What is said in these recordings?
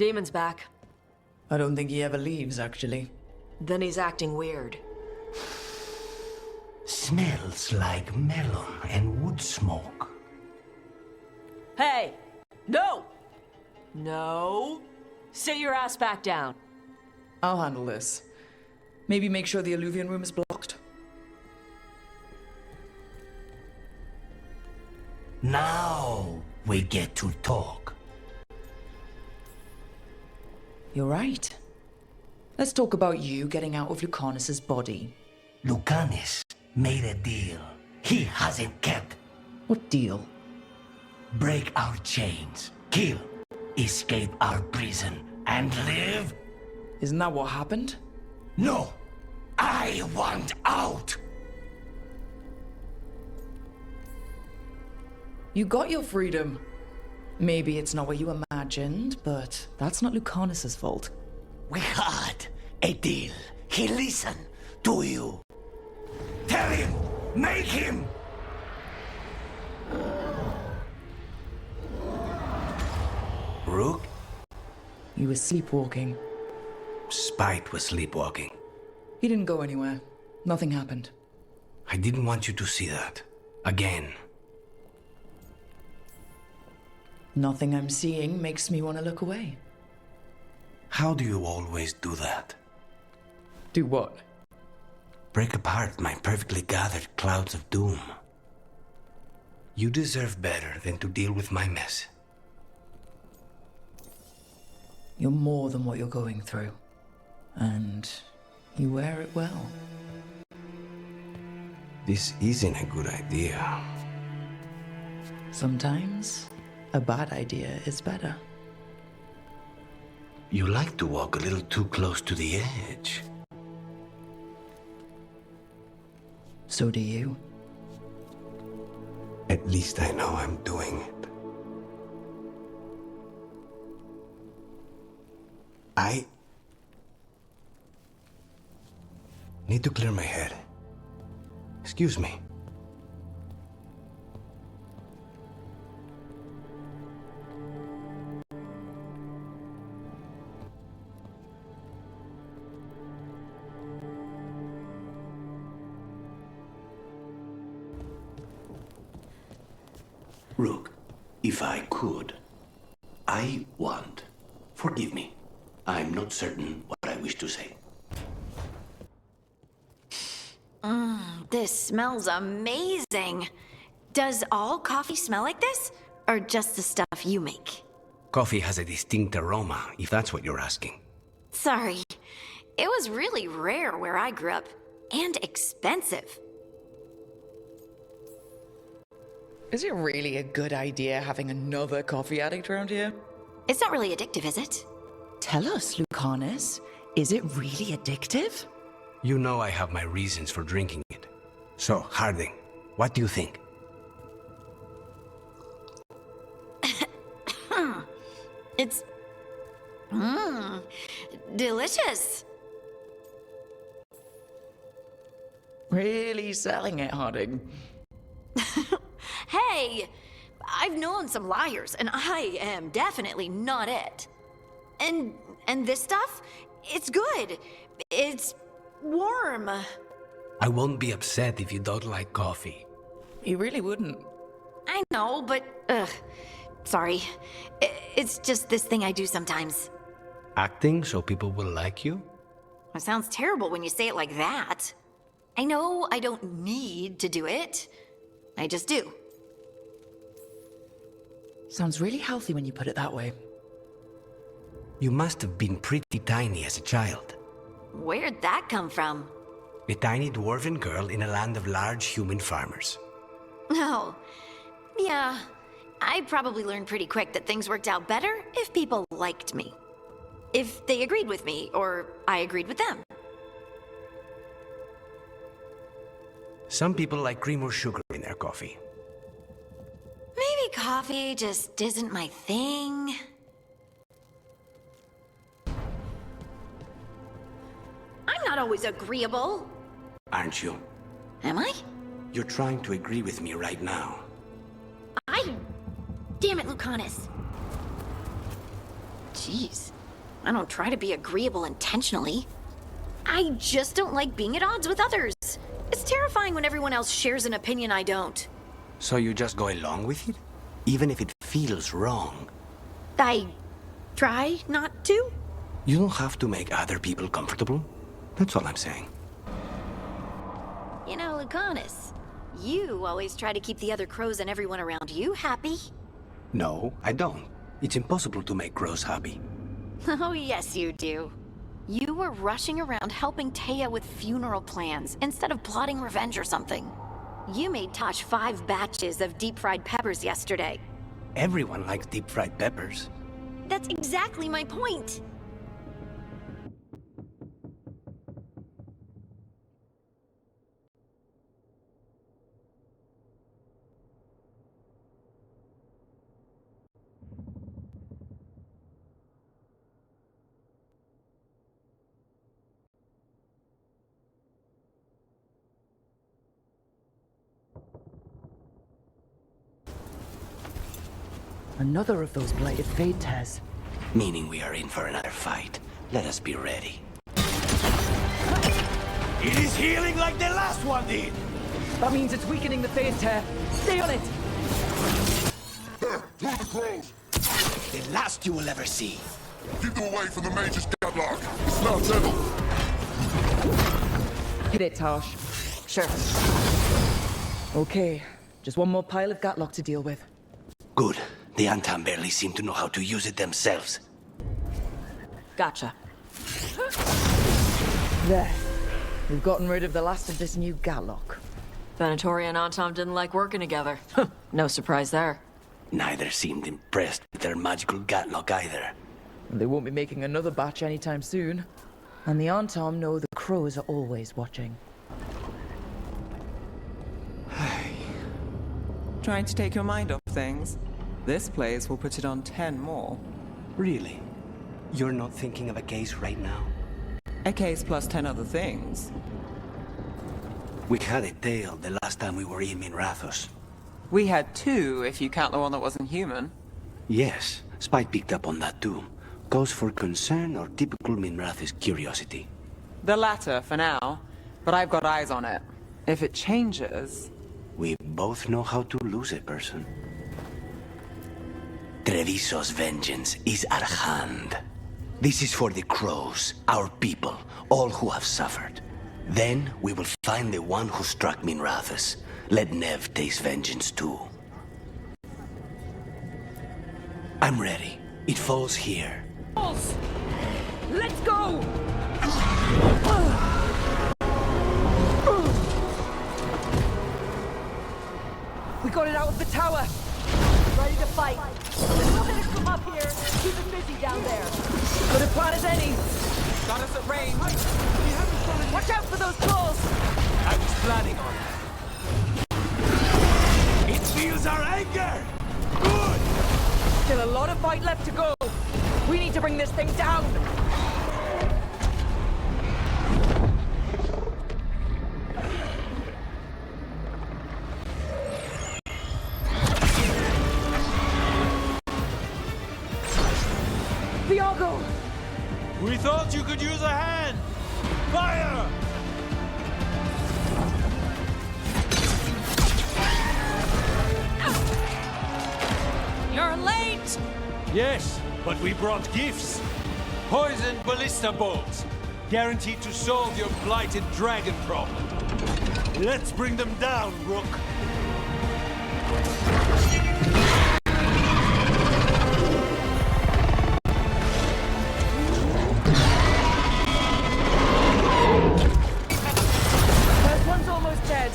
Demon's back. I don't think he ever leaves, actually. Then he's acting weird. Smells like melon and wood smoke. Hey! No! No! Sit your ass back down. I'll handle this. Maybe make sure the Alluvian room is blocked. Now we get to talk. You're right. Let's talk about you getting out of Lucanis's body. Lucanis made a deal he hasn't kept. What deal? Break our chains, kill, escape our prison, and live? Isn't that what happened? No! I want out! You got your freedom. Maybe it's not what you imagined, but that's not Lucanis's fault. We had a deal. He listened to you. Tell him! Make him! Rook? He was sleepwalking. Spite was sleepwalking. He didn't go anywhere. Nothing happened. I didn't want you to see that. Again. Nothing I'm seeing makes me want to look away. How do you always do that? Do what? Break apart my perfectly gathered clouds of doom. You deserve better than to deal with my mess. You're more than what you're going through. And you wear it well. This isn't a good idea. Sometimes, a bad idea is better. You like to walk a little too close to the edge. So do you. At least I know I'm doing it. I need to clear my head. Excuse me. Rook, if I could, I want. Forgive me. I'm not certain what I wish to say. This smells amazing. Does all coffee smell like this? Or just the stuff you make? Coffee has a distinct aroma, if that's what you're asking. Sorry. It was really rare where I grew up. And expensive. Is it really a good idea having another coffee addict around here? It's not really addictive, is it? Tell us, Lucanis. Is it really addictive? You know I have my reasons for drinking it. So, Harding, what do you think? It's... delicious. Really selling it, Harding. Hey, I've known some liars, and I am definitely not it. And this stuff, it's good. It's warm. I won't be upset if you don't like coffee. He really wouldn't. I know, but sorry. It's just this thing I do sometimes. Acting so people will like you? It sounds terrible when you say it like that. I know I don't need to do it. I just do. Sounds really healthy when you put it that way. You must have been pretty tiny as a child. Where'd that come from? A tiny dwarven girl in a land of large human farmers. Oh, yeah. I probably learned pretty quick that things worked out better if people liked me. If they agreed with me, or I agreed with them. Some people like cream or sugar in their coffee. Maybe coffee just isn't my thing. I'm not always agreeable. Aren't you? Am I? You're trying to agree with me right now. Damn it, Lucanis. Jeez. I don't try to be agreeable intentionally. I just don't like being at odds with others. It's terrifying when everyone else shares an opinion I don't. So you just go along with it? Even if it feels wrong? I try not to. You don't have to make other people comfortable. That's all I'm saying. You know, Lucanis, you always try to keep the other crows and everyone around you happy. No, I don't. It's impossible to make crows happy. Oh, yes, you do. You were rushing around helping Taya with funeral plans instead of plotting revenge or something. You made Taash 5 batches of deep-fried peppers yesterday. Everyone likes deep-fried peppers. That's exactly my point. Another of those blighted fate tears. Meaning we are in for another fight. Let us be ready. It is healing like the last one did! That means it's weakening the fate tear. Stay on it! There, through the crows! The last you will ever see. Keep them away from the mage's gadlock. It's now settled. Hit it, Taash. Sure. Okay, just one more pile of Gatlock to deal with. Good. The Antam barely seem to know how to use it themselves. Gotcha. There. We've gotten rid of the last of this new Gatlock. Venatori and Antom didn't like working together. No surprise there. Neither seemed impressed with their magical Gatlock either. They won't be making another batch anytime soon. And the Antom know the crows are always watching. Trying to take your mind off things. This place will put it on 10 more. Really? You're not thinking of a case right now? A case plus 10 other things. We had a tale the last time we were in Minrathos. We had 2, if you count the one that wasn't human. Yes, Spike picked up on that too. Cause for concern or typical Minrathos curiosity? The latter, for now. But I've got eyes on it. If it changes... We both know how to lose a person. Treviso's vengeance is at hand. This is for the crows, our people, all who have suffered. Then we will find the one who struck Minrathos. Let Neve taste vengeance too. I'm ready. It falls here. Let's go! We got it out of the tower! Ready to fight. We'll hit it from up here. Keep it busy down there. Good a plan as any! Got us at range. Watch out for those claws! I was planning on that. It feels our anger! Good! Still a lot of fight left to go! We need to bring this thing down! Viago! We thought you could use a hand! Fire! You're late! Yes, but we brought gifts. Poisoned ballista bolts. Guaranteed to solve your blighted dragon problem. Let's bring them down, Rook. First one's almost dead.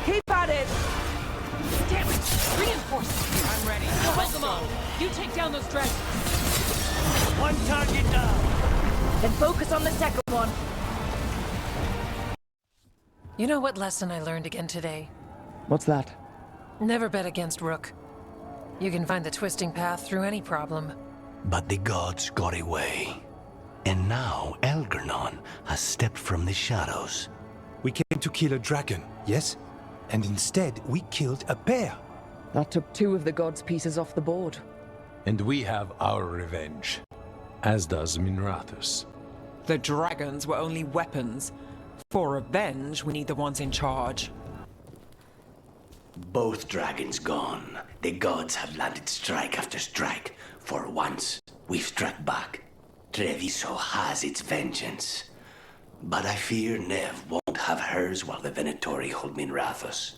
Keep at it! Damn it! Reinforce! I'm ready. Hold them off! You take down those dragons! One target down. Then focus on the second one. You know what lesson I learned again today? What's that? Never bet against Rook. You can find the twisting path through any problem. But the gods got away. And now Elgernon has stepped from the shadows. We came to kill a dragon, yes? And instead, we killed a bear. That took 2 of the gods' pieces off the board. And we have our revenge. as does Minrathus. The dragons were only weapons. For revenge, we need the ones in charge. Both dragons gone. The gods have landed strike after strike. For once, we've struck back. Treviso has its vengeance. But I fear Neve won't have hers while the Venatori hold Minrathus.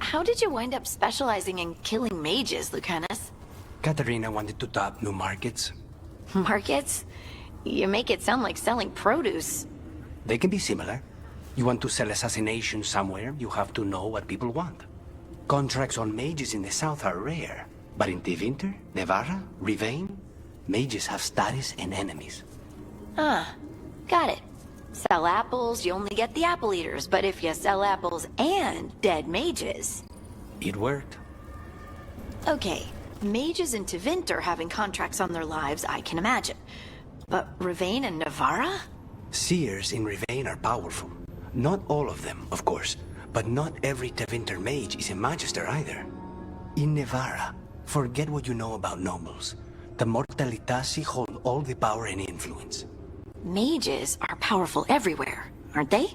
How did you wind up specializing in killing mages, Lucanis? Katarina wanted to tap new markets. Markets? You make it sound like selling produce. They can be similar. You want to sell assassination somewhere, you have to know what people want. Contracts on mages in the south are rare. But in Tevinter, Zara Revived, mages have status and enemies. Ah, got it. Sell apples, you only get the apple eaters, but if you sell apples and dead mages... It worked. Okay, mages in Tevinter having contracts on their lives, I can imagine. But Revane and Navara? Seers in Revane are powerful. Not all of them, of course, but not every Tevinter mage is a magister either. In Nevara, forget what you know about nobles. The Mortalitasi hold all the power and influence. Mages are powerful everywhere, aren't they?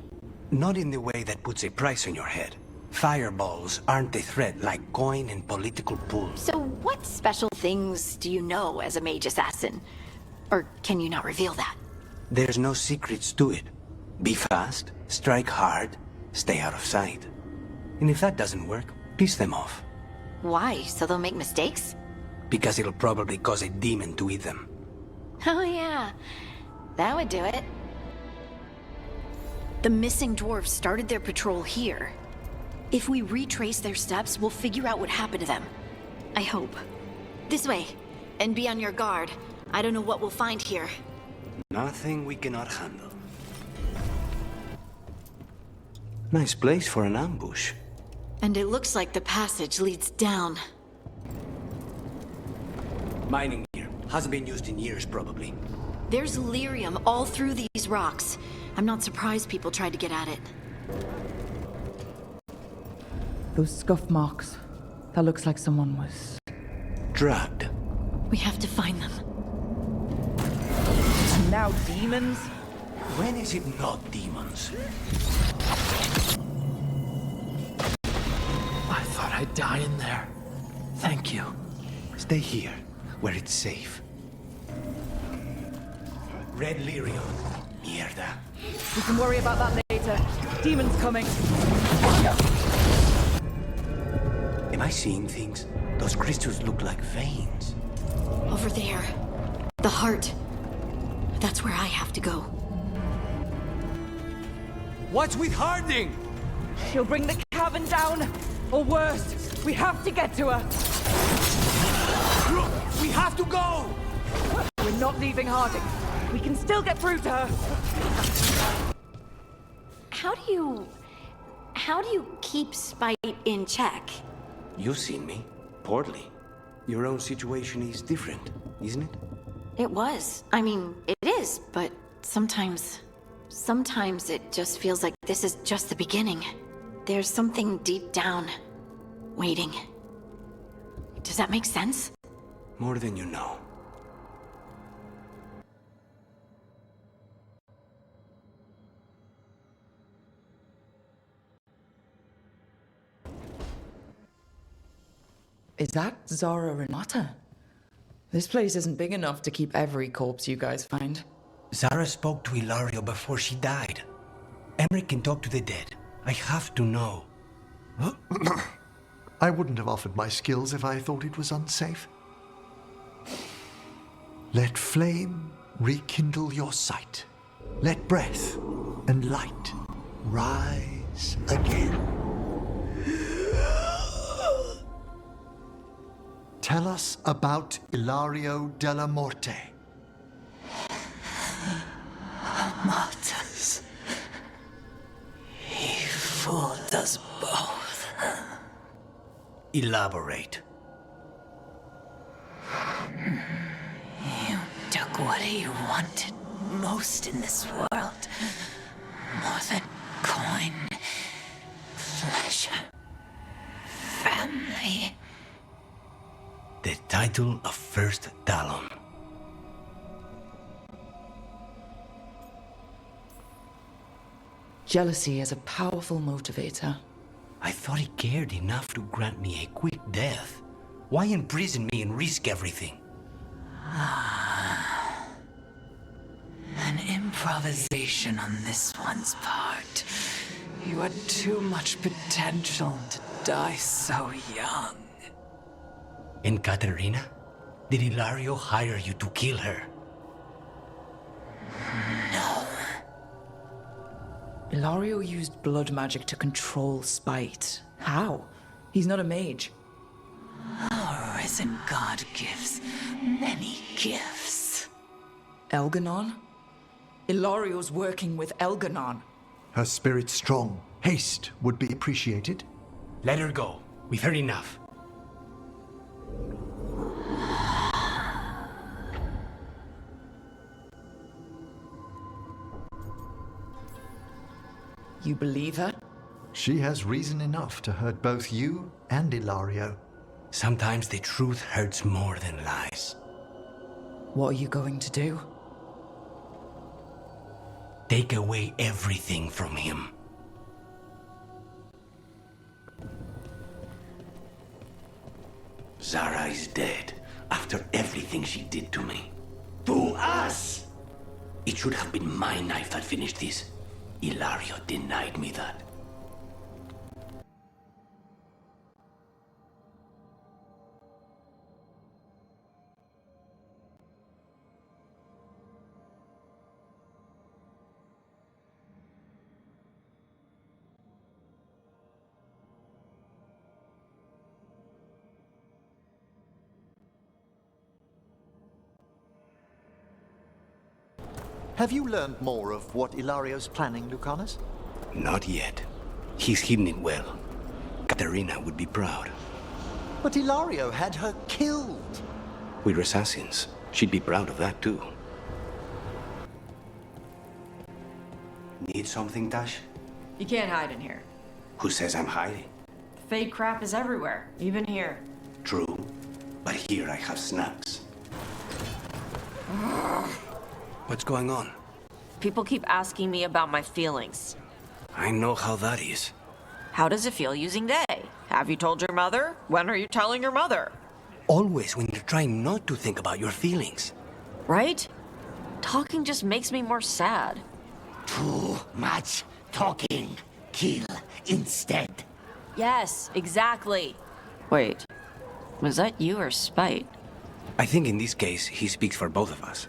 Not in the way that puts a price on your head. Fireballs aren't a threat like coin and political pools. So what special things do you know as a mage assassin? Or can you not reveal that? There's no secrets to it. Be fast, strike hard, stay out of sight. And if that doesn't work, piss them off. Why? So they'll make mistakes? Because it'll probably cause a demon to eat them. Oh yeah, that would do it. The missing dwarves started their patrol here. If we retrace their steps, we'll figure out what happened to them. I hope. This way, and be on your guard. I don't know what we'll find here. Nothing we cannot handle. Nice place for an ambush. And it looks like the passage leads down. Mining gear. Hasn't been used in years, probably. There's lyrium all through these rocks. I'm not surprised people tried to get at it. Those scuff marks. That looks like someone was... drugged. We have to find them. And now demons? When is it not demons? I thought I'd die in there. Thank you. Stay here, where it's safe. Red lyrium. Mierda. We can worry about that later. Demons coming. Am I seeing things? Those crystals look like veins. Over there. The heart. That's where I have to go. What's with Harding? She'll bring the cavern down. Or worse, we have to get to her. Look, we have to go! We're not leaving Harding. We can still get through to her. How do you keep spite in check? You've seen me. Poorly. Your own situation is different, isn't it? It was. I mean, it is, but sometimes it just feels like this is just the beginning. There's something deep down, waiting. Does that make sense? More than you know. Is that Zara Renata? This place isn't big enough to keep every corpse you guys find. Zara spoke to Ilario before she died. Emmrich can talk to the dead. I have to know. I wouldn't have offered my skills if I thought it was unsafe. Let flame rekindle your sight. Let breath and light rise again. Tell us about Ilario Dellamorte. Martyrs. He fooled us both. Elaborate. You took what he wanted most in this world. More than coin, pleasure, family. The title of First Talon. Jealousy is a powerful motivator. I thought he cared enough to grant me a quick death. Why imprison me and risk everything? An improvisation on this one's part. You had too much potential to die so young. And Katerina? Did Ilario hire you to kill her? No. Ilario used blood magic to control spite. How? He's not a mage. Our risen god gives many gifts. Elganon? Ilario's working with Elganon. Her spirit strong. Haste would be appreciated. Let her go. We've heard enough. You believe her? She has reason enough to hurt both you and Ilario. Sometimes the truth hurts more than lies. What are you going to do? Take away everything from him. Zara is dead after everything she did to me. To us! It should have been my knife that finished this. Ilario denied me that. Have you learned more of what Ilario's planning, Lucanis? Not yet. He's hidden it well. Katerina would be proud. But Ilario had her killed. We're assassins. She'd be proud of that too. Need something, Taash? You can't hide in here. Who says I'm hiding? Fake crap is everywhere, even here. True, but here I have snacks. What's going on? People keep asking me about my feelings. I know how that is. How does it feel using they? Have you told your mother? When are you telling your mother? Always when you're trying not to think about your feelings. Right? Talking just makes me more sad. Too much talking. Kill instead. Yes, exactly. Wait, was that you or Spite? I think in this case, he speaks for both of us.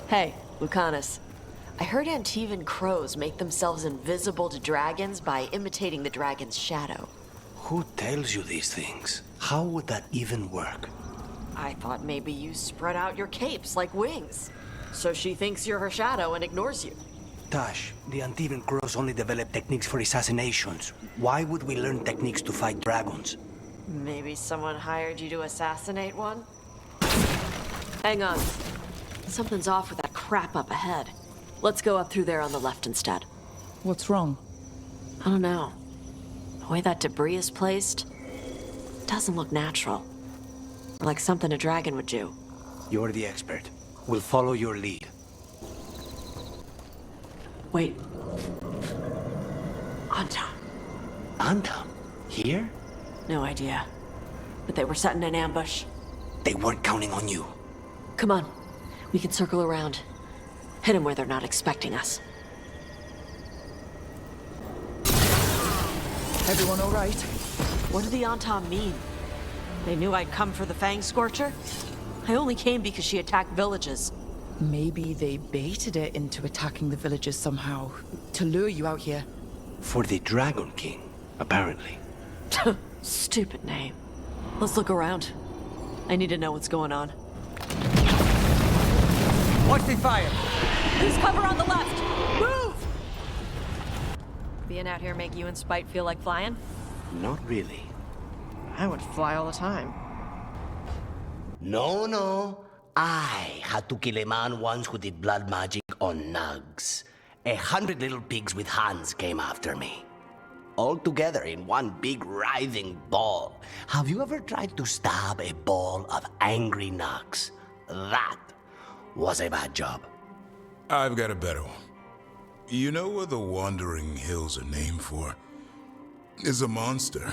Hey, Lucanis. I heard Antivan crows make themselves invisible to dragons by imitating the dragon's shadow. Who tells you these things? How would that even work? I thought maybe you spread out your capes like wings. So she thinks you're her shadow and ignores you. Taash, the Antivan crows only develop techniques for assassinations. Why would we learn techniques to fight dragons? Maybe someone hired you to assassinate one? Hang on. Something's off with that crap up ahead. Let's go up through there on the left instead. What's wrong? I don't know. The way that debris is placed doesn't look natural. Like something a dragon would do. You're the expert. We'll follow your lead. Wait. Anton. Anton? Here? No idea. But they were setting an ambush. They weren't counting on you. Come on. We can circle around. Hit them where they're not expecting us. Everyone all right? What did the Anton mean? They knew I'd come for the Fangscorcher? I only came because she attacked villages. Maybe they baited it into attacking the villages somehow, to lure you out here. For the Dragon King, apparently. Stupid name. Let's look around. I need to know what's going on. Watch the fire! There's cover on the left! Move! Being out here make you and Spite feel like flying? Not really. I would fly all the time. No. I had to kill a man once who did blood magic on nugs. 100 little pigs with hands came after me. All together in one big writhing ball. Have you ever tried to stab a ball of angry nugs? That was a bad job. I've got a better one. You know what the Wandering Hills are named for? It's a monster.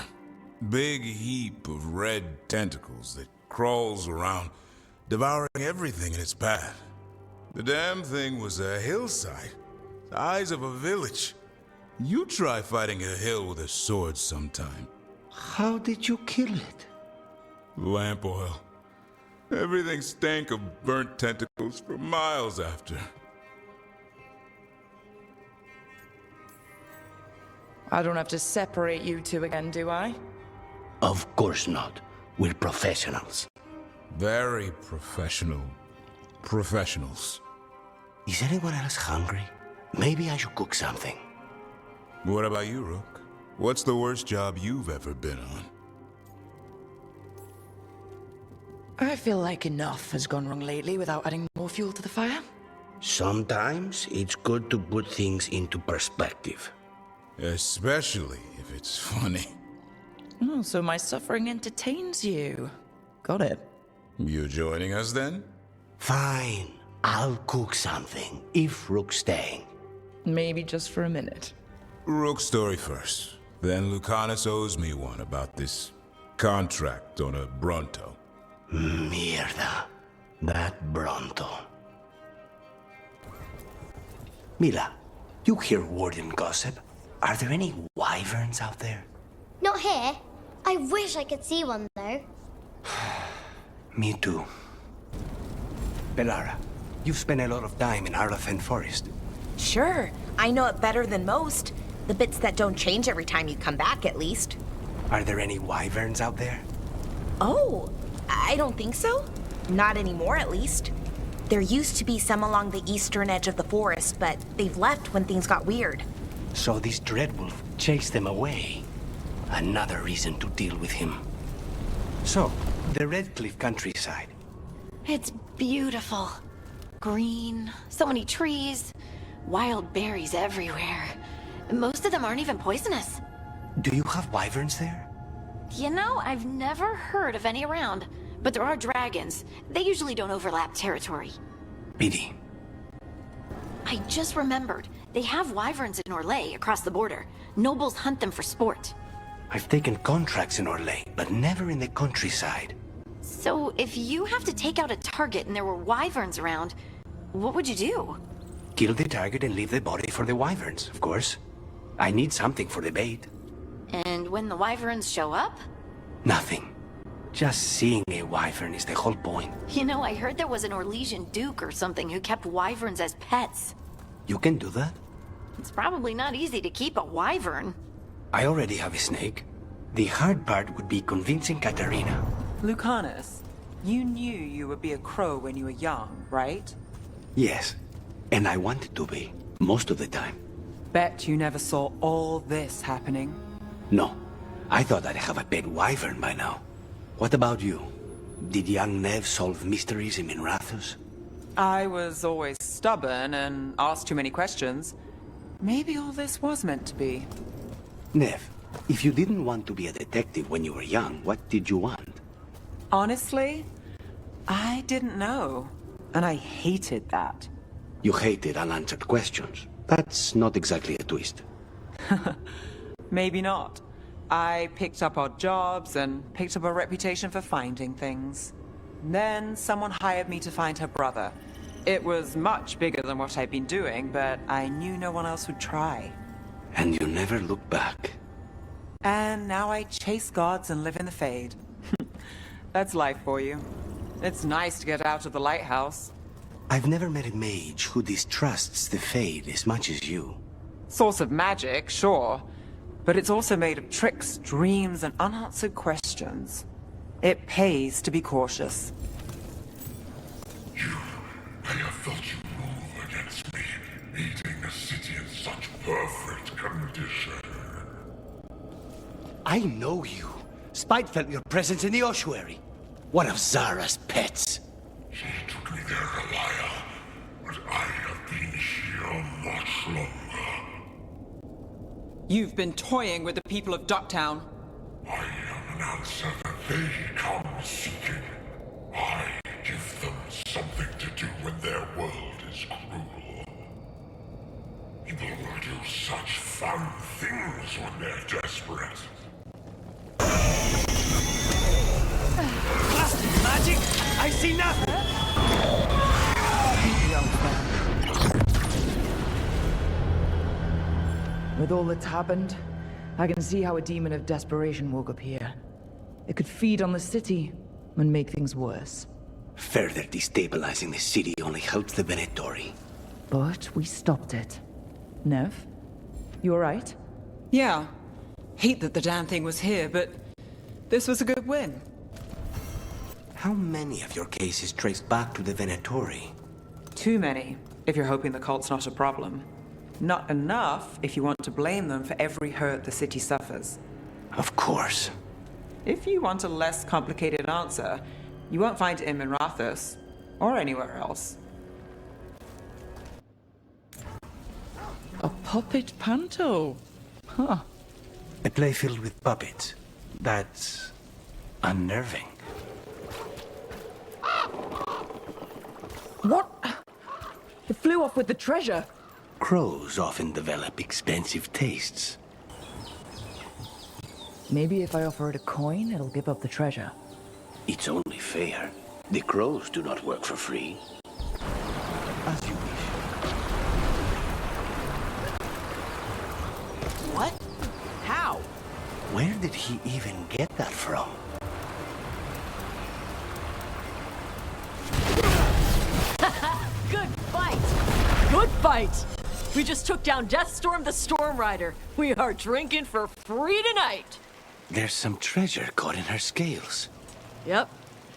Big heap of red tentacles that crawls around, devouring everything in its path. The damn thing was a hillside, the size of a village. You try fighting a hill with a sword sometime. How did you kill it? Lamp oil. Everything stank of burnt tentacles for miles after. I don't have to separate you two again, do I? Of course not. We're professionals. Very professional. Professionals. Is anyone else hungry? Maybe I should cook something. What about you, Rook? What's the worst job you've ever been on? I feel like enough has gone wrong lately without adding more fuel to the fire. Sometimes it's good to put things into perspective. Especially if it's funny. Oh, so my suffering entertains you. Got it. You joining us then? Fine. I'll cook something, if Rook's staying. Maybe just for a minute. Rook's story first. Then Lucanis owes me one about this contract on a Bronto. Mierda. That Bronto. Mila, you hear word and gossip? Are there any wyverns out there? Not here. I wish I could see one, though. Me too. Bellara, you've spent a lot of time in Arlathan Forest. Sure. I know it better than most. The bits that don't change every time you come back, at least. Are there any wyverns out there? Oh, I don't think so. Not anymore, at least. There used to be some along the eastern edge of the forest, but they've left when things got weird. So this Dreadwolf chased them away. Another reason to deal with him. So, the Red Cliff countryside. It's beautiful. Green, so many trees, wild berries everywhere. Most of them aren't even poisonous. Do you have wyverns there? You know, I've never heard of any around, but there are dragons. They usually don't overlap territory. Pity. I just remembered. They have wyverns in Orlais across the border. Nobles hunt them for sport. I've taken contracts in Orlais, but never in the countryside. So, if you have to take out a target and there were wyverns around, what would you do? Kill the target and leave the body for the wyverns, of course. I need something for the bait. And when the wyverns show up? Nothing. Just seeing a wyvern is the whole point. You know, I heard there was an Orlesian duke or something who kept wyverns as pets. You can do that? It's probably not easy to keep a wyvern. I already have a snake. The hard part would be convincing Katarina. Lucanis, you knew you would be a crow when you were young, right? Yes, and I wanted to be, most of the time. Bet you never saw all this happening. No, I thought I'd have a pet wyvern by now. What about you? Did young Neve solve mysteries in Minrathous? I was always stubborn and asked too many questions. Maybe all this was meant to be. Neve, if you didn't want to be a detective when you were young, what did you want? Honestly, I didn't know. And I hated that. You hated unanswered questions. That's not exactly a twist. Maybe not. I picked up odd jobs and picked up a reputation for finding things. Then someone hired me to find her brother. It was much bigger than what I'd been doing, but I knew no one else would try. And you never looked back. And now I chase gods and live in the Fade. That's life for you. It's nice to get out of the lighthouse. I've never met a mage who distrusts the Fade as much as you. Source of magic, sure. But it's also made of tricks, dreams, and unanswered questions. It pays to be cautious. You pay a thought you move against me, eating a city in such perfect condition. I know you. Spite felt your presence in the ossuary. One of Zara's pets. She took me there, Goliah, but I have been here much longer. You've been toying with the people of Ducktown. I am an answer that they come seeking. I give them something to do when their world is cruel. People will do such fun things when they're desperate. Blasted magic! I see nothing! With all that's happened, I can see how a demon of desperation woke up here. It could feed on the city and make things worse. Further destabilizing the city only helps the Venatori. But we stopped it. Neve, you alright? Yeah. Hate that the damn thing was here, but this was a good win. How many of your cases trace back to the Venatori? Too many, if you're hoping the cult's not a problem. Not enough if you want to blame them for every hurt the city suffers. Of course. If you want a less complicated answer, you won't find him in Rathus, or anywhere else. A puppet panto? Huh. A play filled with puppets. That's unnerving. What? It flew off with the treasure. Crows often develop expensive tastes. Maybe if I offer it a coin, it'll give up the treasure. It's only fair. The crows do not work for free. As you wish. What? How? Where did he even get that from? Good fight! Good fight! We just took down Deathstorm the Storm Rider. We are drinking for free tonight! There's some treasure caught in her scales. Yep.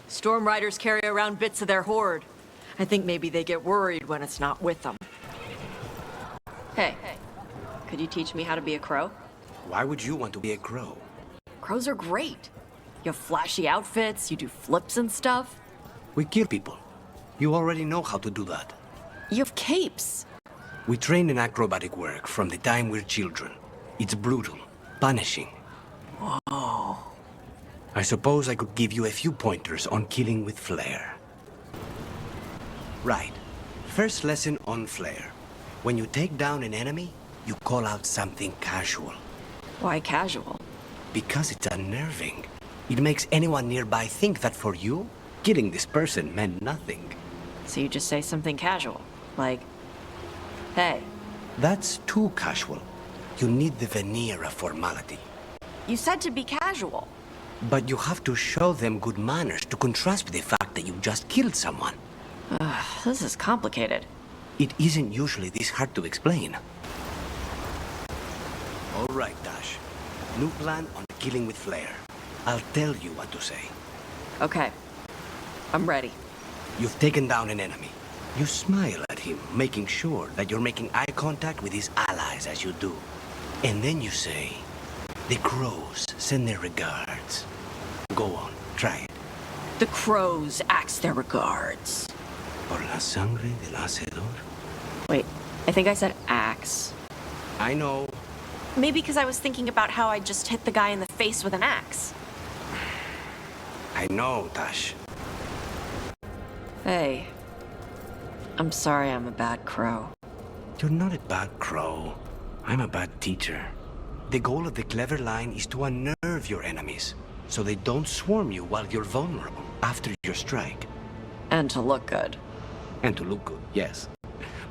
Storm Riders carry around bits of their hoard. I think maybe they get worried when it's not with them. Hey, could you teach me how to be a crow? Why would you want to be a crow? Crows are great. You have flashy outfits, you do flips and stuff. We kill people. You already know how to do that. You have capes. We train in acrobatic work from the time we're children. It's brutal, punishing. Whoa. I suppose I could give you a few pointers on killing with flair. Right. First lesson on flair. When you take down an enemy, you call out something casual. Why casual? Because it's unnerving. It makes anyone nearby think that for you, killing this person meant nothing. So you just say something casual, like, hey. That's too casual. You need the veneer of formality. You said to be casual. But you have to show them good manners to contrast with the fact that you just killed someone. This is complicated. It isn't usually this hard to explain. All right, Taash. New plan on killing with flair. I'll tell you what to say. Okay. I'm ready. You've taken down an enemy. You smile at him, making sure that you're making eye contact with his allies as you do. And then you say, the crows send their regards. Go on, try it. The crows axe their regards. Por la sangre del hacedor. Wait, I think I said axe. I know. Maybe because I was thinking about how I just hit the guy in the face with an axe. I know, Taash. Hey. I'm sorry I'm a bad crow. You're not a bad crow. I'm a bad teacher. The goal of the clever line is to unnerve your enemies, so they don't swarm you while you're vulnerable after your strike. And to look good. And to look good, yes.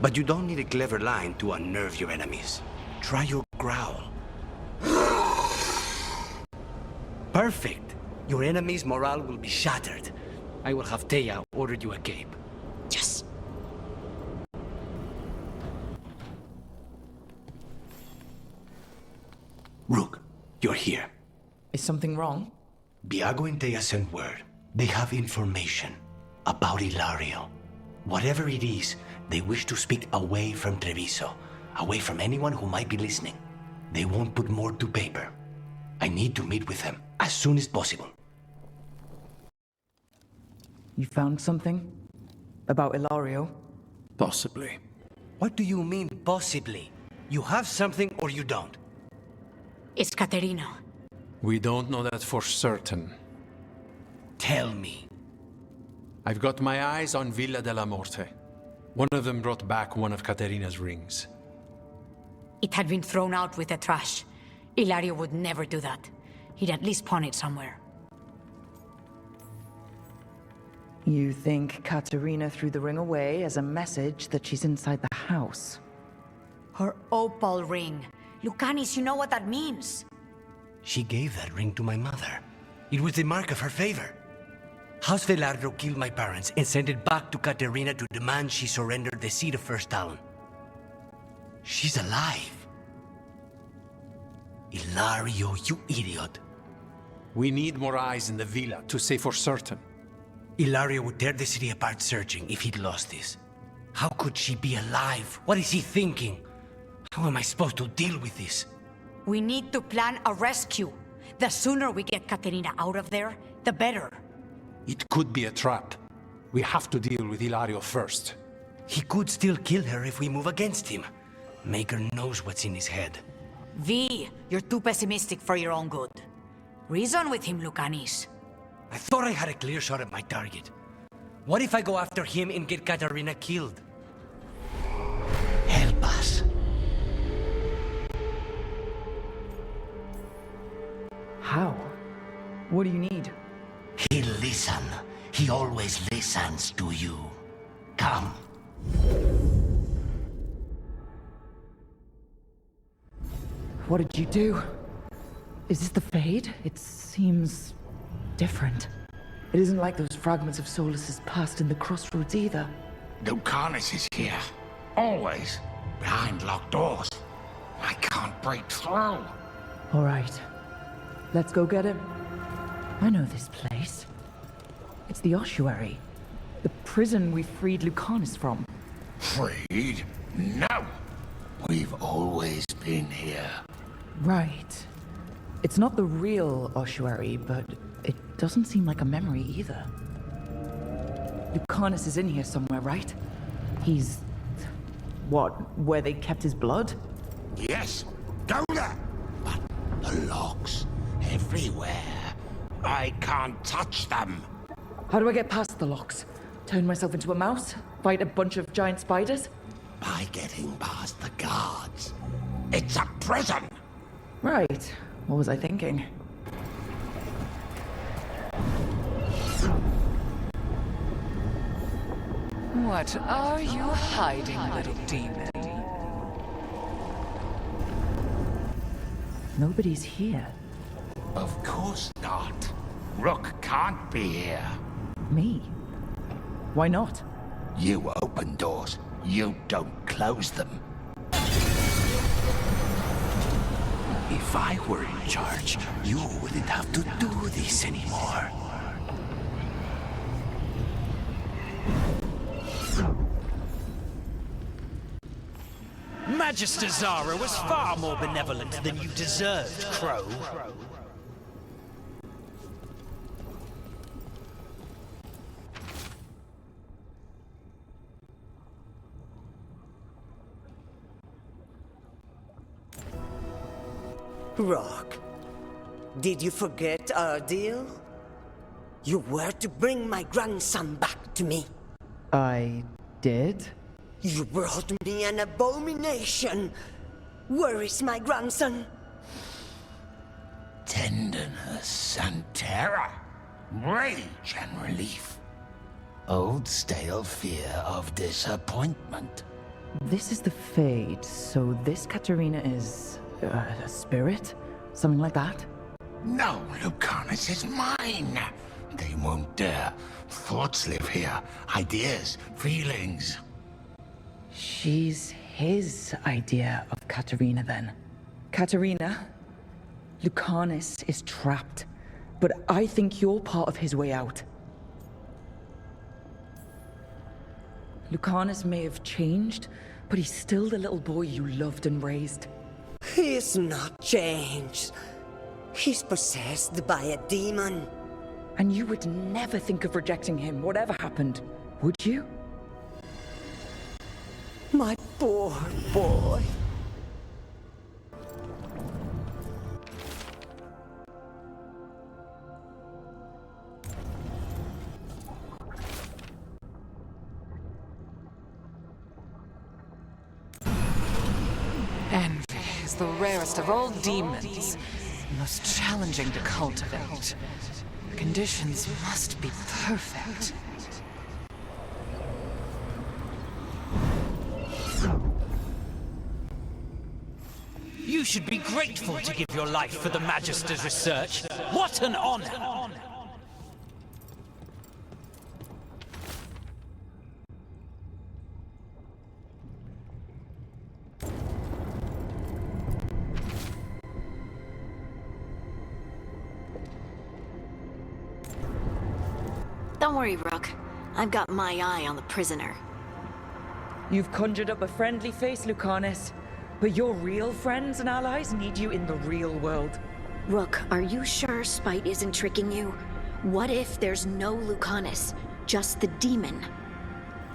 But you don't need a clever line to unnerve your enemies. Try your growl. Perfect! Your enemy's morale will be shattered. I will have Teia order you a cape. Yes! Rook, you're here. Is something wrong? Biago and Teia sent word. They have information about Ilario. Whatever it is, they wish to speak away from Treviso, away from anyone who might be listening. They won't put more to paper. I need to meet with them as soon as possible. You found something? About Ilario? Possibly. What do you mean, possibly? You have something or you don't? It's Caterina. We don't know that for certain. Tell me. I've got my eyes on Villa Dellamorte. One of them brought back one of Caterina's rings. It had been thrown out with the trash. Ilario would never do that. He'd at least pawn it somewhere. You think Caterina threw the ring away as a message that she's inside the house? Her opal ring. Lucanis, you know what that means. She gave that ring to my mother. It was the mark of her favor. House Velardo killed my parents and sent it back to Caterina to demand she surrender the seat of First Talon. She's alive. Ilario, you idiot. We need more eyes in the villa to say for certain. Ilario would tear the city apart searching if he'd lost this. How could she be alive? What is he thinking? How am I supposed to deal with this? We need to plan a rescue. The sooner we get Caterina out of there, the better. It could be a trap. We have to deal with Ilario first. He could still kill her if we move against him. Maker knows what's in his head. V, you're too pessimistic for your own good. Reason with him, Lucanis. I thought I had a clear shot at my target. What if I go after him and get Caterina killed? Help us. How? What do you need? He'll listen. He always listens to you. Come. What did you do? Is this the Fade? It seems different. It isn't like those fragments of Solas' past in the crossroads either. Lucanis is here. Always. Behind locked doors. I can't break through. All right. Let's go get him. I know this place. It's the ossuary. The prison we freed Lucanis from. Freed? No! We've always been here. Right. It's not the real ossuary, but it doesn't seem like a memory either. Lucanis is in here somewhere, right? He's... what, where they kept his blood? Yes, go there! But the locks, everywhere. I can't touch them. How do I get past the locks? Turn myself into a mouse? Fight a bunch of giant spiders? By getting past the guards. It's a prison! Right. What was I thinking? What are you hiding, little demon? Nobody's here. Of course not. Rook can't be here. Me? Why not? You open doors. You don't close them. If I were in charge, you wouldn't have to do this anymore. Magister Zara was far more benevolent than you deserved, Crow. Rock, did you forget our deal? You were to bring my grandson back to me. I did? You brought me an abomination. Where is my grandson? Tenderness and terror. Rage and relief. Old stale fear of disappointment. This is the Fade, so this Caterina is... a spirit? Something like that? No, Lucanis is mine. They won't dare. Thoughts live here. Ideas, feelings. She's his idea of Caterina, then. Caterina, Lucanis is trapped, but I think you're part of his way out. Lucanis may have changed, but he's still the little boy you loved and raised. He's not changed. He's possessed by a demon. And you would never think of rejecting him, whatever happened, would you? My poor boy. Envy is the rarest of all demons, most challenging to cultivate. The conditions must be perfect. You should be grateful to give your life for the Magister's research. What an honor! Don't worry, Rook. I've got my eye on the prisoner. You've conjured up a friendly face, Lucanis. But your real friends and allies need you in the real world. Rook, are you sure Spite isn't tricking you? What if there's no Lucanis, just the demon?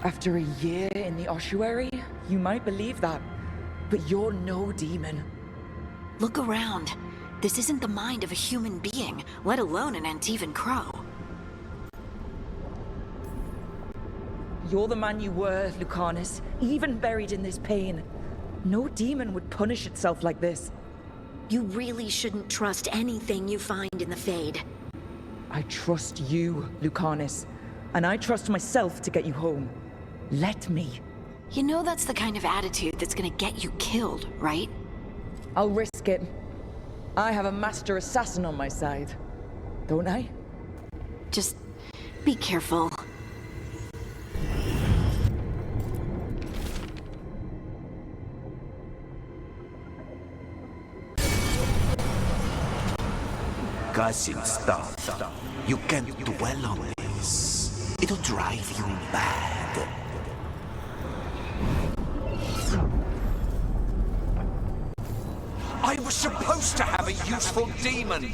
After a year in the ossuary, you might believe that. But you're no demon. Look around. This isn't the mind of a human being, let alone an Antivan crow. You're the man you were, Lucanis, even buried in this pain. No demon would punish itself like this. You really shouldn't trust anything you find in the Fade. I trust you, Lucanis. And I trust myself to get you home. Let me. You know that's the kind of attitude that's gonna get you killed, right? I'll risk it. I have a master assassin on my side. Don't I? Just be careful. Cousin, stop. You can't dwell on this. It'll drive you mad. I was supposed to have a useful demon,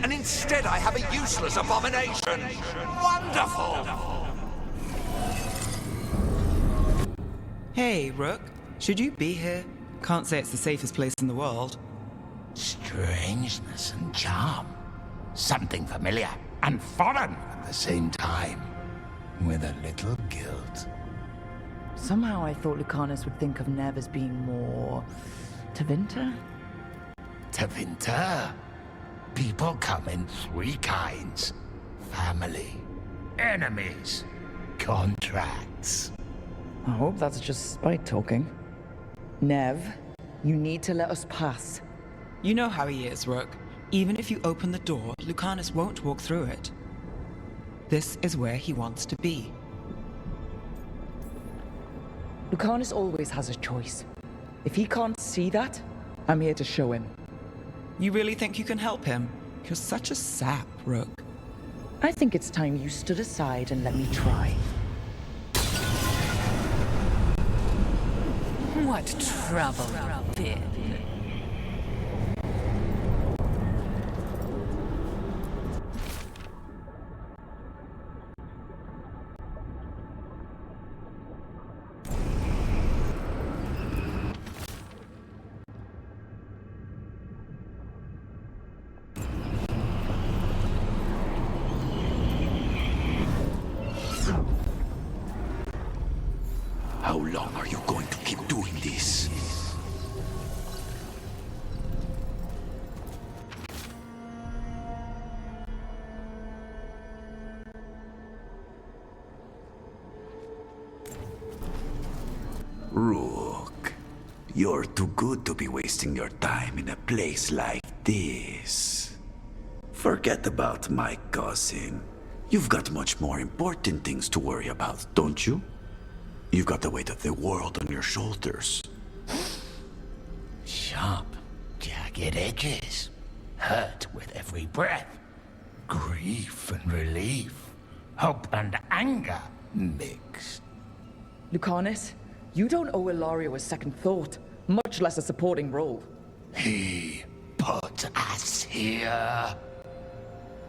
and instead I have a useless abomination. Wonderful! Hey, Rook. Should you be here? Can't say it's the safest place in the world. Strangeness and charm. Something familiar and foreign at the same time. With a little guilt. Somehow I thought Lucanis would think of Neve as being more... Tevinter? Tevinter? People come in three kinds. Family, enemies, contracts. I hope that's just Spite talking. Neve, you need to let us pass. You know how he is, Rook. Even if you open the door, Lucanis won't walk through it. This is where he wants to be. Lucanis always has a choice. If he can't see that, I'm here to show him. You really think you can help him? You're such a sap, Rook. I think it's time you stood aside and let me try. What trouble, Bill. How long are you going to keep doing this? Rook, you're too good to be wasting your time in a place like this. Forget about my cousin. You've got much more important things to worry about, don't you? You've got the weight of the world on your shoulders. Sharp, jagged edges. Hurt with every breath. Grief and relief. Hope and anger mixed. Lucanis, you don't owe Ilario a second thought, much less a supporting role. He put us here.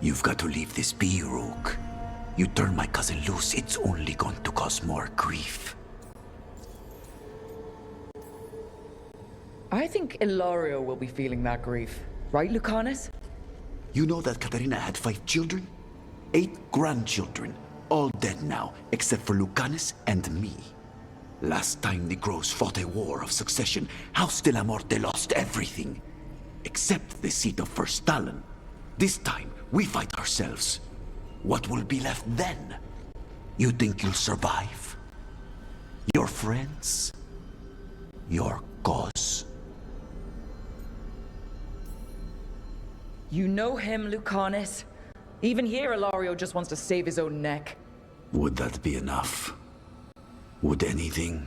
You've got to leave this be, Rook. You turn my cousin loose, it's only going to cause more grief. I think Ilario will be feeling that grief. Right, Lucanis? You know that Katarina had 5 children? 8 grandchildren. All dead now, except for Lucanis and me. Last time the Crows fought a war of succession, House Dellamorte lost everything. Except the seat of First Talon. This time, we fight ourselves. What will be left then? You think you'll survive? Your friends? Your cause? You know him, Lucanis. Even here, Ilario just wants to save his own neck. Would that be enough? Would anything?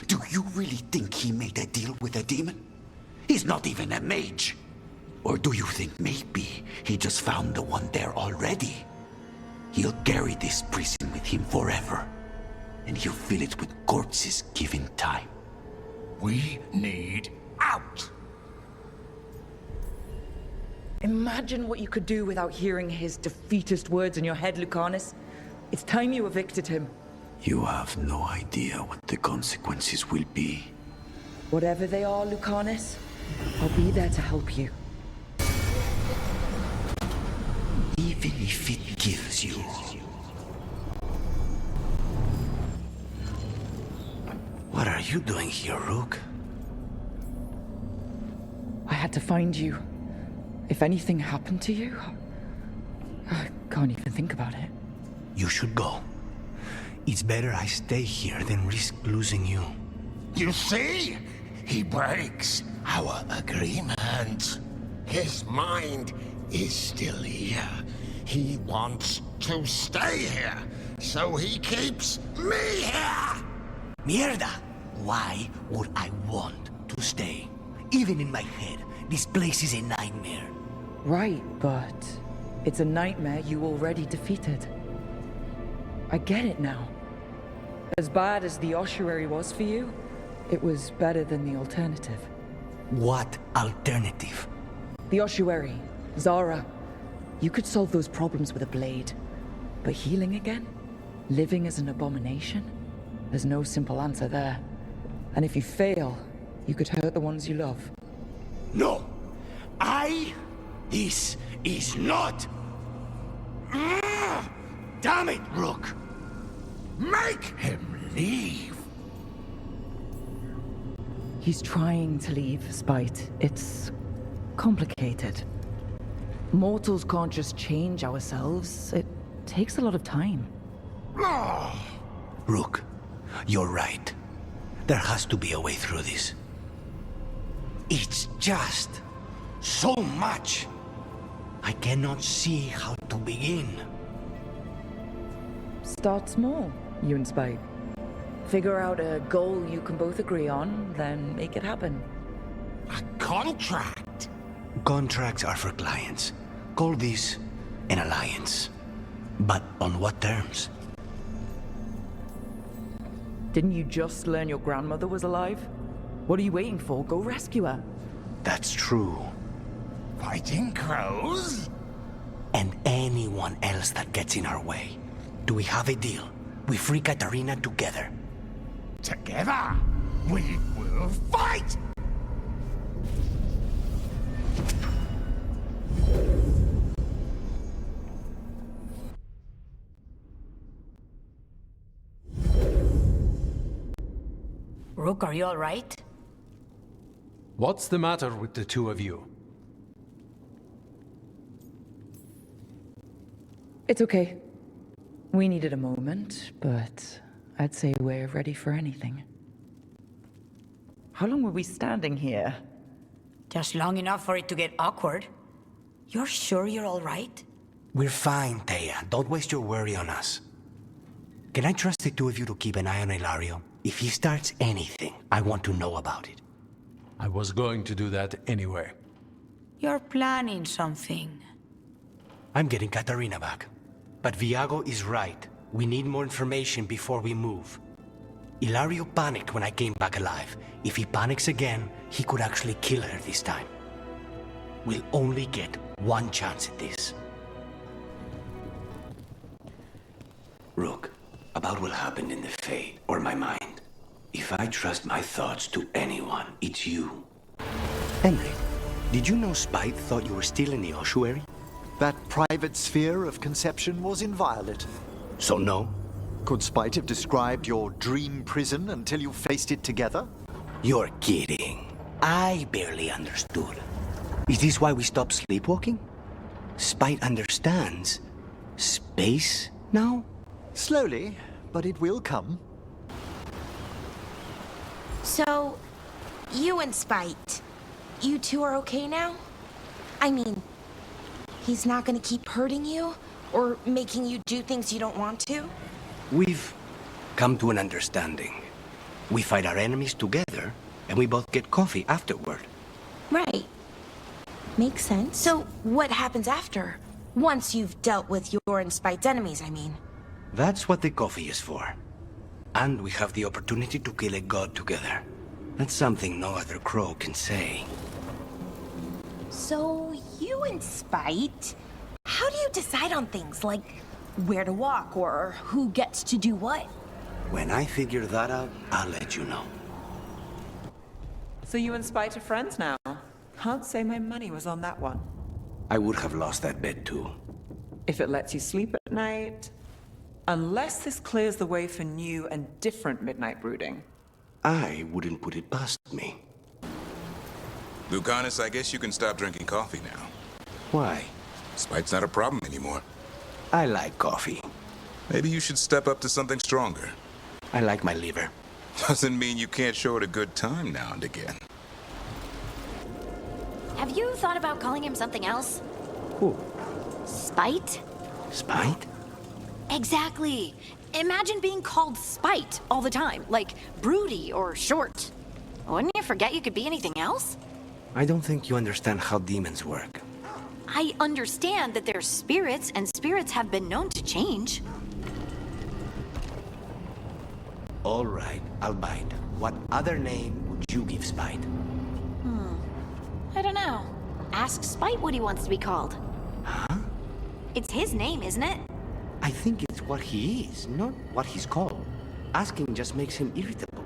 Do you really think he made a deal with a demon? He's not even a mage. Or do you think maybe he just found the one there already? He'll carry this prison with him forever. And he'll fill it with corpses given time. We need out! Imagine what you could do without hearing his defeatist words in your head, Lucanis. It's time you evicted him. You have no idea what the consequences will be. Whatever they are, Lucanis, I'll be there to help you. Even if it kills you. What are you doing here, Rook? I had to find you. If anything happened to you, I can't even think about it. You should go. It's better I stay here than risk losing you. You see? He breaks our agreement. His mind is still here. He wants to stay here, so he keeps me here! Mierda! Why would I want to stay? Even in my head, this place is a nightmare. Right, but it's a nightmare you already defeated. I get it now. As bad as the ossuary was for you, it was better than the alternative. What alternative? The ossuary, Zara. You could solve those problems with a blade. But healing again? Living as an abomination? There's no simple answer there. And if you fail, you could hurt the ones you love. No! This is not... Damn it, Rook! Make him leave! He's trying to leave, Spite. It's complicated. Mortals can't just change ourselves. It takes a lot of time. Rook, you're right. There has to be a way through this. It's just so much. I cannot see how to begin. Start small, you and Spite. Figure out a goal you can both agree on, then make it happen. A contract? Contracts are for clients. Call this an alliance. But on what terms? Didn't you just learn your grandmother was alive? What are you waiting for? Go rescue her. That's true. Fighting crows? And anyone else that gets in our way. Do we have a deal? We free Katarina together. Together, we will fight! Rook, are you all right? What's the matter with the two of you? It's okay. We needed a moment, but I'd say we're ready for anything. How long were we standing here? Just long enough for it to get awkward. You're sure you're all right? We're fine, Thea. Don't waste your worry on us. Can I trust the two of you to keep an eye on Ilario? If he starts anything, I want to know about it. I was going to do that anyway. You're planning something. I'm getting Katarina back. But Viago is right. We need more information before we move. Ilario panicked when I came back alive. If he panics again, he could actually kill her this time. We'll only get one chance at this. Rook, about what happened in the Fade, or my mind. If I trust my thoughts to anyone, it's you. Emmrich, did you know Spite thought you were still in the ossuary? That private sphere of conception was inviolate. So no? Could Spite have described your dream prison until you faced it together? You're kidding. I barely understood. Is this why we stopped sleepwalking? Spite understands space now? Slowly, but it will come. So, you and Spite, you two are okay now? I mean, he's not gonna keep hurting you? Or making you do things you don't want to? We've come to an understanding. We fight our enemies together, and we both get coffee afterward. Right. Makes sense. So, what happens after? Once you've dealt with your and Spite's enemies, I mean. That's what the coffee is for. And we have the opportunity to kill a god together. That's something no other crow can say. So, you and Spite, how do you decide on things like where to walk or who gets to do what? When I figure that out, I'll let you know. So you and Spite are friends now? Can't say my money was on that one. I would have lost that bet too. If it lets you sleep at night. Unless this clears the way for new and different midnight brooding. I wouldn't put it past me. Lucanis, I guess you can stop drinking coffee now. Why? Spite's not a problem anymore. I like coffee. Maybe you should step up to something stronger. I like my liver. Doesn't mean you can't show it a good time now and again. Have you thought about calling him something else? Who? Spite? Spite? Exactly. Imagine being called Spite all the time, like broody or short. Wouldn't you forget you could be anything else? I don't think you understand how demons work. I understand that they're spirits, and spirits have been known to change. All right, I'll bite. What other name would you give Spite? I don't know. Ask Spite what he wants to be called. Huh? It's his name, isn't it? I think it's what he is, not what he's called. Asking just makes him irritable.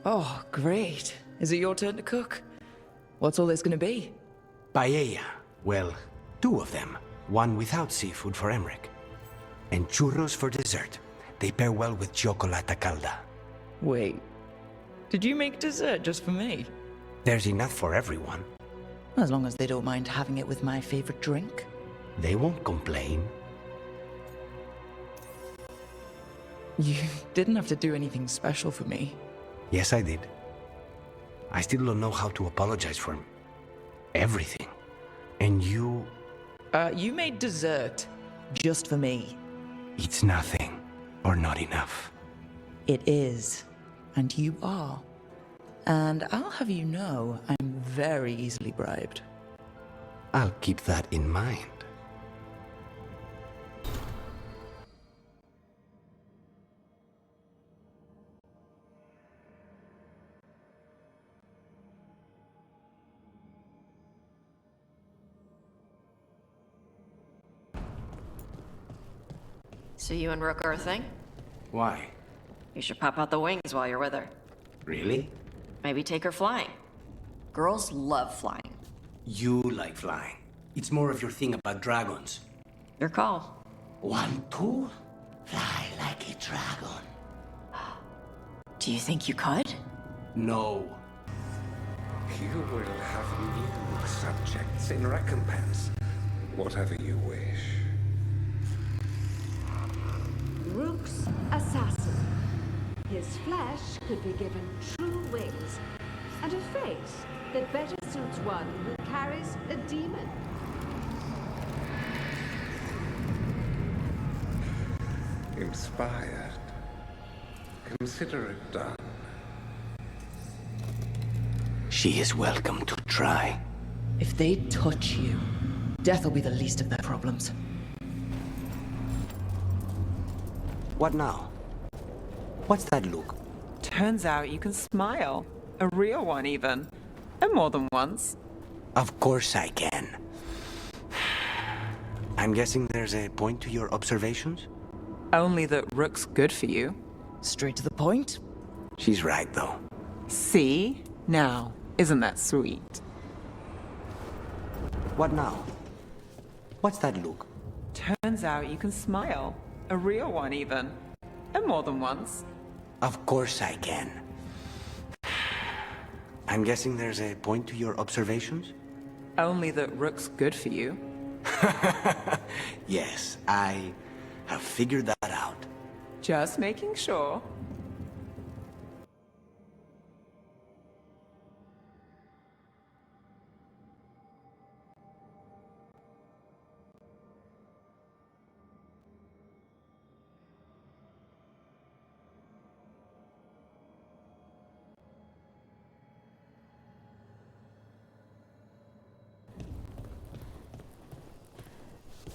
Oh, great. Is it your turn to cook? What's all this gonna be? Paella. Well, 2 of them. One without seafood for Emmrich. And churros for dessert. They pair well with chocolate calda. Wait. Did you make dessert just for me? There's enough for everyone. As long as they don't mind having it with my favorite drink. They won't complain. You didn't have to do anything special for me. Yes, I did. I still don't know how to apologize for everything. And you... You made dessert. Just for me. It's nothing. Or not enough. It is. And you are. And I'll have you know, I'm very easily bribed. I'll keep that in mind. So you and Rook are a thing? Why? You should pop out the wings while you're with her. Really? Maybe take her flying. Girls love flying. You like flying. It's more of your thing about dragons. Your call. 1, 2, fly like a dragon. Do you think you could? No. You will have new subjects in recompense. Whatever you wish. Rook's assassin. His flesh could be given true wings, and a face that better suits one who carries a demon. Inspired. Consider it done. She is welcome to try. If they touch you, death will be the least of their problems. What now? What's that look? Turns out you can smile. A real one, even. And more than once. Of course I can. I'm guessing there's a point to your observations? Only that Rook's good for you. Straight to the point? She's right, though. See? Now, isn't that sweet? What now? What's that look? Turns out you can smile. A real one, even. And more than once. Of course I can. I'm guessing there's a point to your observations? Only that Rook's good for you. Yes, I have figured that out. Just making sure.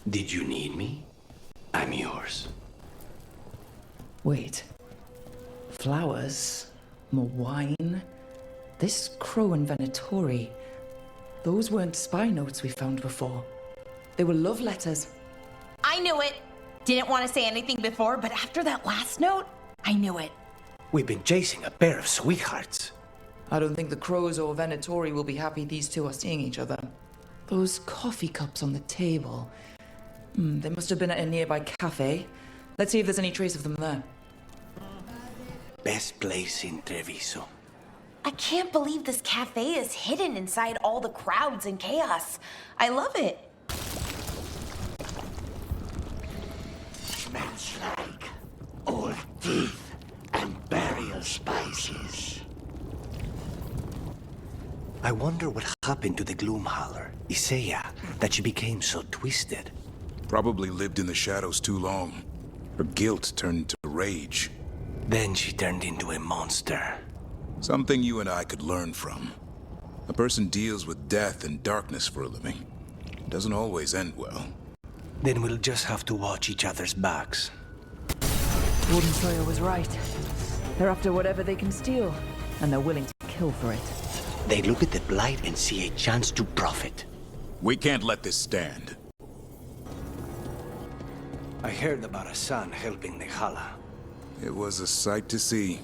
Did you need me? I'm yours. Wait. Flowers? More wine? This crow and Venatori. Those weren't spy notes we found before. They were love letters. I knew it. Didn't want to say anything before, but after that last note, I knew it. We've been chasing a pair of sweethearts. I don't think the crows or Venatori will be happy these two are seeing each other. Those coffee cups on the table. They must have been at a nearby cafe. Let's see if there's any trace of them there. Best place in Treviso. I can't believe this cafe is hidden inside all the crowds and chaos. I love it. Smells like old teeth and burial spices. I wonder what happened to the Gloomhowler, Isaiah, that she became so twisted. Probably lived in the shadows too long. Her guilt turned to rage. Then she turned into a monster. Something you and I could learn from. A person deals with death and darkness for a living. It doesn't always end well. Then we'll just have to watch each other's backs. Warden Sawyer was right. They're after whatever they can steal, and they're willing to kill for it. They look at the Blight and see a chance to profit. We can't let this stand. I heard about a son helping the Hala. It was a sight to see.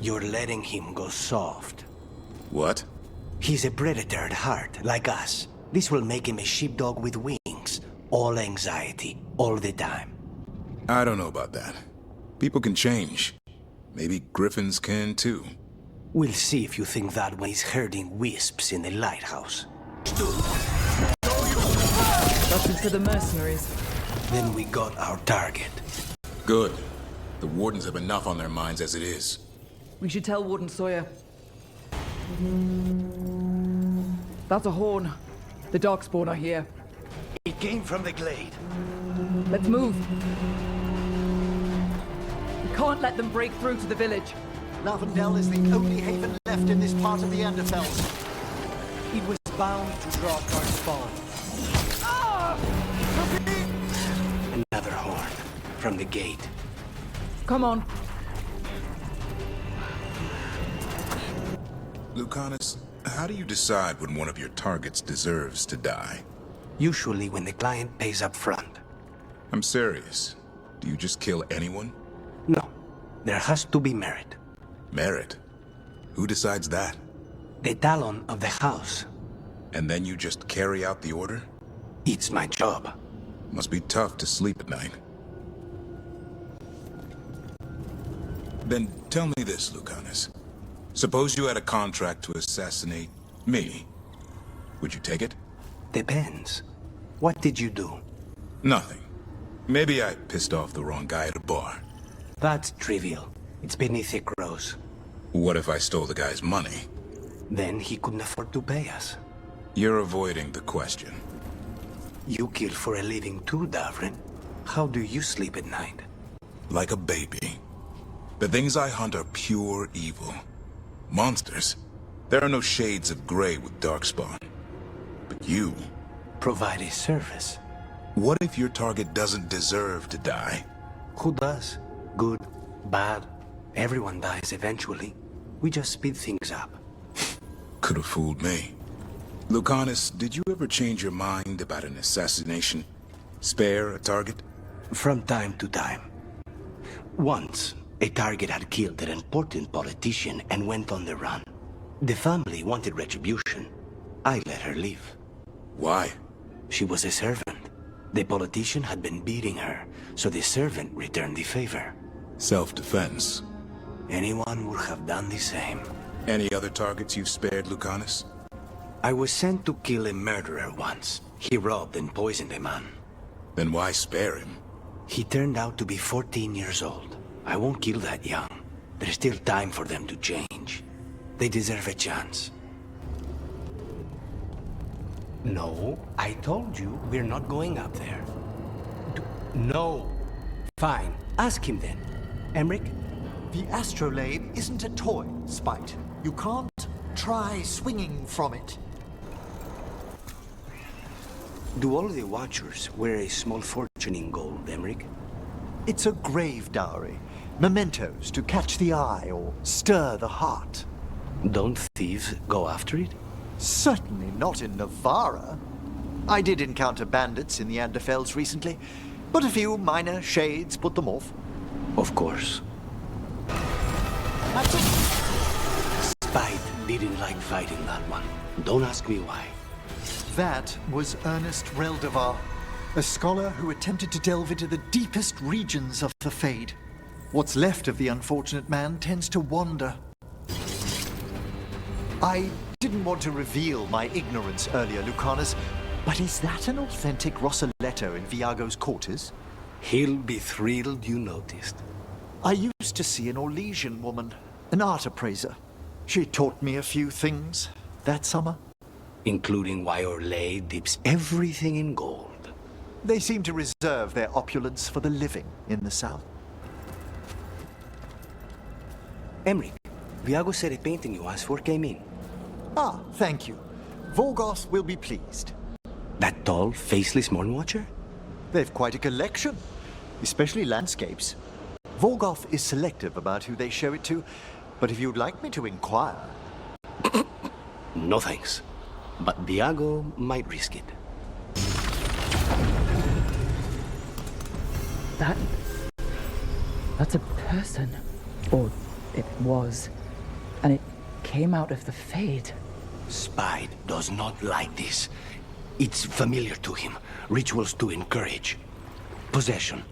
You're letting him go soft. What? He's a predator at heart, like us. This will make him a sheepdog with wings. All anxiety, all the time. I don't know about that. People can change. Maybe griffins can too. We'll see if you think that when he's herding wisps in the lighthouse. That's it for the mercenaries. Then we got our target. Good. The Wardens have enough on their minds as it is. We should tell Warden Sawyer. That's a horn. The Darkspawn are here. It came from the glade. Let's move. We can't let them break through to the village. Lavendel is the only haven left in this part of the Enderfells. He was bound to draw Darkspawn. Another horn. From the gate. Come on. Lucanis, how do you decide when one of your targets deserves to die? Usually when the client pays up front. I'm serious. Do you just kill anyone? No. There has to be merit. Merit? Who decides that? The Talon of the house. And then you just carry out the order? It's my job. Must be tough to sleep at night. Then tell me this, Lucanis. Suppose you had a contract to assassinate me. Would you take it? Depends. What did you do? Nothing. Maybe I pissed off the wrong guy at a bar. That's trivial. It's beneath the crows. What if I stole the guy's money? Then he couldn't afford to pay us. You're avoiding the question. You kill for a living too, Davrin. How do you sleep at night? Like a baby. The things I hunt are pure evil. Monsters. There are no shades of gray with Darkspawn. But you... provide a service. What if your target doesn't deserve to die? Who does? Good? Bad? Everyone dies eventually. We just speed things up. Could have fooled me. Lucanis, did you ever change your mind about an assassination? Spare a target? From time to time. Once, a target had killed an important politician and went on the run. The family wanted retribution. I let her leave. Why? She was a servant. The politician had been beating her, so the servant returned the favor. Self-defense. Anyone would have done the same. Any other targets you've spared, Lucanis? I was sent to kill a murderer once. He robbed and poisoned a man. Then why spare him? He turned out to be 14 years old. I won't kill that young. There's still time for them to change. They deserve a chance. No, I told you we're not going up there. No. Fine, ask him then. Emmrich? The astrolabe isn't a toy, Spite. You can't try swinging from it. Do all the Watchers wear a small fortune in gold, Emmrich? It's a grave dowry. Mementos to catch the eye or stir the heart. Don't thieves go after it? Certainly not in Navarra. I did encounter bandits in the Anderfels recently, but a few minor shades put them off. Of course. Spite didn't like fighting that one. Don't ask me why. That was Ernest Reldevar, a scholar who attempted to delve into the deepest regions of the Fade. What's left of the unfortunate man tends to wander. I didn't want to reveal my ignorance earlier, Lucanis, but is that an authentic Rossoletto in Viago's quarters? He'll be thrilled you noticed. I used to see an Orlesian woman, an art appraiser. She taught me a few things that summer. Including why Orlais dips everything in gold. They seem to reserve their opulence for the living in the south. Emmrich, Viago said a painting you asked for came in. Ah, thank you. Vorgoth will be pleased. That tall, faceless Mornwatcher? They've quite a collection, especially landscapes. Vorgoth is selective about who they show it to, but if you'd like me to inquire... No thanks. But Viago might risk it. That's a person. Or it was. And it came out of the Fade. Spite does not like this. It's familiar to him. Rituals to encourage. Possession.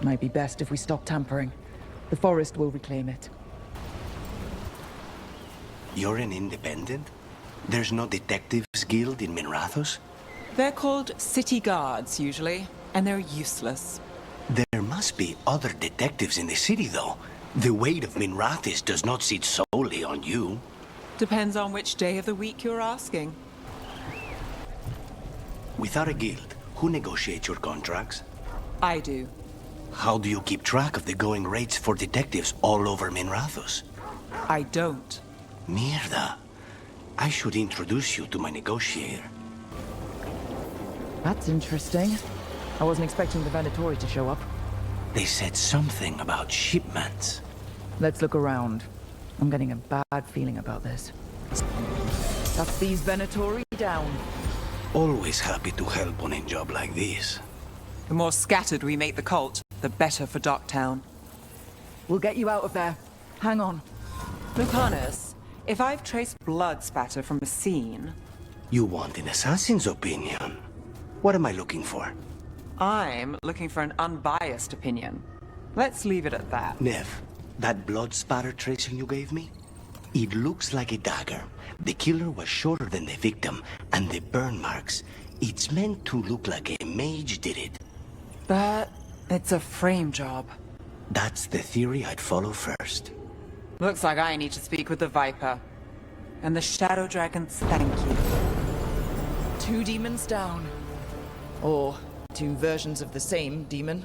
Might be best if we stop tampering. The forest will reclaim it. You're an independent? There's no detectives guild in Minrathos? They're called city guards, usually, and they're useless. There must be other detectives in the city, though. The weight of Minrathis does not sit solely on you. Depends on which day of the week you're asking. Without a guild, who negotiates your contracts? I do. How do you keep track of the going rates for detectives all over Minrathos? I don't. Mierda. I should introduce you to my negotiator. That's interesting. I wasn't expecting the Venatori to show up. They said something about shipments. Let's look around. I'm getting a bad feeling about this. That's these Venatori down. Always happy to help on a job like this. The more scattered we make the cult, the better for Docktown. We'll get you out of there. Hang on. Lucanis, if I've traced blood spatter from a scene... You want an assassin's opinion? What am I looking for? I'm looking for an unbiased opinion. Let's leave it at that. Neve, that blood spatter tracing you gave me? It looks like a dagger. The killer was shorter than the victim, and the burn marks, it's meant to look like a mage did it. But it's a frame job. That's the theory I'd follow first. Looks like I need to speak with the Viper. And the Shadow Dragons thank you. 2 demons down. Or 2 versions of the same demon.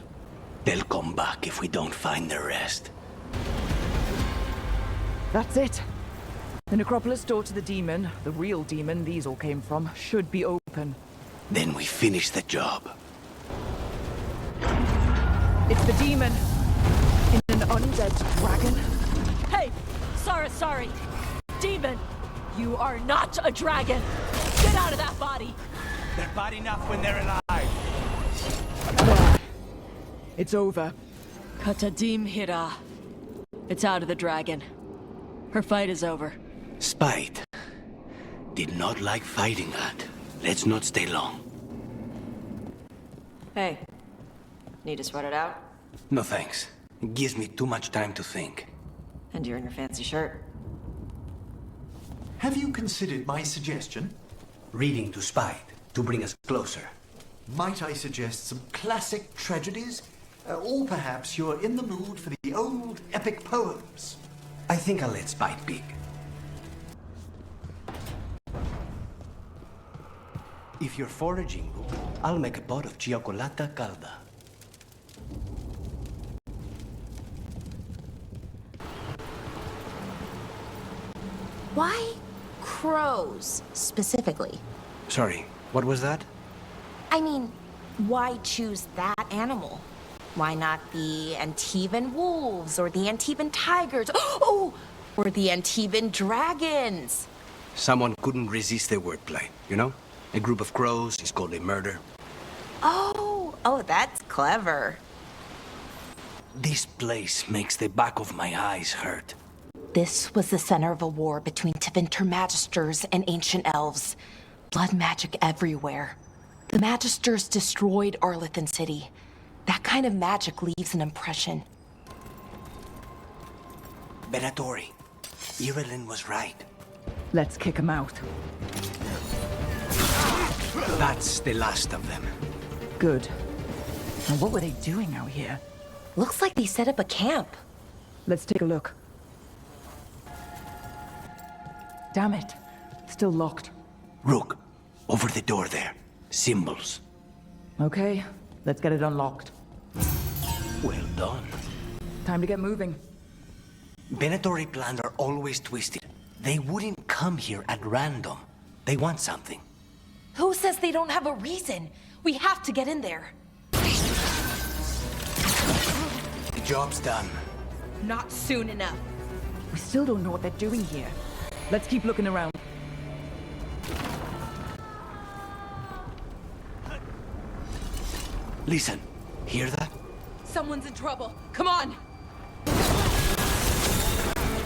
They'll come back if we don't find the rest. That's it. The necropolis door to the demon, the real demon these all came from, should be open. Then we finish the job. It's the demon. In an undead dragon. sorry. Demon, you are not a dragon. Get out of that body. They're bad enough when they're alive. It's over. Katadim Hira. It's out of the dragon. Her fight is over. Spite. Did not like fighting that. Let's not stay long. Hey. Need to sweat it out? No thanks. It gives me too much time to think. And you're in your fancy shirt. Have you considered my suggestion? Reading to Spite, to bring us closer. Might I suggest some classic tragedies? Or perhaps you're in the mood for the old epic poems? I think I'll let Spite pick. If you're foraging, I'll make a pot of Chocolata Calda. Why crows, specifically? Sorry, what was that? I mean, why choose that animal? Why not the Antivan wolves, or the Antivan tigers, oh, or the Antivan dragons? Someone couldn't resist the wordplay, you know? A group of crows is called a murder. Oh, that's clever. This place makes the back of my eyes hurt. This was the center of a war between Tevinter Magisters and ancient elves. Blood magic everywhere. The Magisters destroyed Arlathan City. That kind of magic leaves an impression. Benatori, Irilyn was right. Let's kick him out. That's the last of them. Good. And what were they doing out here? Looks like they set up a camp. Let's take a look. Damn it. Still locked. Rook, over the door there. Symbols. Okay, let's get it unlocked. Well done. Time to get moving. Benatori plans are always twisted. They wouldn't come here at random. They want something. Who says they don't have a reason? We have to get in there. The job's done. Not soon enough. We still don't know what they're doing here. Let's keep looking around. Listen, hear that? Someone's in trouble. Come on!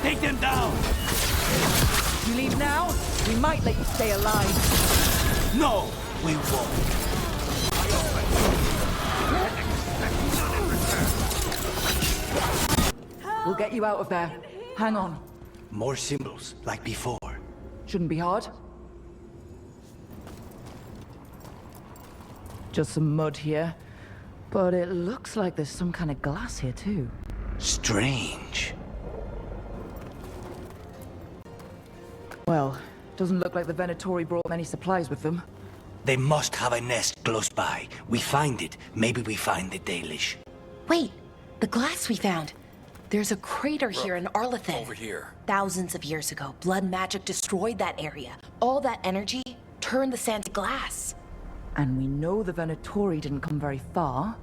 Take them down! You leave now? We might let you stay alive. No, we won't. We'll get you out of there. Hang on. More symbols, like before. Shouldn't be hard. Just some mud here. But it looks like there's some kind of glass here, too. Strange. Well, doesn't look like the Venatori brought many supplies with them. They must have a nest close by. We find it, maybe we find the Dalish. Wait, the glass we found. There's a crater here in Arlathan. Over here. Thousands of years ago, blood magic destroyed that area. All that energy turned the sand to glass. And we know the Venatori didn't come very far.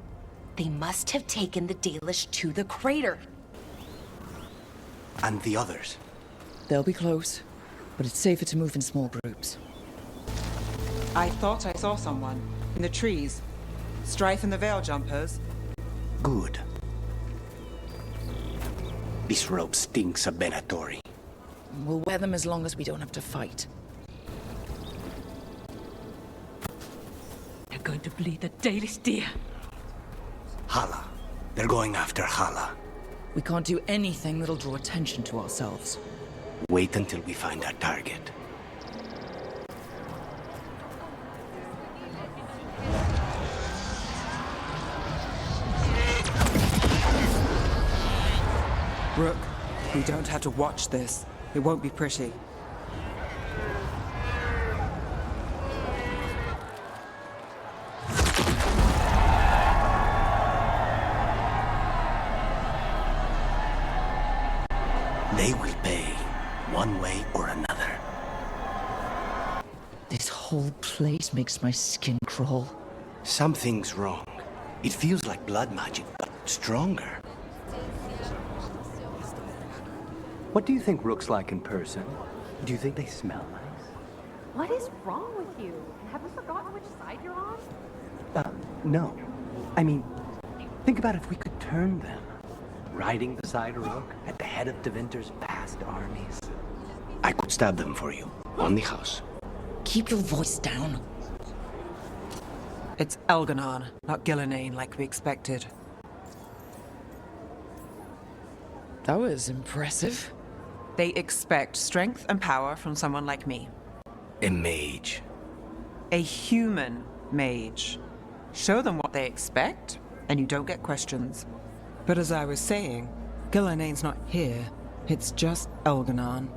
They must have taken the Dalish to the crater. And the others? They'll be close, but it's safer to move in small groups. I thought I saw someone. In the trees. Strife and the Veil Jumpers. Good. This rope stinks of Benatori. We'll wear them as long as we don't have to fight. They're going to bleed the Dalish deer. Hala. They're going after Hala. We can't do anything that'll draw attention to ourselves. Wait until we find our target. Rook, we don't have to watch this. It won't be pretty. They will pay, one way or another. This whole place makes my skin crawl. Something's wrong. It feels like blood magic, but stronger. What do you think Rook's like in person? Do you think they smell nice? What is wrong with you? Have you forgotten which side you're on? No. I mean, think about if we could turn them. Riding beside Rook at the head of Tevinter's vast armies. I could stab them for you. On the house. Keep your voice down. It's Elganon, not Gillenane like we expected. That was impressive. They expect strength and power from someone like me. A mage. A human mage. Show them what they expect, and you don't get questions. But as I was saying, Gillenane's not here. It's just Elganon.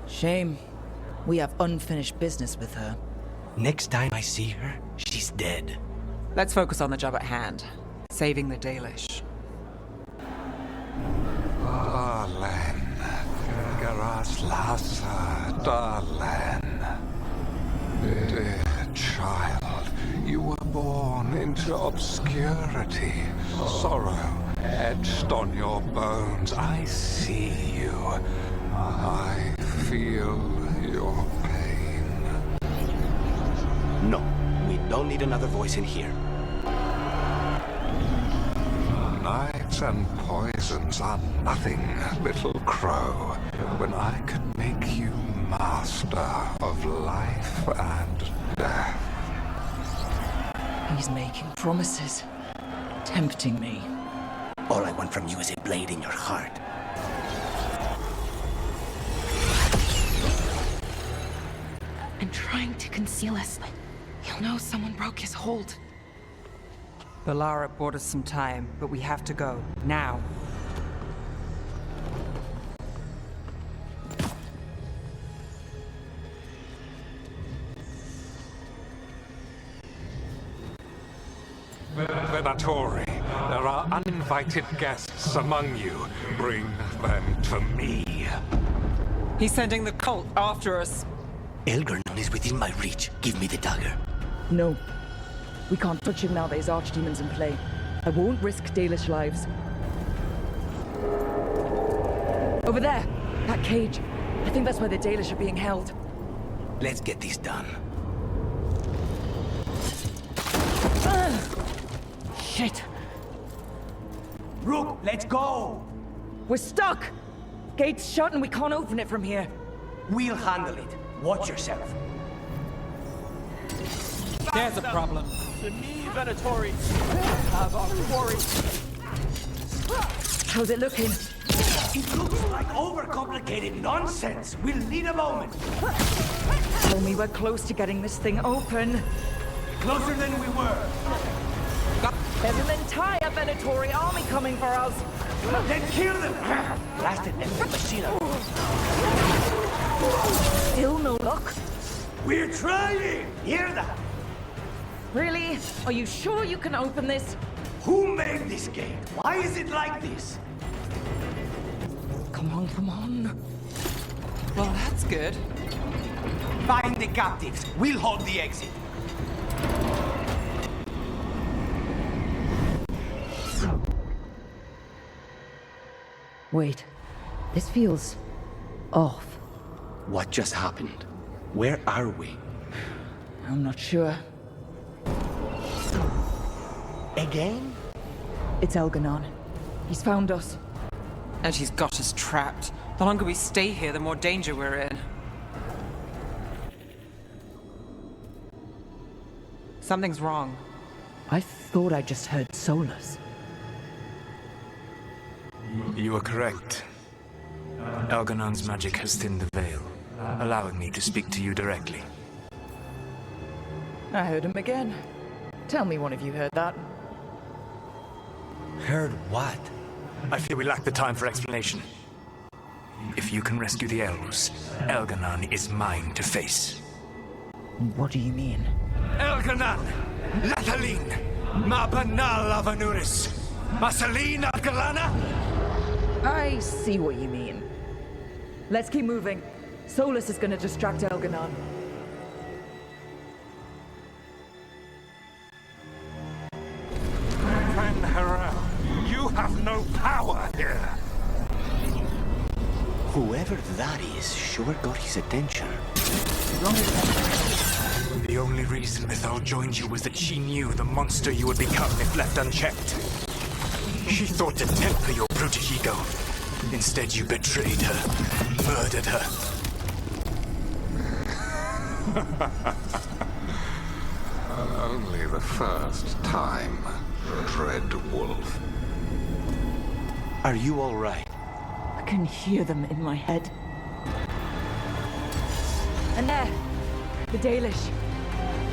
Shame. We have unfinished business with her. Next time I see her, she's dead. Let's focus on the job at hand. Saving the Dalish. Darlen, Garaslasa, Darlen. Dear child, you were born into obscurity. Sorrow etched on your bones. I see you. I feel your pain. No, we don't need another voice in here. Knives and poisons are nothing, little crow, when I could make you master of life and death. He's making promises, tempting me. All I want from you is a blade in your heart. I'm trying to conceal us. He'll know someone broke his hold. Bellara bought us some time, but we have to go. Now. Venatori, there are uninvited guests among you. Bring them to me. He's sending the cult after us. Elganon is within my reach. Give me the dagger. No. We can't touch him now there's archdemons in play. I won't risk Dalish lives. Over there! That cage. I think that's where the Dalish are being held. Let's get this done. Shit! Rook, let's go! We're stuck! Gate's shut and we can't open it from here. We'll handle it. Watch yourself. There's a problem. To me, Venatori, have our quarry. How's it looking? It looks like overcomplicated nonsense. We'll need a moment. Tell me we're close to getting this thing open. Closer than we were. There's an entire Venatori army coming for us. Then kill them. Blasted Emmrich machine. Still no luck? We're trying. Hear that? Really? Are you sure you can open this? Who made this game? Why is it like this? Come on, come on. Well, that's good. Find the captives. We'll hold the exit. Wait. This feels off. What just happened? Where are we? I'm not sure. Again? It's Elganon. He's found us. And he's got us trapped. The longer we stay here, the more danger we're in. Something's wrong. I thought I just heard Solas. You are correct. Elganon's magic has thinned the veil, allowing me to speak to you directly. I heard him again. Tell me one of you heard that. Heard what? I fear we lack the time for explanation. If you can rescue the elves, Elganon is mine to face. What do you mean? Elganon! Lathaline! Mabanal Avanuris! Masaline of Galana! I see what you mean. Let's keep moving. Solas is gonna distract Elganon. Van Harel, you have no power here. Whoever that is sure got his attention. The only reason Mythal joined you was that she knew the monster you would become if left unchecked. She thought to temper your brutish ego. Instead, you betrayed her, murdered her. Only the first time, Dread Wolf. Are you all right? I can hear them in my head. And there, the Dalish.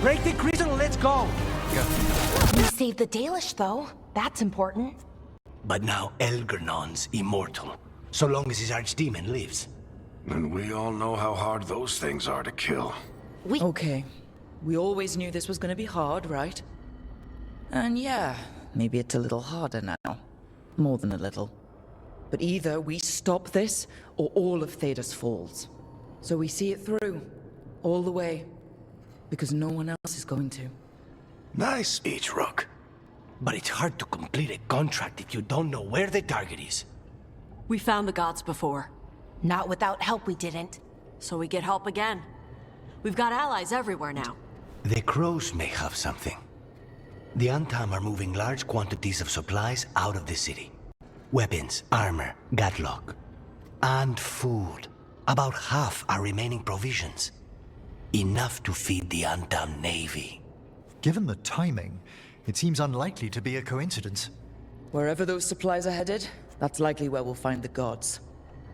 Break the crystal, let's go! We saved the Dalish, though. That's important. But now Elgernon's immortal, so long as his archdemon lives. And we all know how hard those things are to kill. Okay. We always knew this was gonna be hard, right? And yeah, maybe it's a little harder now. More than a little. But either we stop this, or all of Thedas falls. So we see it through. All the way. Because no one else is going to. Nice speech, Rook. But it's hard to complete a contract if you don't know where the target is. We found the gods before. Not without help, we didn't. So we get help again. We've got allies everywhere now. The crows may have something. The Antam are moving large quantities of supplies out of the city. Weapons, armor, gatlock. And food. About half are remaining provisions. Enough to feed the Antam Navy. Given the timing, it seems unlikely to be a coincidence. Wherever those supplies are headed, that's likely where we'll find the gods.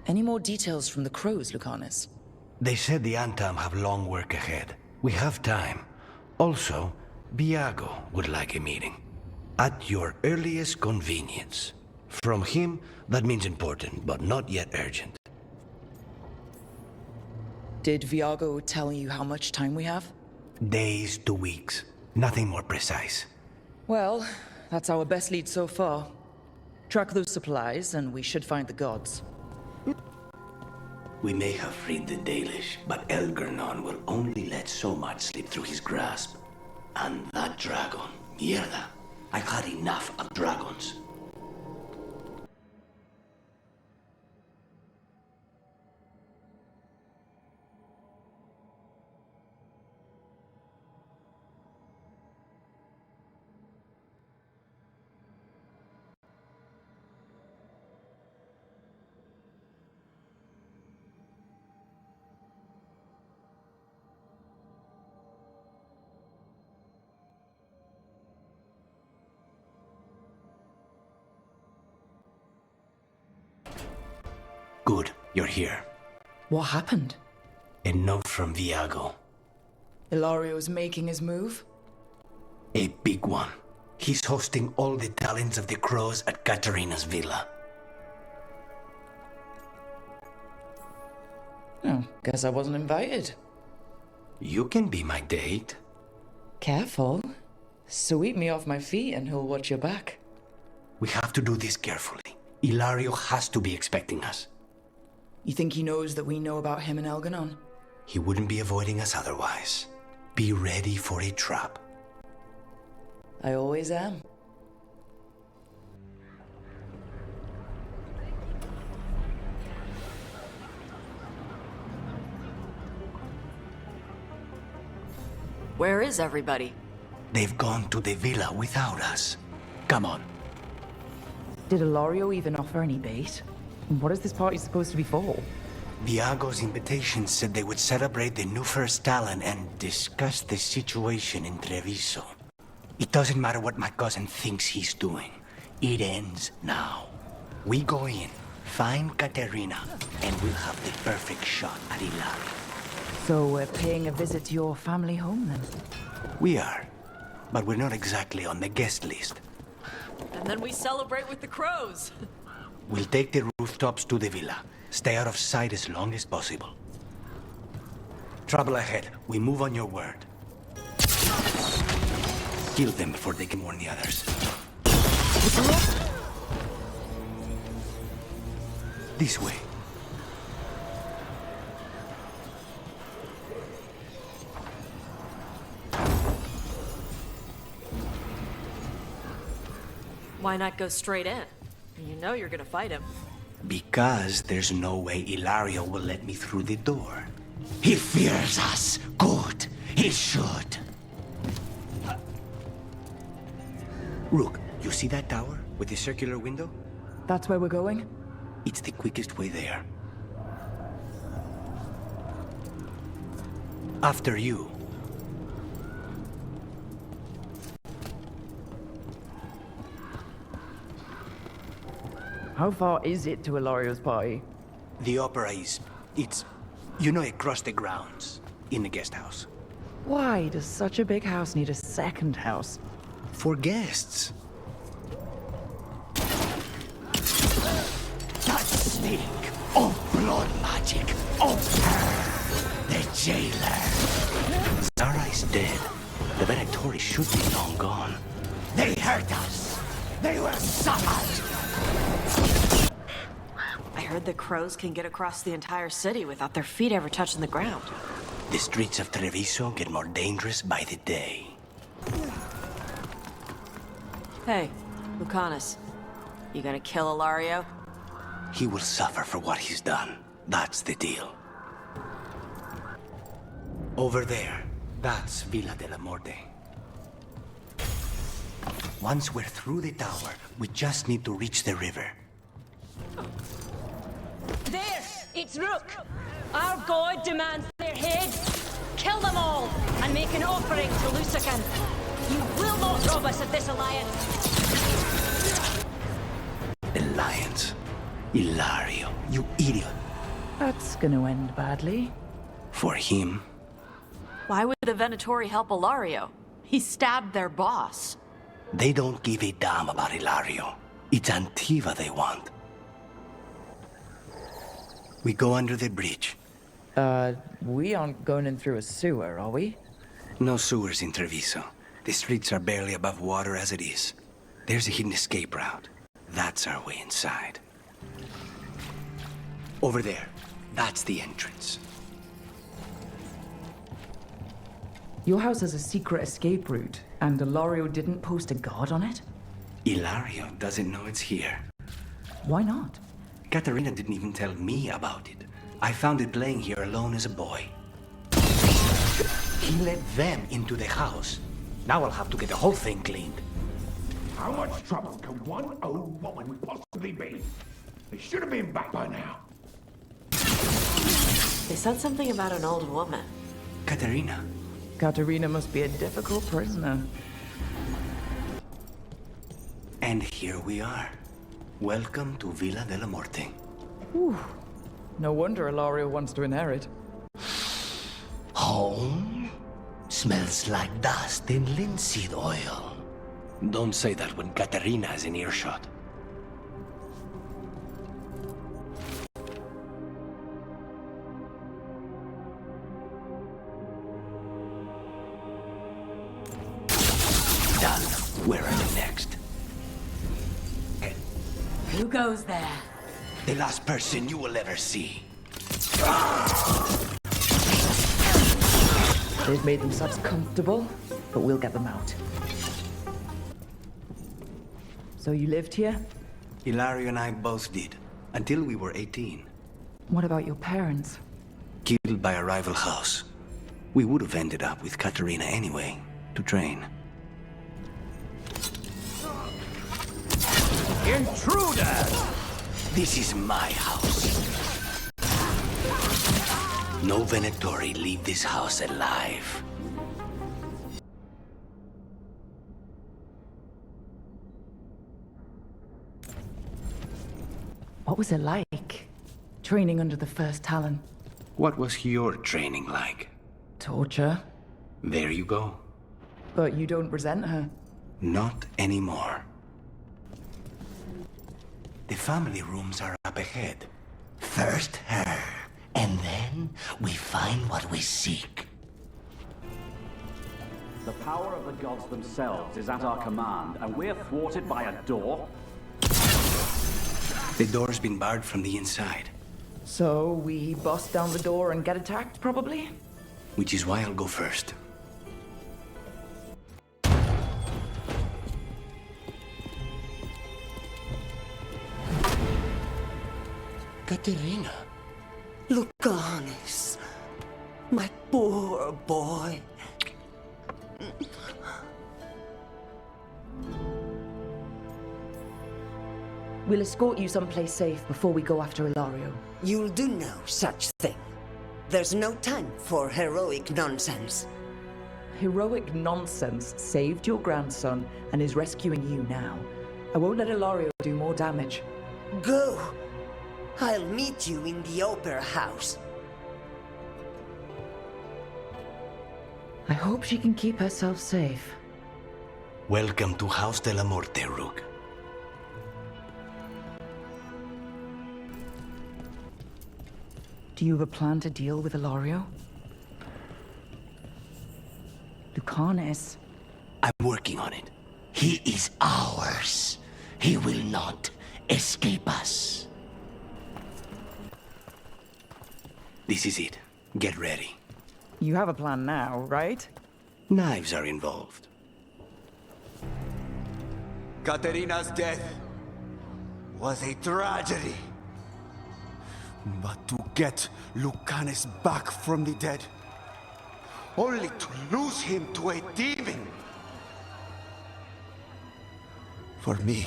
Any more details from the crows, Lucanis? They said the Antam have long work ahead. We have time. Also, Viago would like a meeting. At your earliest convenience. From him, that means important, but not yet urgent. Did Viago tell you how much time we have? Days to weeks. Nothing more precise. Well, that's our best lead so far. Track those supplies, and we should find the gods. We may have freed the Dalish, but Elgernon will only let so much slip through his grasp. And that dragon, mierda. I've had enough of dragons. Good, you're here. What happened? A note from Viago. Ilario's making his move? A big one. He's hosting all the talents of the crows at Katarina's villa. Oh, guess I wasn't invited. You can be my date. Careful. Sweep me off my feet and he'll watch your back. We have to do this carefully. Ilario has to be expecting us. You think he knows that we know about him and Elgernon? He wouldn't be avoiding us otherwise. Be ready for a trap. I always am. Where is everybody? They've gone to the villa without us. Come on. Did Ilario even offer any bait? And what is this party supposed to be for? Viago's invitation said they would celebrate the new first talent and discuss the situation in Treviso. It doesn't matter what my cousin thinks he's doing. It ends now. We go in, find Katerina, and we'll have the perfect shot at Ilario. So we're paying a visit to your family home then? We are, but we're not exactly on the guest list. And then we celebrate with the crows. We'll take the rooftops to the villa. Stay out of sight as long as possible. Trouble ahead. We move on your word. Kill them before they can warn the others. This way. Why not go straight in? You know you're gonna fight him. Because there's no way Ilario will let me through the door. He fears us. Good. He should. Rook, you see that tower with the circular window? That's where we're going? It's the quickest way there. After you. How far is it to Ilario's party? The opera is... it's... you know, across the grounds. In the guest house. Why does such a big house need a second house? For guests. That stink of blood magic of her, the jailer. Zara is dead. The Venatori should be long gone. They hurt us. They were summoned. I heard the crows can get across the entire city without their feet ever touching the ground. The streets of Treviso get more dangerous by the day. Hey, Lucanis. You gonna kill Ilario? He will suffer for what he's done. That's the deal. Over there, that's Villa Dellamorte. Once we're through the tower, we just need to reach the river. There! It's Rook! Our god demands their heads! Kill them all, and make an offering to Lucanis! You will not rob us of this alliance! Alliance? Ilario, you idiot. That's gonna end badly. For him? Why would the Venatori help Ilario? He stabbed their boss. They don't give a damn about Ilario. It's Antiva they want. We go under the bridge. We aren't going in through a sewer, are we? No sewers in Treviso. The streets are barely above water as it is. There's a hidden escape route. That's our way inside. Over there. That's the entrance. Your house has a secret escape route, and Ilario didn't post a guard on it? Ilario doesn't know it's here. Why not? Katerina didn't even tell me about it. I found it laying here alone as a boy. He let them into the house. Now I'll have to get the whole thing cleaned. How much trouble can one old woman possibly be? They should have been back by now. They said something about an old woman. Katerina. Katerina must be a difficult prisoner. And here we are. Welcome to Villa Dellamorte. Whew. No wonder Ilario wants to inherit. Home? Smells like dust and linseed oil. Don't say that when Katerina is in earshot. Done. Where are you next? Who goes there? The last person you will ever see. They've made themselves comfortable, but we'll get them out. So you lived here? Ilario and I both did, until we were 18. What about your parents? Killed by a rival house. We would have ended up with Katerina anyway, to train. Intruders! This is my house. No Venatori leave this house alive. What was it like? Training under the first Talon? What was your training like? Torture. There you go. But you don't resent her. Not anymore. The family rooms are up ahead. First her, and then we find what we seek. The power of the gods themselves is at our command, and we're thwarted by a door? The door's been barred from the inside. So we bust down the door and get attacked, probably? Which is why I'll go first. Katerina. Lucanis. My poor boy. We'll escort you someplace safe before we go after Ilario. You'll do no such thing. There's no time for heroic nonsense. Heroic nonsense saved your grandson and is rescuing you now. I won't let Ilario do more damage. Go! I'll meet you in the opera house. I hope she can keep herself safe. Welcome to House Dellamorte, Rook. Do you have a plan to deal with Ilario? Lucanis. I'm working on it. He is ours. He will not escape us. This is it. Get ready. You have a plan now, right? Knives are involved. Katerina's death was a tragedy. But to get Lucanis back from the dead, only to lose him to a demon. For me,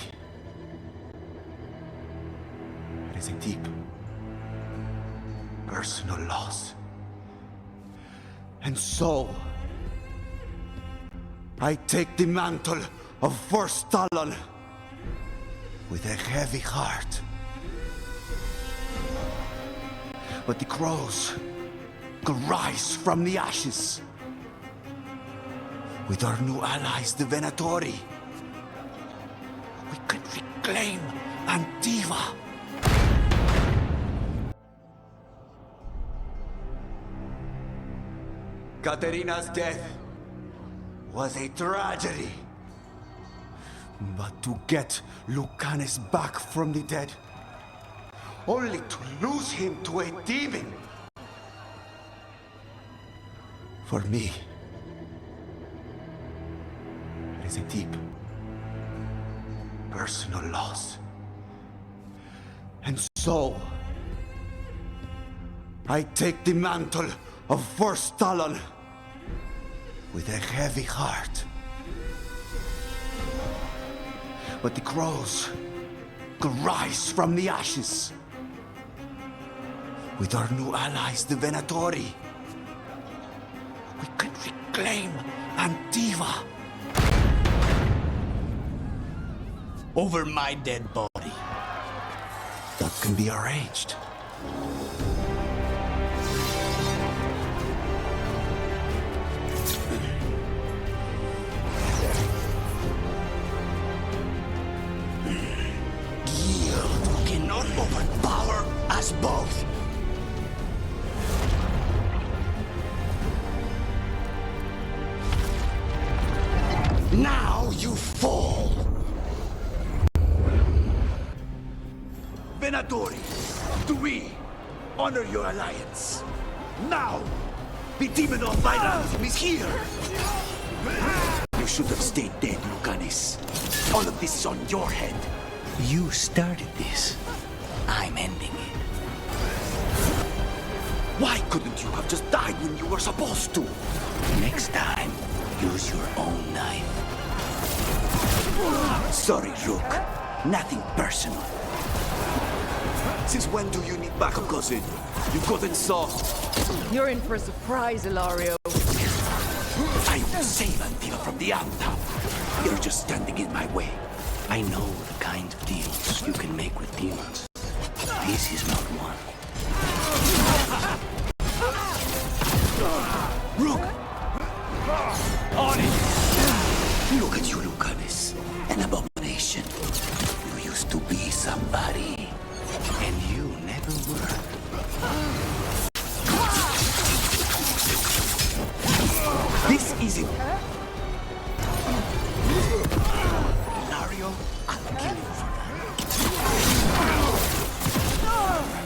it is a deep, personal loss. And so, I take the mantle of First Talon with a heavy heart. But the crows could rise from the ashes. With our new allies, the Venatori, we could reclaim Antiva. Katerina's death was a tragedy. But to get Lucanis back from the dead, only to lose him to a demon. For me, it is a deep, personal loss. And so, I take the mantle of First Talon with a heavy heart. But the crows could rise from the ashes. With our new allies, the Venatori, we could reclaim Antiva. Over my dead body. That can be arranged. Yield cannot overpower us both. Now you fall! Venatori, do we honor your alliance? Now, the demon of Violence is here! You should have stayed dead, Lucanis. All of this is on your head. You started this. I'm ending it. Why couldn't you have just died when you were supposed to? Next time, use your own knife. Sorry, Rook. Nothing personal. Since when do you need backup, cousin? You've gotten soft. You're in for a surprise, Ilario. I will save Antiva from the Anta. You're just standing in my way. I know the kind of deals you can make with demons. This is not one. Rook! On it! Look at you, Lucanis. An abomination. You used to be somebody. And you never were. This isn't... Ilario, I'll kill you for that.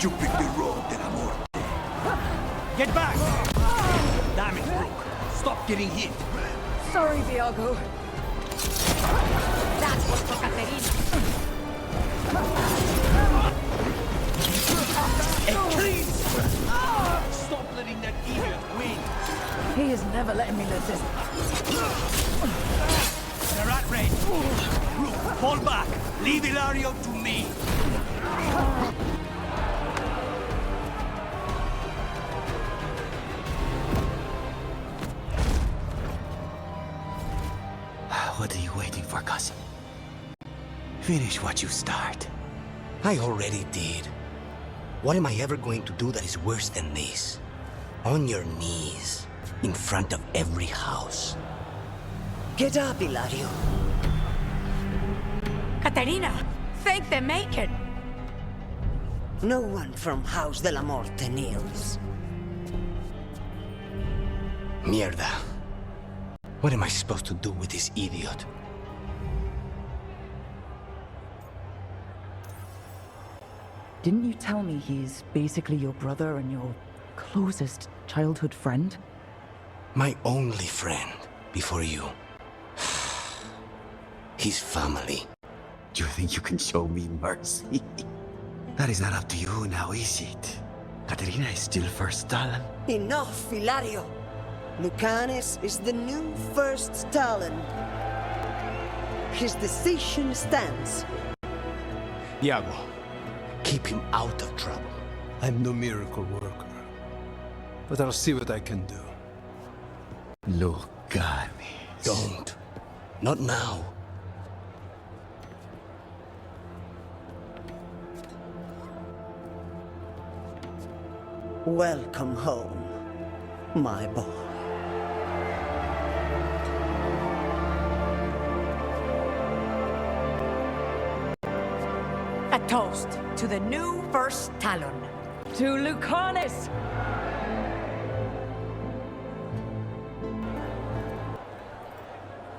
You picked the road, Dellamorte. Get back! Damn it, Rook. Stop getting hit. Sorry, Viago. That was for Katerina. idiot win. He is never letting me live this. They're at range. Rook, fall back. Leave Ilario to me. What are you waiting for, cousin? Finish what you start. I already did. What am I ever going to do that is worse than this? On your knees, in front of every house. Get up, Ilario. Caterina, thank the Maker. No one from House Dellamorte kneels. Mierda. What am I supposed to do with this idiot? Didn't you tell me he's basically your brother and your closest childhood friend? My only friend before you. His family. Do you think you can show me mercy? That is not up to you now, is it? Caterina is still first Talon. Enough, Ilario. Lucanis is the new first Talon. His decision stands. Iago, keep him out of trouble. I'm no miracle worker, but I'll see what I can do. Lucanis. Don't. Not now. Welcome home, my boy. A toast to the new first Talon. To Lucanis!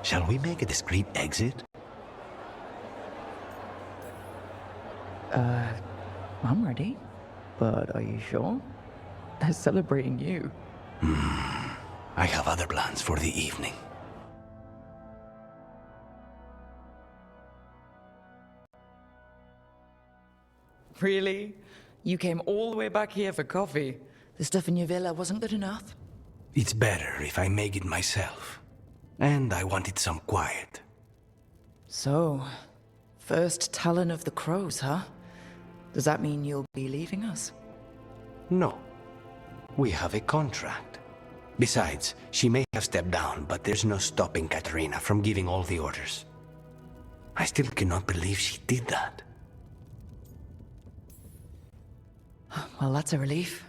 Shall we make a discreet exit? I'm ready. But are you sure? They're celebrating you. I have other plans for the evening. Really? You came all the way back here for coffee? The stuff in your villa wasn't good enough? It's better if I make it myself. And I wanted some quiet. So, first Talon of the Crows, huh? Does that mean you'll be leaving us? No. We have a contract. Besides, she may have stepped down, but there's no stopping Caterina from giving all the orders. I still cannot believe she did that. Well, that's a relief.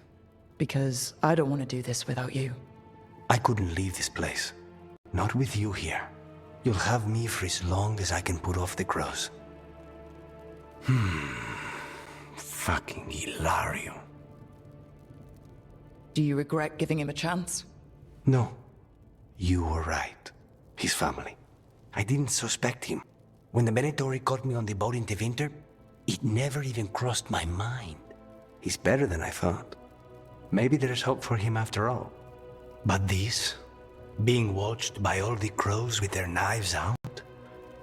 Because I don't want to do this without you. I couldn't leave this place. Not with you here. You'll have me for as long as I can put off the crows. Fucking Ilario. Do you regret giving him a chance? No. You were right. His family. I didn't suspect him. When the Benetori caught me on the boat in Tevinter, it never even crossed my mind. He's better than I thought. Maybe there's hope for him after all. But this, being watched by all the crows with their knives out,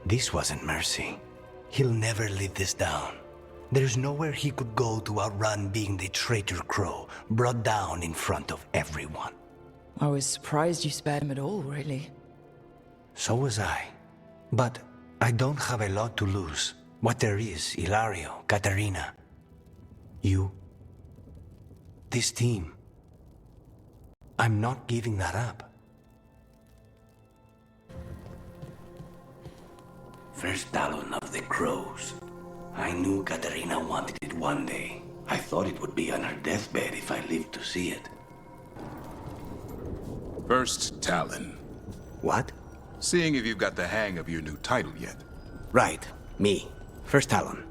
this wasn't mercy. He'll never live this down. There's nowhere he could go to outrun being the traitor crow, brought down in front of everyone. I was surprised you spared him at all, really. So was I. But I don't have a lot to lose. What there is, Ilario, Caterina, you, this team. I'm not giving that up. First Talon of the Crows. I knew Caterina wanted it one day. I thought it would be on her deathbed if I lived to see it. First Talon. What? Seeing if you've got the hang of your new title yet. Right. Me. First Talon.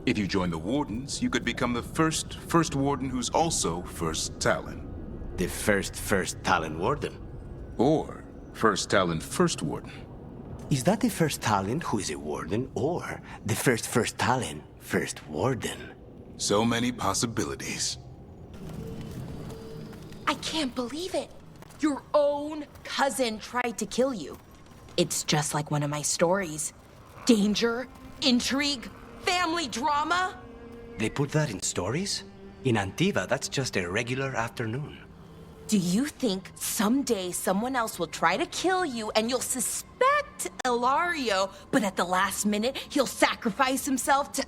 If you join the Wardens, you could become the first Warden who's also First Talon. The first Talon Warden. Or First Talon First Warden. Is that the first Talon who is a Warden, or the first Talon First Warden? So many possibilities. I can't believe it. Your own cousin tried to kill you. It's just like one of my stories. Danger, intrigue, family drama. They put that in stories? In Antiva, that's just a regular afternoon. Do you think someday someone else will try to kill you and you'll suspect Ilario, but at the last minute he'll sacrifice himself to...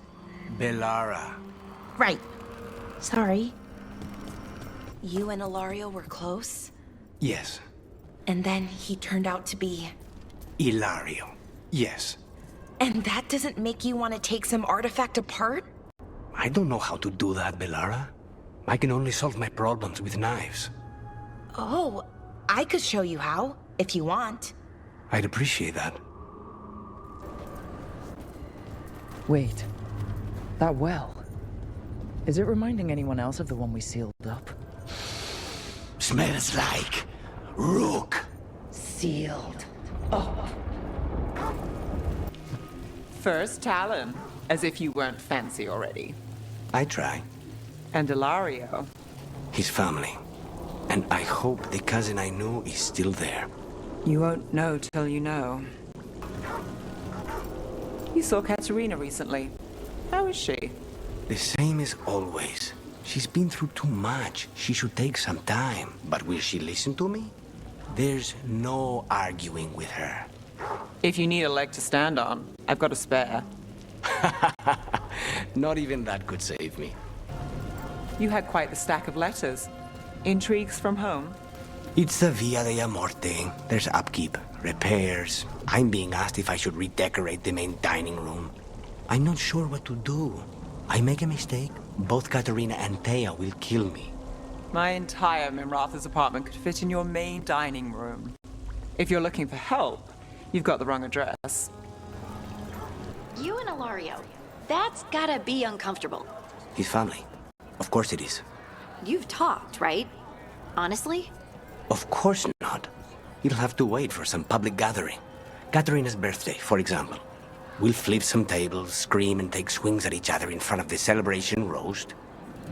Bellara. Right. Sorry. You and Ilario were close? Yes. And then he turned out to be... Ilario. Yes. And that doesn't make you want to take some artifact apart? I don't know how to do that, Bellara. I can only solve my problems with knives. Oh, I could show you how, if you want. I'd appreciate that. Wait. That well. Is it reminding anyone else of the one we sealed up? Smells like Rook. Sealed up. First Talon, as if you weren't fancy already. I try. And Ilario. His family. And I hope the cousin I knew is still there. You won't know till you know. You saw Katerina recently. How is she? The same as always. She's been through too much. She should take some time. But will she listen to me? There's no arguing with her. If you need a leg to stand on, I've got a spare. Not even that could save me. You had quite the stack of letters. Intrigues from home? It's the Via della Morte. There's upkeep, repairs. I'm being asked if I should redecorate the main dining room. I'm not sure what to do. I make a mistake, both Katerina and Thea will kill me. My entire Mimratha's apartment could fit in your main dining room. If you're looking for help, you've got the wrong address. You and Ilario, that's gotta be uncomfortable. His family. Of course it is. You've talked, right? Honestly? Of course not. You'll have to wait for some public gathering. Katerina's birthday, for example. We'll flip some tables, scream, and take swings at each other in front of the celebration roast.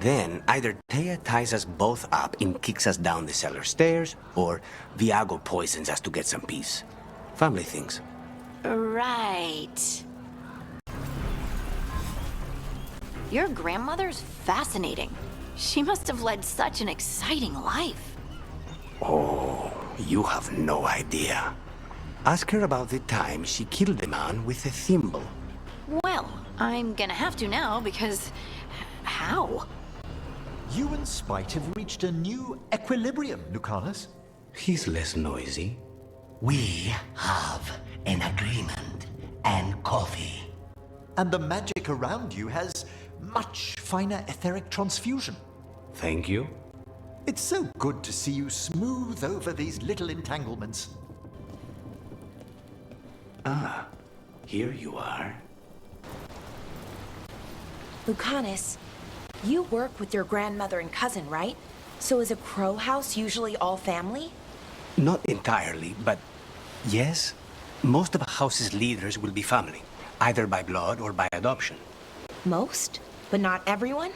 Then, either Thea ties us both up and kicks us down the cellar stairs, or Viago poisons us to get some peace. Family things. Right. Your grandmother's fascinating. She must have led such an exciting life. Oh, you have no idea. Ask her about the time she killed a man with a thimble. Well, I'm gonna have to now because... how? You and Spite have reached a new equilibrium, Lucanis. He's less noisy. We have an agreement and coffee. And the magic around you has much finer etheric transfusion. Thank you. It's so good to see you smooth over these little entanglements. Ah, here you are. Lucanis, you work with your grandmother and cousin, right? So is a crow house usually all family? Not entirely, but yes. Most of a house's leaders will be family, either by blood or by adoption. Most, but not everyone?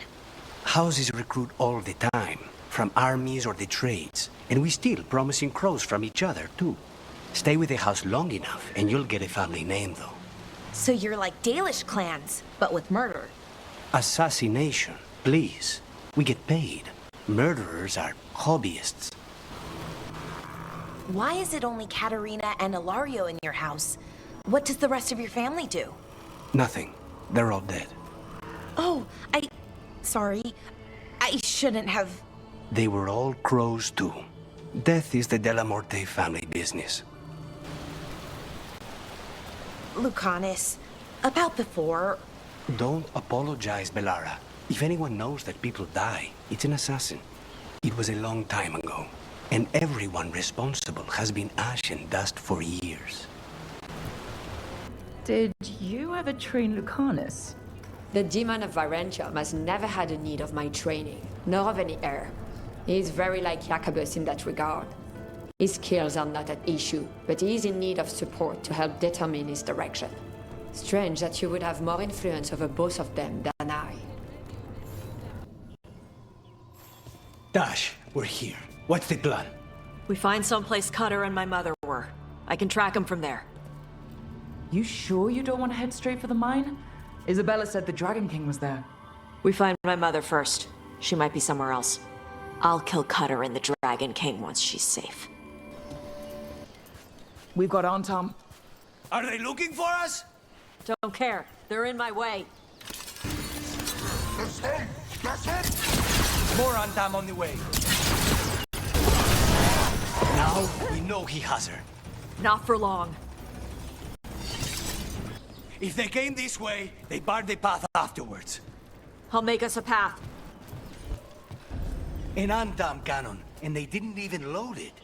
Houses recruit all the time, from armies or the trades, and we steal promising crows from each other, too. Stay with the house long enough, and you'll get a family name, though. So you're like Dalish clans, but with murder. Assassination, please. We get paid. Murderers are hobbyists. Why is it only Katerina and Ilario in your house? What does the rest of your family do? Nothing. They're all dead. Oh, sorry. I shouldn't have... They were all crows, too. Death is the Dellamorte family business. Lucanis, about before... Don't apologize, Bellara. If anyone knows that people die, it's an assassin. It was a long time ago, and everyone responsible has been ash and dust for years. Did you ever train Lucanis? The demon of Varentia has never had a need of my training, nor of any heir. He is very like Jacobus in that regard. His skills are not at issue, but he is in need of support to help determine his direction. Strange that you would have more influence over both of them than I. Taash, we're here. What's the plan? We find someplace Cutter and my mother were. I can track them from there. You sure you don't want to head straight for the mine? Isabella said the Dragon King was there. We find my mother first. She might be somewhere else. I'll kill Cutter and the Dragon King once she's safe. We've got Antam. Are they looking for us? Don't care. They're in my way. More Antam on the way. Now we know he has her. Not for long. If they came this way, they barred the path afterwards. I'll make us a path. An Antam cannon, and they didn't even load it.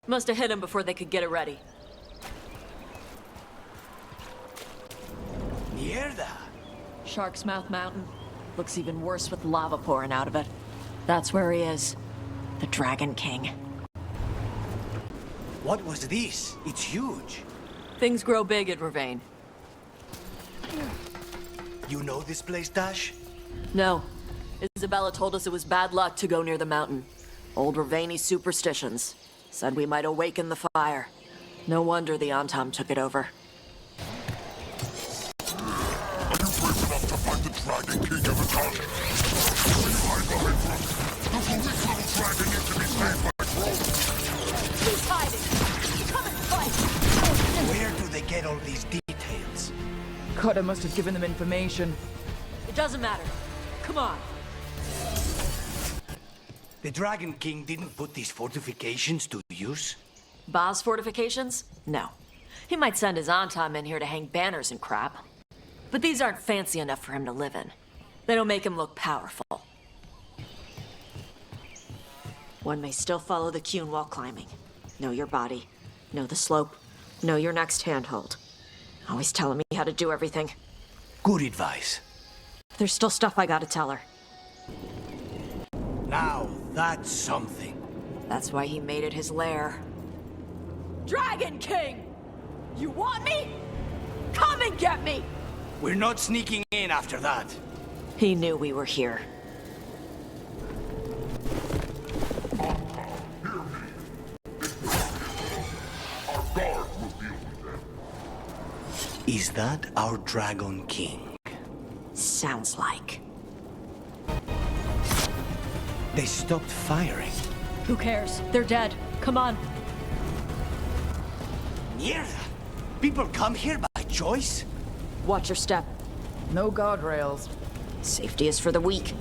Must have hit him before they could get it ready. Mierda! Shark's Mouth Mountain. Looks even worse with lava pouring out of it. That's where he is. The Dragon King. What was this? It's huge. Things grow big at Ravane. You know this place, Taash? No. Isabella told us it was bad luck to go near the mountain. Old Ravani superstitions. Said we might awaken the fire. No wonder the Antam took it over. Are you brave enough to fight the Dragon King, Everton? Will you hide behind them? Does the weak little dragon need to be saved like Rome? He's hiding! Come and fight! Where do they get all these details? Cutter must have given them information. It doesn't matter. Come on. The Dragon King didn't put these fortifications to use? Ba's fortifications? No. He might send his Antam in here to hang banners and crap. But these aren't fancy enough for him to live in. They don't make him look powerful. One may still follow the Qun while climbing. Know your body. Know the slope. Know your next handhold. Always telling me how to do everything. Good advice. There's still stuff I gotta tell her. Now, that's something. That's why he made it his lair. Dragon King! You want me? Come and get me! We're not sneaking in after that. He knew we were here. Is that our Dragon King? Sounds like. They stopped firing. Who cares? They're dead. Come on. Mierda! People come here by choice? Watch your step. No guardrails. Safety is for the weak.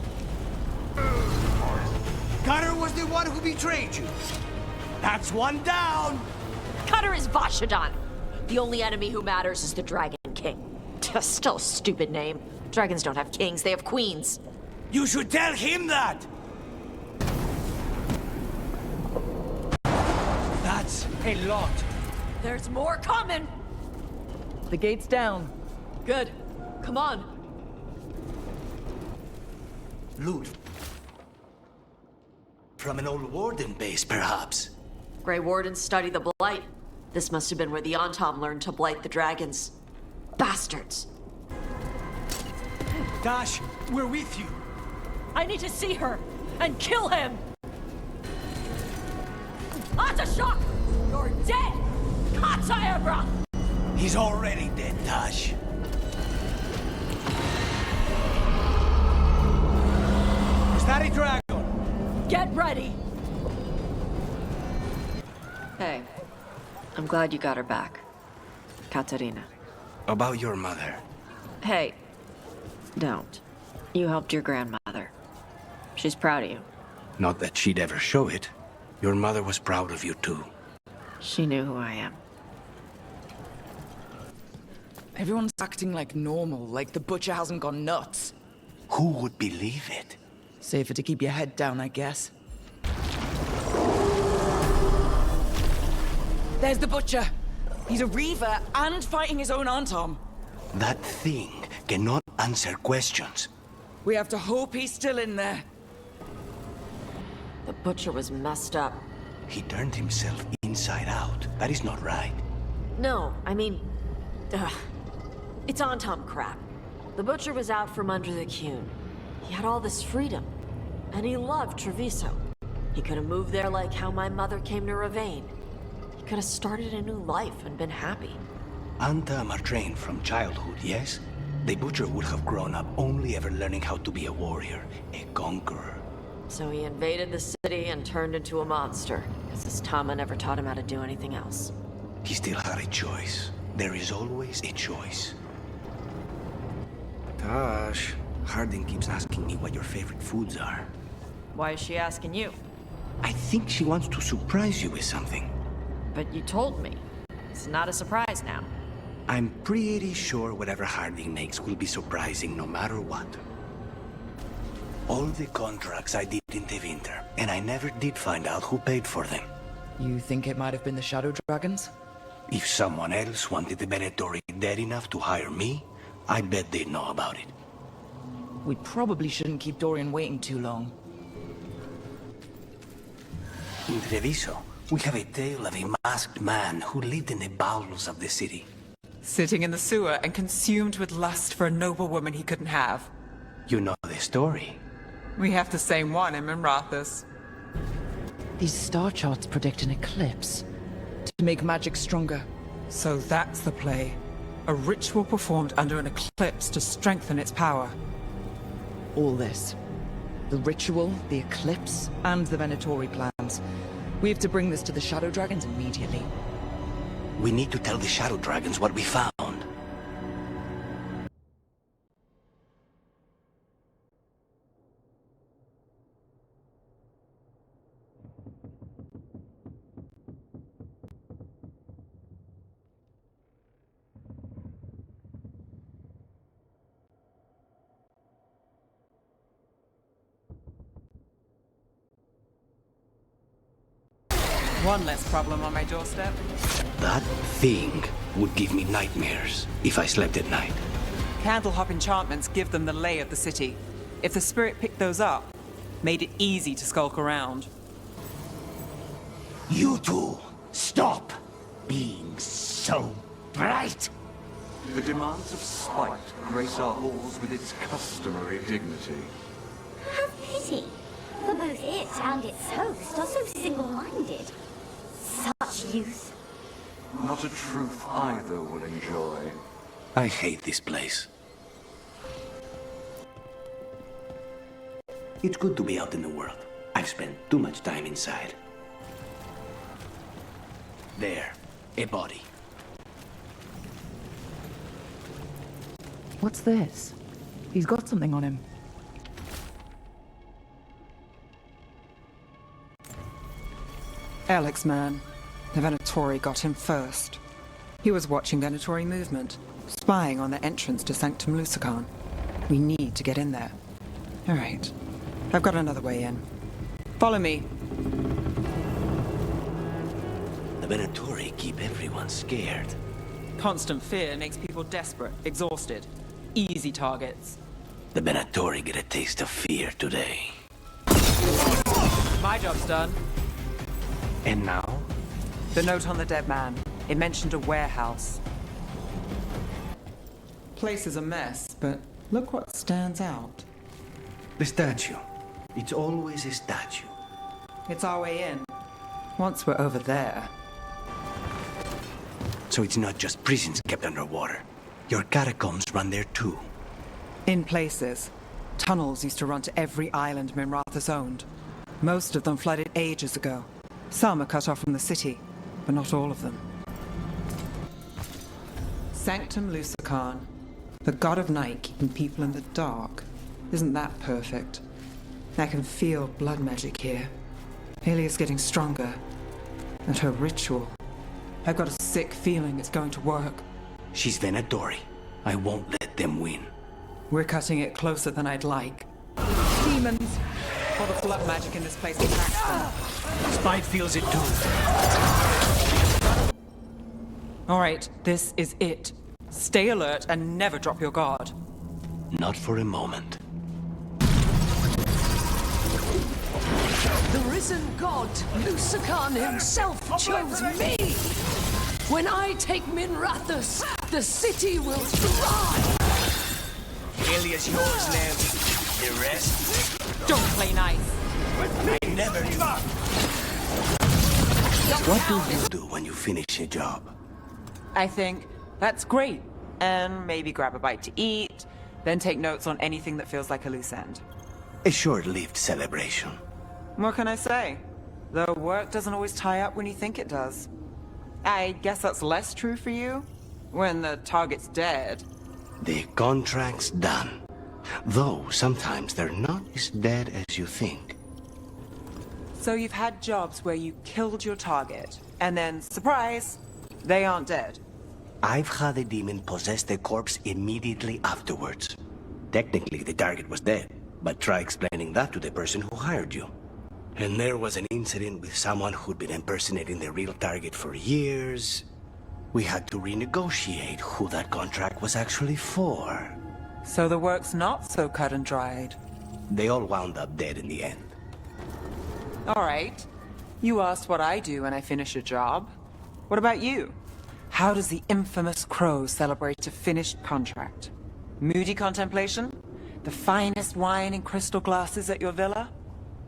Cutter was the one who betrayed you. That's one down. Cutter is Vashadan. The only enemy who matters is the Dragon King. Still a stupid name. Dragons don't have kings, they have queens. You should tell him that! That's a lot. There's more coming! The gate's down. Good. Come on. Loot. From an old warden base, perhaps. Grey Wardens study the Blight. This must have been where the Antam learned to blight the dragons. Bastards! Taash, we're with you. I need to see her and kill him! Atashok! You're dead! Katayabra! He's already dead, Taash. Is that a dragon? Get ready! Hey, I'm glad you got her back. Katarina. About your mother. Hey, don't. You helped your grandmother. She's proud of you. Not that she'd ever show it. Your mother was proud of you, too. She knew who I am. Everyone's acting like normal, like the butcher hasn't gone nuts. Who would believe it? Safer to keep your head down, I guess. There's the butcher! He's a reaver and fighting his own Antam. That thing cannot answer questions. We have to hope he's still in there. The butcher was messed up. He turned himself inside out. That is not right. No, I mean... it's Antam crap. The butcher was out from under the Qun. He had all this freedom. And he loved Treviso. He could have moved there like how my mother came to Ravane. He could have started a new life and been happy. Antam are trained from childhood, yes? The butcher would have grown up only ever learning how to be a warrior, a conqueror. So he invaded the city and turned into a monster, because his Tama never taught him how to do anything else. He still had a choice. There is always a choice. Taash, Harding keeps asking me what your favorite foods are. Why is she asking you? I think she wants to surprise you with something. But you told me. It's not a surprise now. I'm pretty sure whatever Harding makes will be surprising no matter what. All the contracts I did in Tevinter, and I never did find out who paid for them. You think it might have been the Shadow Dragons? If someone else wanted the Venatori dead enough to hire me, I bet they'd know about it. We probably shouldn't keep Dorian waiting too long. In Treviso, we have a tale of a masked man who lived in the bowels of the city. Sitting in the sewer and consumed with lust for a noble woman he couldn't have. You know the story. We have the same one in Minrathous. These star charts predict an eclipse. To make magic stronger. So that's the play. A ritual performed under an eclipse to strengthen its power. All this. The ritual, the eclipse, and the Venatori plans. We have to bring this to the Shadow Dragons immediately. We need to tell the Shadow Dragons what we found. One less problem on my doorstep. That thing would give me nightmares if I slept at night. Candlehop enchantments give them the lay of the city. If the spirit picked those up, made it easy to skulk around. You two, stop being so bright! The demands of spite grace our halls with its customary dignity. Have pity, for both it and its host are so single-minded. Such youth. Not a truth either will enjoy. I hate this place. It's good to be out in the world. I've spent too much time inside. There, a body. What's this? He's got something on him. Alex, man. The Venatori got him first. He was watching Venatori movement, spying on the entrance to Sanctum Lucanis. We need to get in there. All right. I've got another way in. Follow me. The Venatori keep everyone scared. Constant fear makes people desperate, exhausted. Easy targets. The Venatori get a taste of fear today. My job's done. And now? The note on the dead man. It mentioned a warehouse. Place is a mess, but look what stands out. The statue. It's always a statue. It's our way in. Once we're over there. So it's not just prisons kept underwater. Your catacombs run there too. In places. Tunnels used to run to every island Minrathous owned. Most of them flooded ages ago. Some are cut off from the city, but not all of them. Sanctum Lucanis, the god of night keeping people in the dark. Isn't that perfect? I can feel blood magic here. Alia's getting stronger. And her ritual. I've got a sick feeling it's going to work. She's Venatori. I won't let them win. We're cutting it closer than I'd like. Demons! All the blood magic in this place attacks them. Spite feels it too. All right, this is it. Stay alert and never drop your guard. Not for a moment. The risen god, Lucanis himself, chose me! When I take Minrathous, the city will thrive! Alia's yours, Nev. The rest? Don't play nice. I never give up. What do you do when you finish a job? I think, that's great. And maybe grab a bite to eat, then take notes on anything that feels like a loose end. A short-lived celebration. What can I say? The work doesn't always tie up when you think it does. I guess that's less true for you? When the target's dead. The contract's done. Though sometimes they're not as dead as you think. So you've had jobs where you killed your target, and then, surprise, they aren't dead. I've had a demon possess the corpse immediately afterwards. Technically, the target was dead, but try explaining that to the person who hired you. And there was an incident with someone who'd been impersonating the real target for years. We had to renegotiate who that contract was actually for. So the work's not so cut and dried. They all wound up dead in the end. All right. You asked what I do when I finish a job. What about you? How does the infamous Crow celebrate a finished contract? Moody contemplation? The finest wine in crystal glasses at your villa?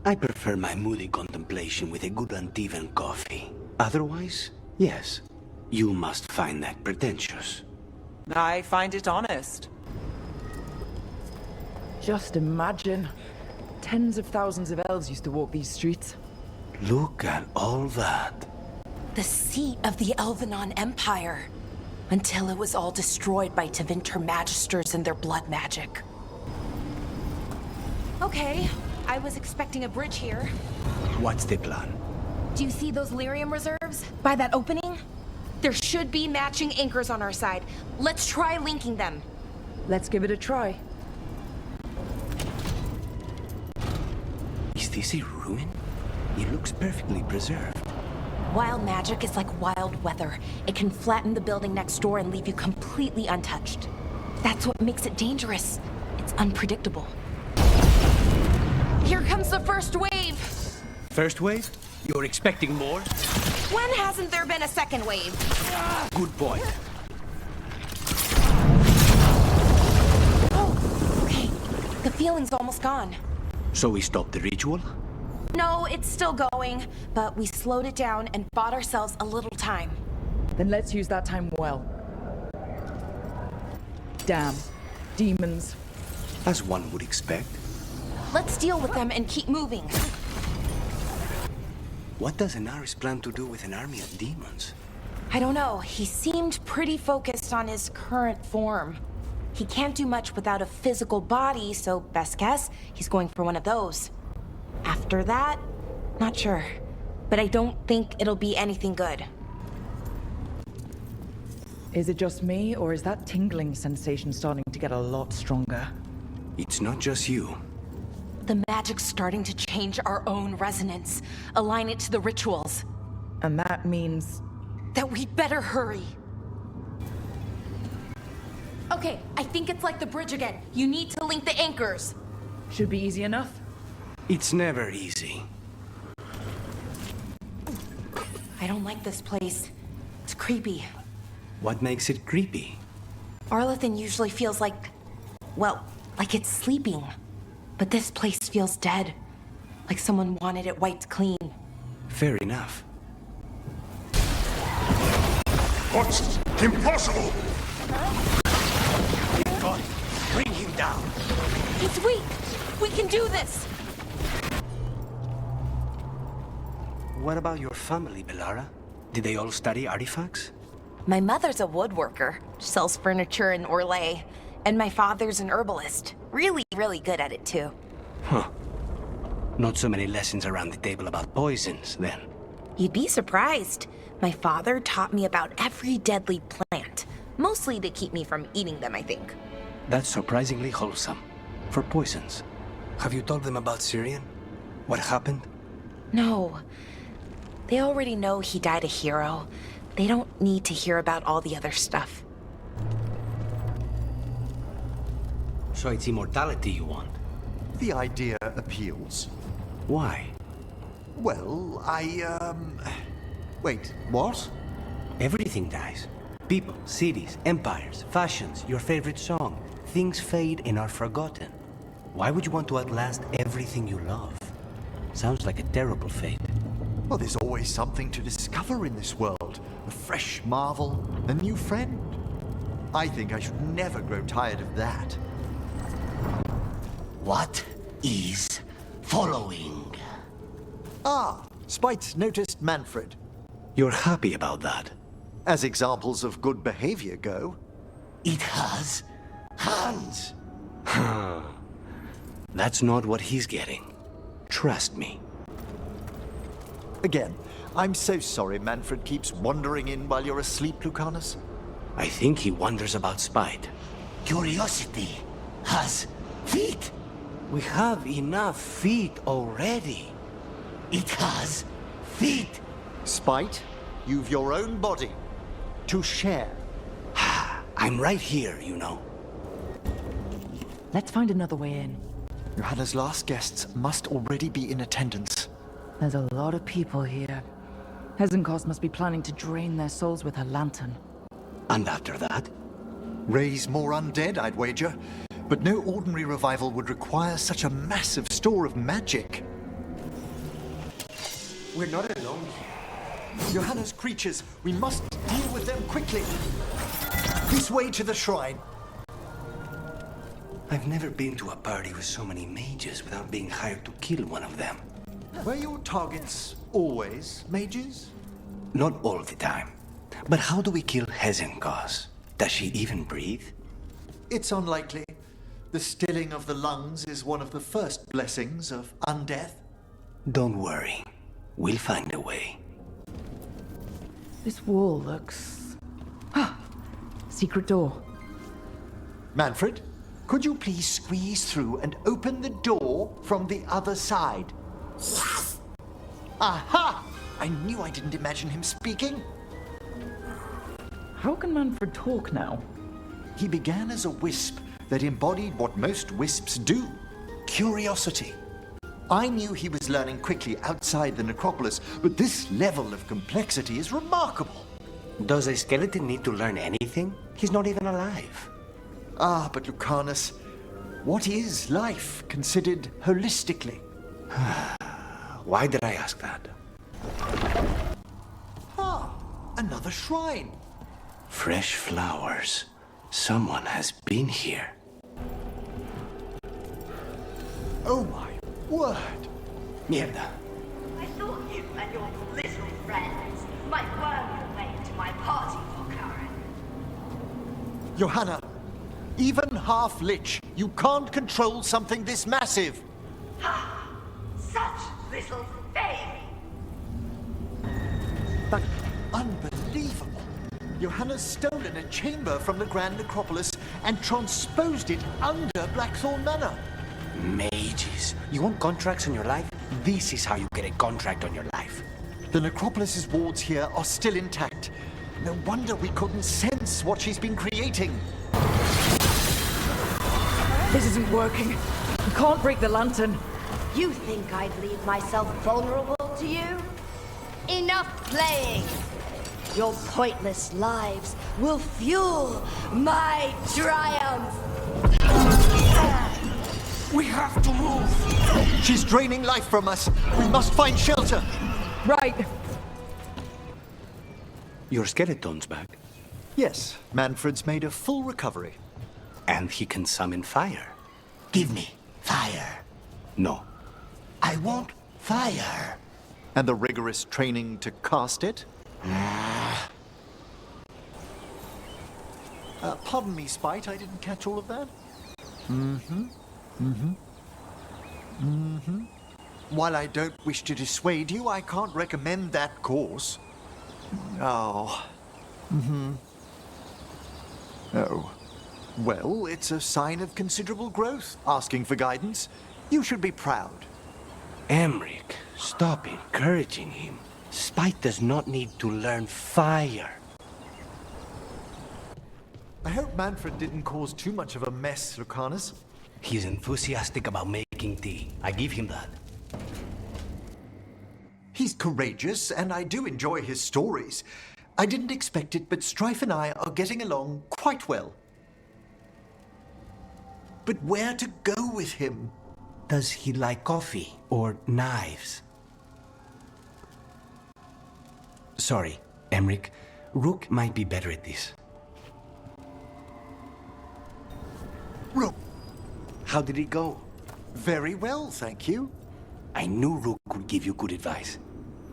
I prefer my moody contemplation with a good Antivan coffee. Otherwise, yes, you must find that pretentious. I find it honest. Just imagine. Tens of thousands of elves used to walk these streets. Look at all that. The seat of the Elvenon Empire. Until it was all destroyed by Tevinter Magisters and their blood magic. Okay, I was expecting a bridge here. What's the plan? Do you see those lyrium reserves? By that opening? There should be matching anchors on our side. Let's try linking them. Let's give it a try. Is this a ruin? It looks perfectly preserved. Wild magic is like wild weather. It can flatten the building next door and leave you completely untouched. That's what makes it dangerous. It's unpredictable. Here comes the first wave! First wave? You're expecting more? When hasn't there been a second wave? Good point. Oh, okay. The feeling's almost gone. So we stopped the ritual? No, it's still going, but we slowed it down and bought ourselves a little time. Then let's use that time well. Damn. Demons. As one would expect. Let's deal with them and keep moving. What does Enaris plan to do with an army of demons? I don't know. He seemed pretty focused on his current form. He can't do much without a physical body, so best guess, he's going for one of those. After that, not sure. But I don't think it'll be anything good. Is it just me, or is that tingling sensation starting to get a lot stronger? It's not just you. The magic's starting to change our own resonance, align it to the rituals. And that means... that we'd better hurry. Okay, I think it's like the bridge again. You need to link the anchors. Should be easy enough. It's never easy. I don't like this place. It's creepy. What makes it creepy? Arlathan usually feels like... well, like it's sleeping. But this place feels dead. Like someone wanted it wiped clean. Fair enough. What's impossible? God, bring him down. He's weak. We can do this. What about your family, Bellara? Did they all study artifacts? My mother's a woodworker. Sells furniture in Orlais. And my father's an herbalist. Really, really good at it too. Huh. Not so many lessons around the table about poisons, then. You'd be surprised. My father taught me about every deadly plant. Mostly to keep me from eating them, I think. That's surprisingly wholesome. For poisons. Have you told them about Syrian? What happened? No. They already know he died a hero. They don't need to hear about all the other stuff. So it's immortality you want? The idea appeals. Why? Well, Wait, what? Everything dies. People, cities, empires, fashions, your favorite song. Things fade and are forgotten. Why would you want to outlast everything you love? Sounds like a terrible fate. Well, there's always something to discover in this world. A fresh marvel, a new friend. I think I should never grow tired of that. What? is following. Ah, Spite noticed Manfred. You're happy about that? As examples of good behavior go. It has hands. That's not what he's getting. Trust me. Again, I'm so sorry Manfred keeps wandering in while you're asleep, Lucanis. I think he wonders about Spite. Curiosity has feet. We have enough feet already. It has feet. Spite, you've your own body to share. I'm right here, you know. Let's find another way in. Johanna's last guests must already be in attendance. There's a lot of people here. Hezenkos must be planning to drain their souls with her lantern. And after that? Raise more undead, I'd wager. But no ordinary revival would require such a massive store of magic. We're not alone here. Johanna's creatures, we must deal with them quickly. This way to the shrine. I've never been to a party with so many mages without being hired to kill one of them. Were your targets always mages? Not all the time. But how do we kill Hezenkos? Does she even breathe? It's unlikely. The stilling of the lungs is one of the first blessings of undeath. Don't worry. We'll find a way. This wall looks... secret door. Manfred, could you please squeeze through and open the door from the other side? Yes! Aha! I knew I didn't imagine him speaking. How can Manfred talk now? He began as a wisp that embodied what most wisps do. Curiosity. I knew he was learning quickly outside the necropolis, but this level of complexity is remarkable. Does a skeleton need to learn anything? He's not even alive. Ah, but Lucanis, what is life considered holistically? Why did I ask that? Ah, another shrine. Fresh flowers. Someone has been here. Oh my word! Mierda. I thought you and your little friends might worm your way into my party for Karen. Johanna, even half-lich, you can't control something this massive. Such little faith! But unbelievable! Johanna's stolen a chamber from the Grand Necropolis and transposed it under Blackthorn Manor. Mages. You want contracts on your life? This is how you get a contract on your life. The Necropolis's wards here are still intact. No wonder we couldn't sense what she's been creating. This isn't working. We can't break the lantern. You think I'd leave myself vulnerable to you? Enough playing! Your pointless lives will fuel my triumph! We have to move! She's draining life from us. We must find shelter. Right. Your skeleton's back. Yes, Manfred's made a full recovery. And he can summon fire. Give me fire. No. I want fire. And the rigorous training to cast it? Pardon me, Spite, I didn't catch all of that. While I don't wish to dissuade you, I can't recommend that course. Oh. Oh. Well, it's a sign of considerable growth, asking for guidance. You should be proud. Emmrich, stop encouraging him. Spite does not need to learn fire. I hope Manfred didn't cause too much of a mess, Lucanis. He's enthusiastic about making tea. I give him that. He's courageous, and I do enjoy his stories. I didn't expect it, but Strife and I are getting along quite well. But where to go with him? Does he like coffee or knives? Sorry, Emmrich. Rook might be better at this. Rook! How did it go? Very well, thank you. I knew Rook would give you good advice.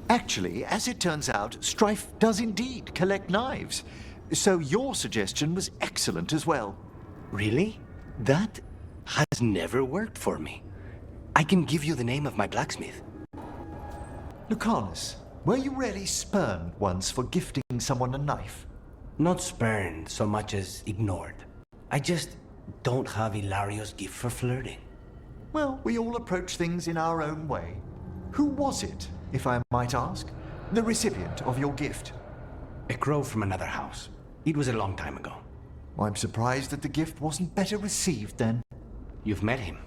Actually, as it turns out, Strife does indeed collect knives. So your suggestion was excellent as well. Really? That has never worked for me. I can give you the name of my blacksmith. Lucanis, were you really spurned once for gifting someone a knife? Not spurned so much as ignored. I just don't have Hilario's gift for flirting. Well, we all approach things in our own way. Who was it, if I might ask? The recipient of your gift? A crow from another house. It was a long time ago. I'm surprised that the gift wasn't better received then. You've met him.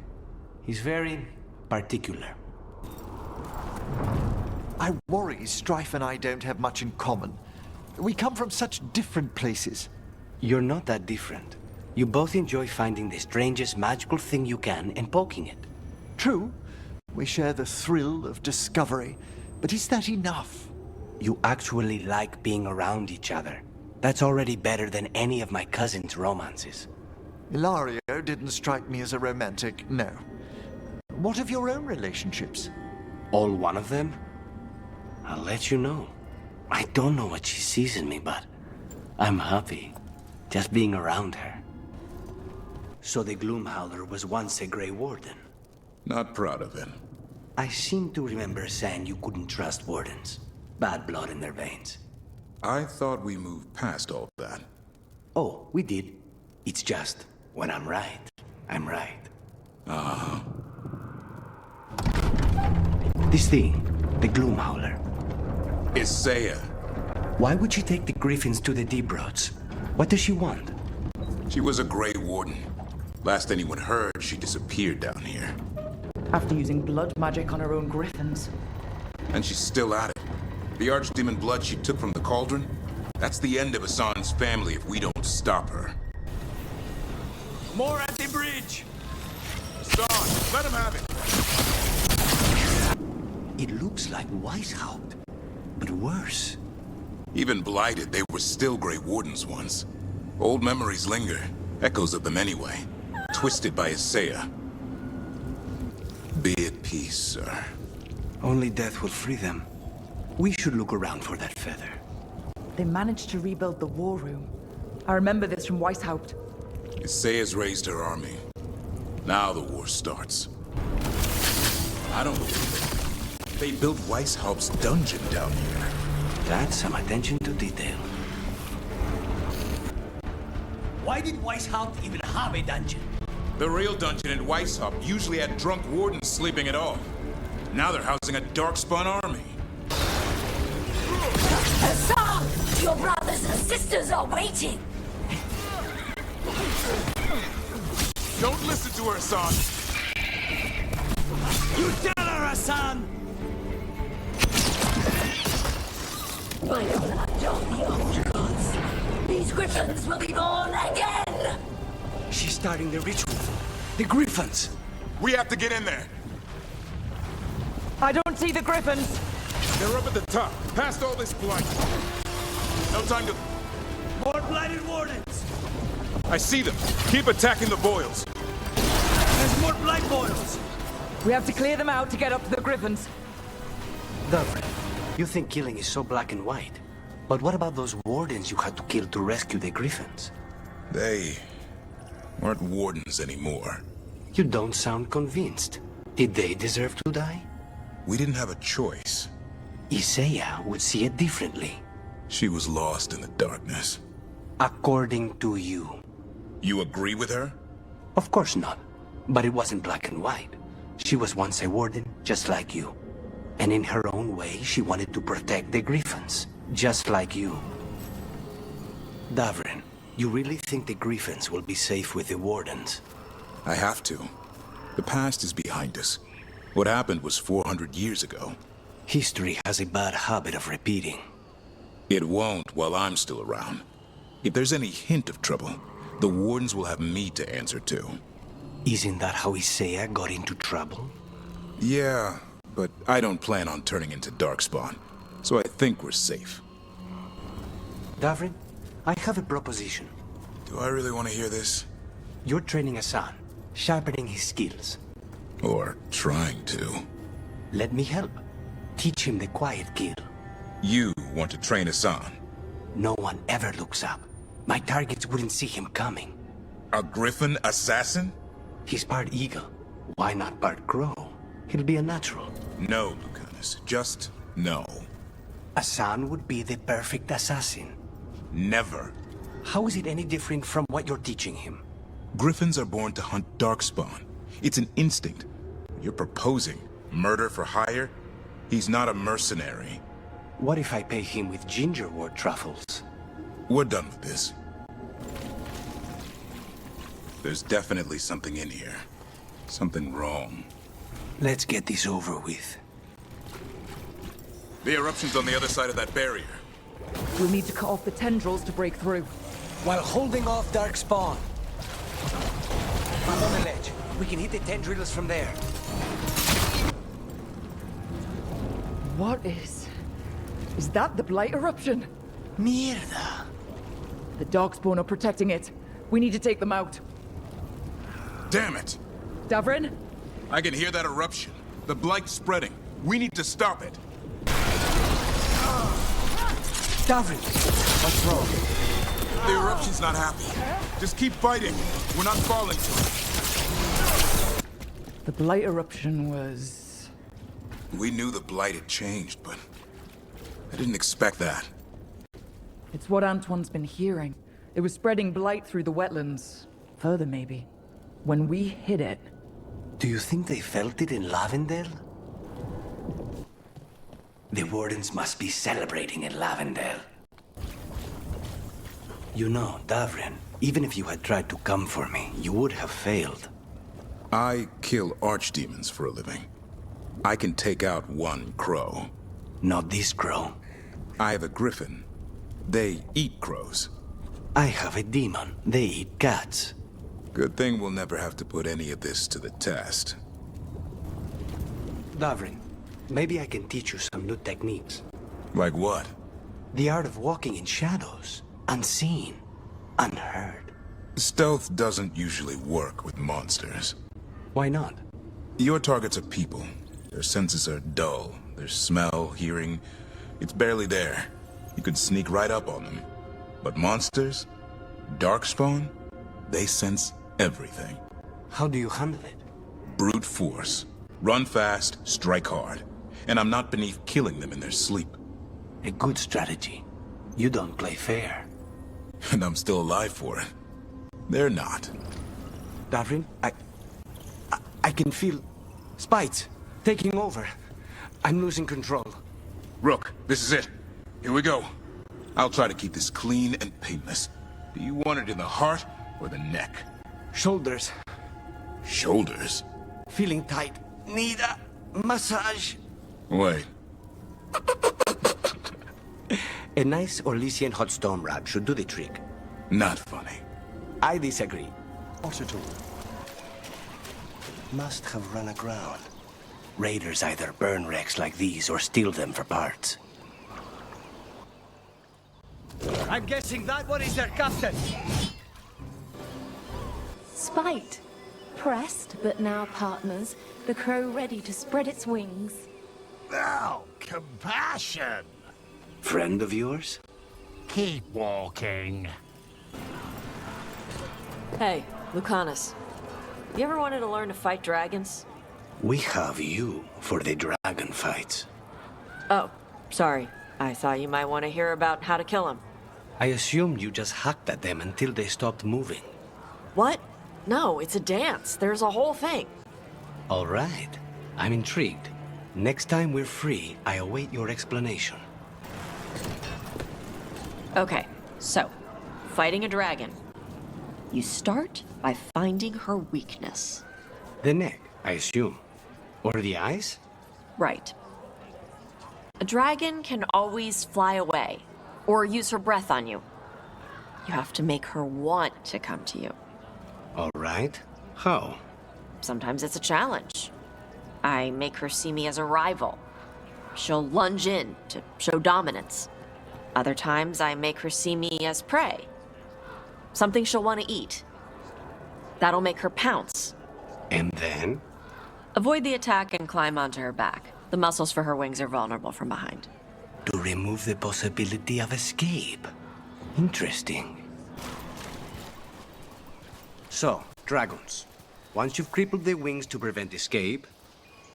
He's very particular. I worry Strife and I don't have much in common. We come from such different places. You're not that different. You both enjoy finding the strangest magical thing you can and poking it. True. We share the thrill of discovery. But is that enough? You actually like being around each other. That's already better than any of my cousin's romances. Hilario didn't strike me as a romantic, no. What of your own relationships? All one of them? I'll let you know. I don't know what she sees in me, but I'm happy just being around her. So the Gloomhowler was once a Grey Warden. Not proud of it. I seem to remember saying you couldn't trust Wardens. Bad blood in their veins. I thought we moved past all that. Oh, we did. It's just, when I'm right, I'm right. Uh-huh. This thing, the Gloomhowler. Isaiah. Why would she take the Griffins to the Deep Roads? What does she want? She was a Grey Warden. Last anyone heard, she disappeared down here. After using blood magic on her own griffins. And she's still at it. The archdemon blood she took from the cauldron? That's the end of Hassan's family if we don't stop her. More at the bridge! Hassan, let him have it! It looks like Weishaupt, but worse. Even blighted, they were still Grey Wardens once. Old memories linger, echoes of them anyway. Twisted by Isaiah. Be at peace, sir. Only death will free them. We should look around for that feather. They managed to rebuild the war room. I remember this from Weishaupt. Isaiah's raised her army. Now the war starts. I don't believe it. They built Weishaupt's dungeon down here. That's some attention to detail. Why did Weishaupt even have a dungeon? The real dungeon in Weishaupt usually had drunk wardens sleeping it off. Now they're housing a darkspawn army. Hassan! Your brothers and sisters are waiting! Don't listen to her, Hassan! You tell her, Hassan! By the blood of the old gods, these griffins will be born again! She's starting the ritual. The Griffins! We have to get in there! I don't see the griffins! They're up at the top, past all this blight. No time to... More blighted wardens! I see them. Keep attacking the boils. There's more blight boils! We have to clear them out to get up to the griffins. Davrin, you think killing is so black and white. But what about those wardens you had to kill to rescue the Griffins? They aren't wardens anymore. You don't sound convinced. Did they deserve to die? We didn't have a choice. Isaiah would see it differently. She was lost in the darkness. According to you. You agree with her? Of course not. But it wasn't black and white. She was once a warden, just like you. And in her own way, she wanted to protect the Griffins, just like you. Davrin, you really think the Griffins will be safe with the wardens? I have to. The past is behind us. What happened was 400 years ago. History has a bad habit of repeating. It won't while I'm still around. If there's any hint of trouble, the wardens will have me to answer to. Isn't that how Isaiah got into trouble? Yeah, but I don't plan on turning into Darkspawn, so I think we're safe. Davrin, I have a proposition. Do I really want to hear this? You're training Hassan, sharpening his skills. Or trying to. Let me help. Teach him the quiet kill. You want to train Hassan? No one ever looks up. My targets wouldn't see him coming. A griffin assassin? He's part eagle. Why not part crow? He'll be a natural. No, Lucanis. Just no. Hassan would be the perfect assassin. Never. How is it any different from what you're teaching him? Griffins are born to hunt darkspawn. It's an instinct. You're proposing murder for hire? He's not a mercenary. What if I pay him with gingerwort truffles? We're done with this. There's definitely something in here. Something wrong. Let's get this over with. The eruption's on the other side of that barrier. We'll need to cut off the tendrils to break through. While holding off darkspawn. I'm on the ledge. We can hit the tendrils from there. What is... Is that the Blight eruption? Mierda. The Darkspawn are protecting it. We need to take them out. Damn it! Davrin? I can hear that eruption. The Blight's spreading. We need to stop it. Davrin! What's wrong? The eruption's not happy. Just keep fighting. We're not falling to it. The Blight eruption was... We knew the Blight had changed, but I didn't expect that. It's what Antoine's been hearing. It was spreading Blight through the wetlands. Further, maybe. When we hit it... Do you think they felt it in Lavendale? The Wardens must be celebrating in Lavendale. You know, Davrin, even if you had tried to come for me, you would have failed. I kill archdemons for a living. I can take out one crow. Not this crow. I have a griffin. They eat crows. I have a demon. They eat cats. Good thing we'll never have to put any of this to the test. Davrin, maybe I can teach you some new techniques. Like what? The art of walking in shadows. Unseen. Unheard. Stealth doesn't usually work with monsters. Why not? Your targets are people. Their senses are dull. Their smell, hearing, it's barely there. You could sneak right up on them. But monsters? Darkspawn? They sense everything. How do you handle it? Brute force. Run fast, strike hard. And I'm not beneath killing them in their sleep. A good strategy. You don't play fair. And I'm still alive for it. They're not. Davrin, I can feel Spites taking over. I'm losing control. Rook, this is it. Here we go. I'll try to keep this clean and painless. Do you want it in the heart or the neck? Shoulders. Shoulders? Feeling tight. Need a massage. Wait. A nice Orlesian hot stone rag should do the trick. Not funny. I disagree. Not at all. Must have run aground. Raiders either burn wrecks like these or steal them for parts. I'm guessing that one is their captain. Spite. Pressed, but now partners. The crow ready to spread its wings. Now, compassion. Friend of yours? Keep walking. Hey, Lucanis. You ever wanted to learn to fight dragons? We have you for the dragon fights. Oh, sorry. I thought you might want to hear about how to kill them. I assumed you just hacked at them until they stopped moving. What? No, it's a dance. There's a whole thing. All right. I'm intrigued. Next time we're free, I await your explanation. Okay, so, fighting a dragon. You start by finding her weakness. The neck, I assume. Or the eyes? Right. A dragon can always fly away, or use her breath on you. You have to make her want to come to you. All right. How? Sometimes it's a challenge. I make her see me as a rival. She'll lunge in to show dominance. Other times I make her see me as prey. Something she'll want to eat. That'll make her pounce. And then? Avoid the attack and climb onto her back. The muscles for her wings are vulnerable from behind. To remove the possibility of escape. Interesting. So, dragons. Once you've crippled their wings to prevent escape...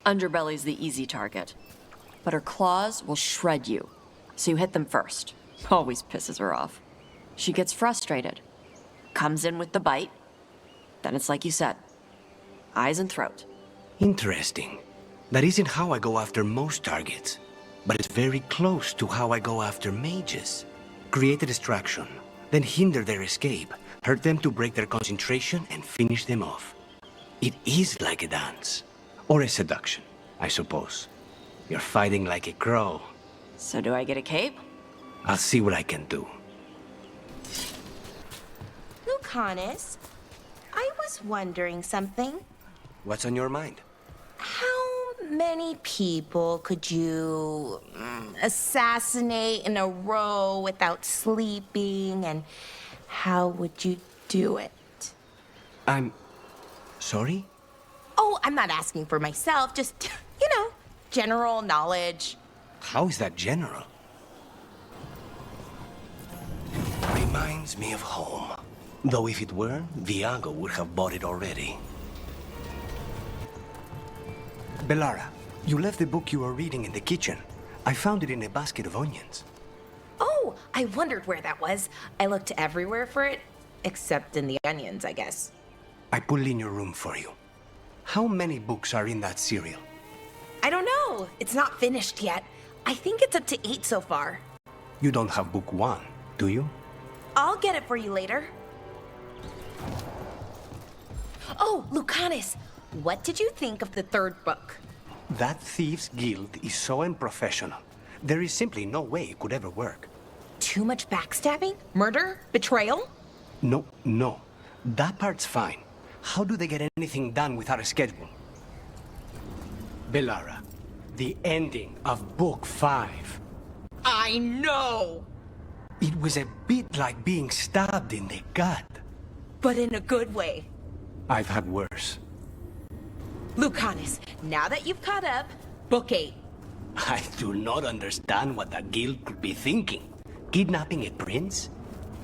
Underbelly's the easy target. But her claws will shred you. So you hit them first. Always pisses her off. She gets frustrated. Comes in with the bite. Then it's like you said. Eyes and throat. Interesting. That isn't how I go after most targets. But it's very close to how I go after mages. Create a distraction, then hinder their escape, hurt them to break their concentration, and finish them off. It is like a dance. Or a seduction, I suppose. You're fighting like a crow. So do I get a cape? I'll see what I can do. Lucanis, I was wondering something. What's on your mind? How many people could you assassinate in a row without sleeping, and how would you do it? I'm... sorry? Oh, I'm not asking for myself, just, general knowledge. How is that general? Reminds me of home. Though if it were, Viago would have bought it already. Bellara, you left the book you were reading in the kitchen. I found it in a basket of onions. Oh, I wondered where that was. I looked everywhere for it, except in the onions, I guess. I put it in your room for you. How many books are in that serial? I don't know. It's not finished yet. I think it's up to 8 so far. You don't have book 1, do you? I'll get it for you later. Oh, Lucanis, what did you think of the 3rd book? That Thieves' Guild is so unprofessional. There is simply no way it could ever work. Too much backstabbing? Murder? Betrayal? No. That part's fine. How do they get anything done without a schedule? Bellara, the ending of Book 5. I know! It was a bit like being stabbed in the gut. But in a good way. I've had worse. Lucanis, now that you've caught up, Book 8. I do not understand what the guild could be thinking. Kidnapping a prince?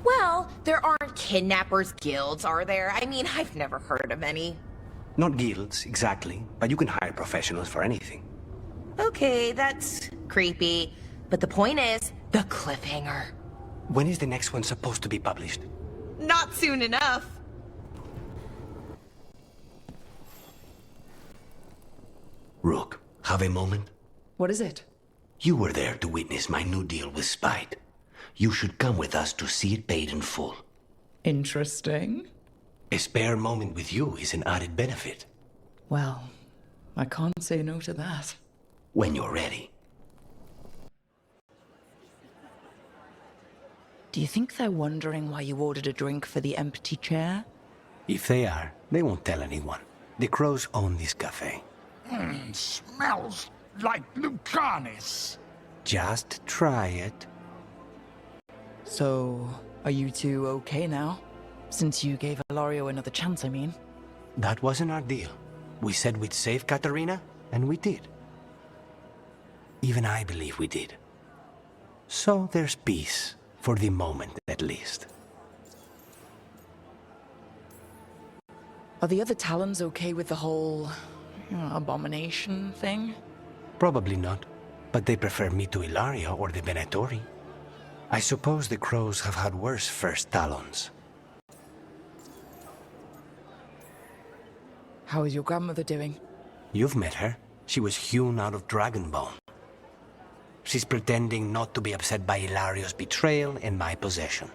Well, there aren't kidnappers' guilds, are there? I mean, I've never heard of any. Not guilds, exactly, but you can hire professionals for anything. Okay, that's creepy. But the point is, the cliffhanger. When is the next one supposed to be published? Not soon enough. Rook, have a moment? What is it? You were there to witness my new deal with Spite. You should come with us to see it paid in full. Interesting. A spare moment with you is an added benefit. Well, I can't say no to that. When you're ready. Do you think they're wondering why you ordered a drink for the empty chair? If they are, they won't tell anyone. The crows own this cafe. Smells like Lucanis. Just try it. So, are you two okay now? Since you gave Ilario another chance, I mean. That wasn't our deal. We said we'd save Katarina, and we did. Even I believe we did. So there's peace, for the moment at least. Are the other Talons okay with the whole abomination thing? Probably not, but they prefer me to Ilaria or the Venatori. I suppose the crows have had worse first Talons. How is your grandmother doing? You've met her. She was hewn out of Dragonbone. She's pretending not to be upset by Ilario's betrayal and my possession.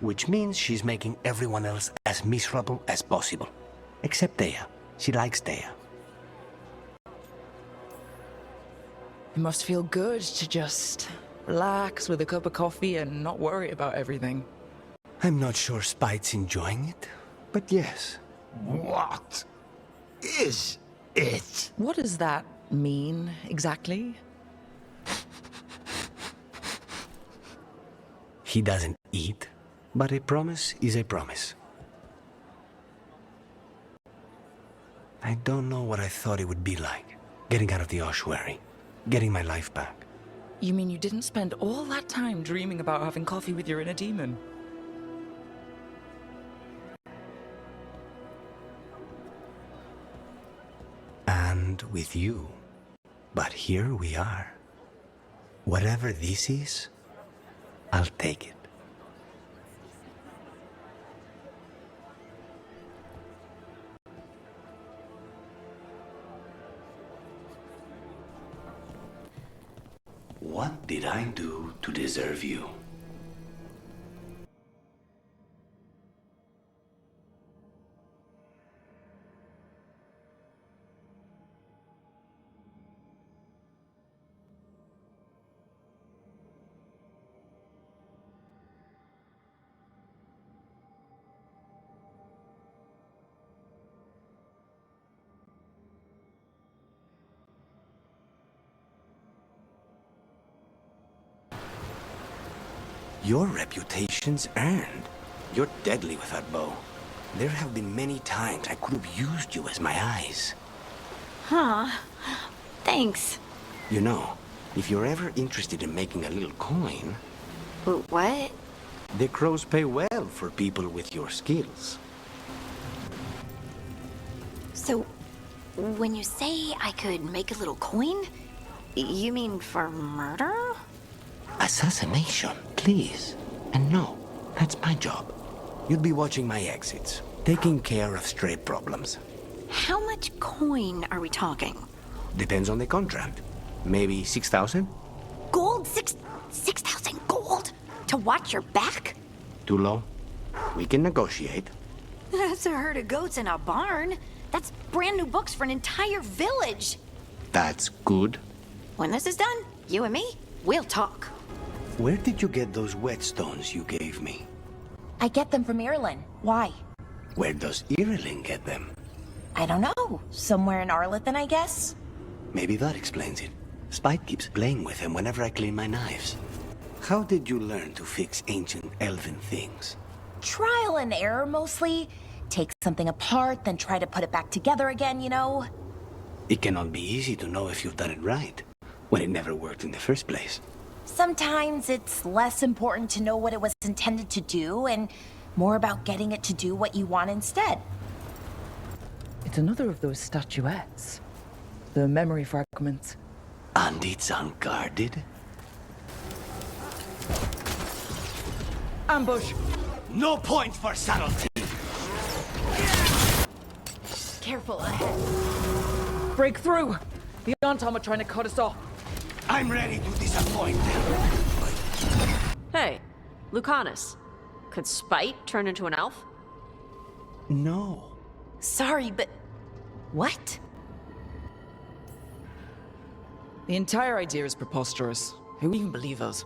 Which means she's making everyone else as miserable as possible. Except Dea. She likes Dea. It must feel good to just relax with a cup of coffee and not worry about everything. I'm not sure Spite's enjoying it, but yes. What is it? What does that mean, exactly? He doesn't eat, but a promise is a promise. I don't know what I thought it would be like. Getting out of the ossuary. Getting my life back. You mean you didn't spend all that time dreaming about having coffee with your inner demon? And with you. But here we are. Whatever this is, I'll take it. What did I do to deserve you? Your reputation's earned. You're deadly with that bow. There have been many times I could have used you as my eyes. Huh. Thanks. You know, if you're ever interested in making a little coin... What? The crows pay well for people with your skills. So, when you say I could make a little coin, you mean for murder? Assassination, please. And no, that's my job. You'd be watching my exits, taking care of stray problems. How much coin are we talking? Depends on the contract. Maybe 6,000? Gold? 6,000 gold? To watch your back? Too low? We can negotiate. That's a herd of goats in a barn. That's brand new books for an entire village. That's good. When this is done, you and me, we'll talk. Where did you get those whetstones you gave me? I get them from Irlin. Why? Where does Irlin get them? I don't know. Somewhere in Arlathan, I guess? Maybe that explains it. Spite keeps playing with them whenever I clean my knives. How did you learn to fix ancient elven things? Trial and error, mostly. Take something apart, then try to put it back together again, you know? It cannot be easy to know if you've done it right, when it never worked in the first place. Sometimes it's less important to know what it was intended to do, and more about getting it to do what you want instead. It's another of those statuettes. The memory fragments. And it's unguarded? Ambush! No point for subtlety! Careful ahead. Break through! The Antom are trying to cut us off. I'm ready to disappoint them. Hey, Lucanis. Could Spite turn into an elf? No. Sorry, but... what? The entire idea is preposterous. Who even believe us?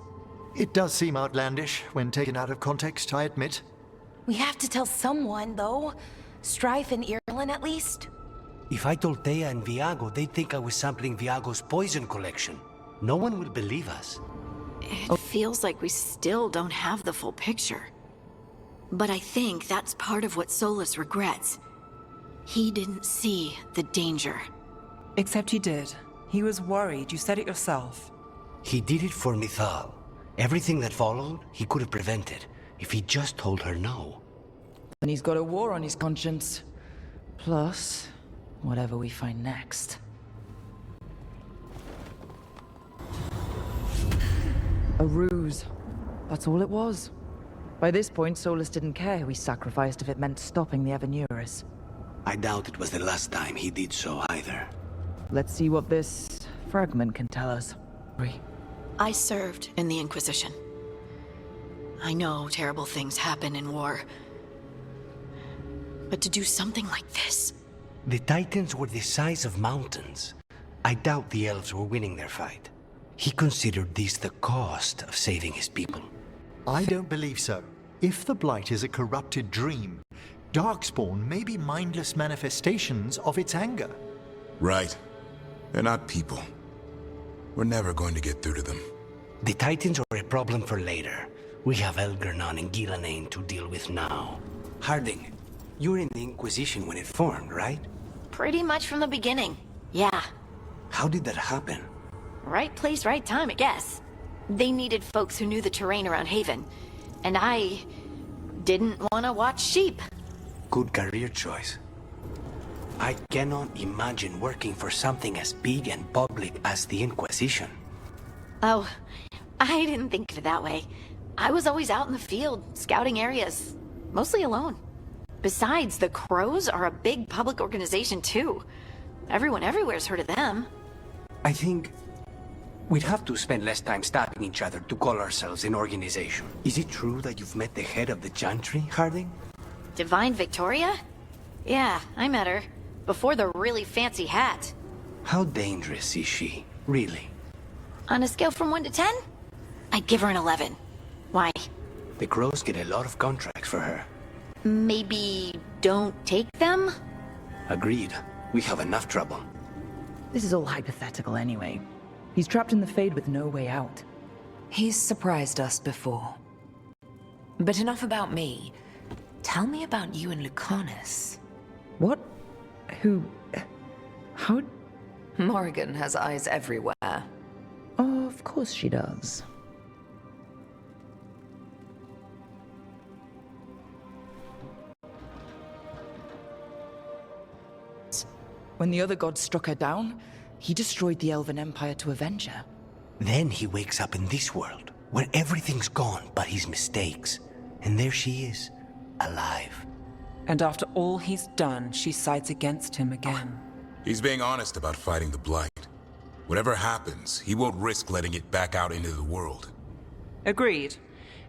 It does seem outlandish when taken out of context, I admit. We have to tell someone, though. Strife and Irlin, at least. If I told Thea and Viago, they'd think I was sampling Viago's poison collection. No one will believe us. It feels like we still don't have the full picture. But I think that's part of what Solas regrets. He didn't see the danger. Except he did. He was worried. You said it yourself. He did it for Mythal. Everything that followed, he could have prevented, if he just told her no. And he's got a war on his conscience. Plus, whatever we find next. A ruse. That's all it was. By this point, Solas didn't care who he sacrificed if it meant stopping the Avenuris. I doubt it was the last time he did so either. Let's see what this fragment can tell us. I served in the Inquisition. I know terrible things happen in war. But to do something like this... The Titans were the size of mountains. I doubt the elves were winning their fight. He considered this the cost of saving his people. I don't believe so. If the Blight is a corrupted dream, Darkspawn may be mindless manifestations of its anger. Right. They're not people. We're never going to get through to them. The Titans are a problem for later. We have Elgernon and Gillanane to deal with now. Harding, you were in the Inquisition when it formed, right? Pretty much from the beginning, yeah. How did that happen? Right place, right time, I guess. They needed folks who knew the terrain around Haven, and I didn't want to watch sheep. Good career choice. I cannot imagine working for something as big and public as the Inquisition. Oh, I didn't think of it that way. I was always out in the field, scouting areas, mostly alone. Besides, the Crows are a big public organization too. Everyone everywhere's heard of them. I think we'd have to spend less time stabbing each other to call ourselves an organization. Is it true that you've met the head of the Chantry, Harding? Divine Victoria? Yeah, I met her. Before the really fancy hat. How dangerous is she, really? On a scale from 1 to 10? I'd give her an 11. Why? The Crows get a lot of contracts for her. Maybe don't take them? Agreed. We have enough trouble. This is all hypothetical anyway. He's trapped in the Fade with no way out. He's surprised us before. But enough about me. Tell me about you and Lucanis. What? Who? How? Morrigan has eyes everywhere. Of course she does. When the other gods struck her down, he destroyed the Elven Empire to avenge her. Then he wakes up in this world, where everything's gone but his mistakes. And there she is, alive. And after all he's done, she sides against him again. He's being honest about fighting the Blight. Whatever happens, he won't risk letting it back out into the world. Agreed.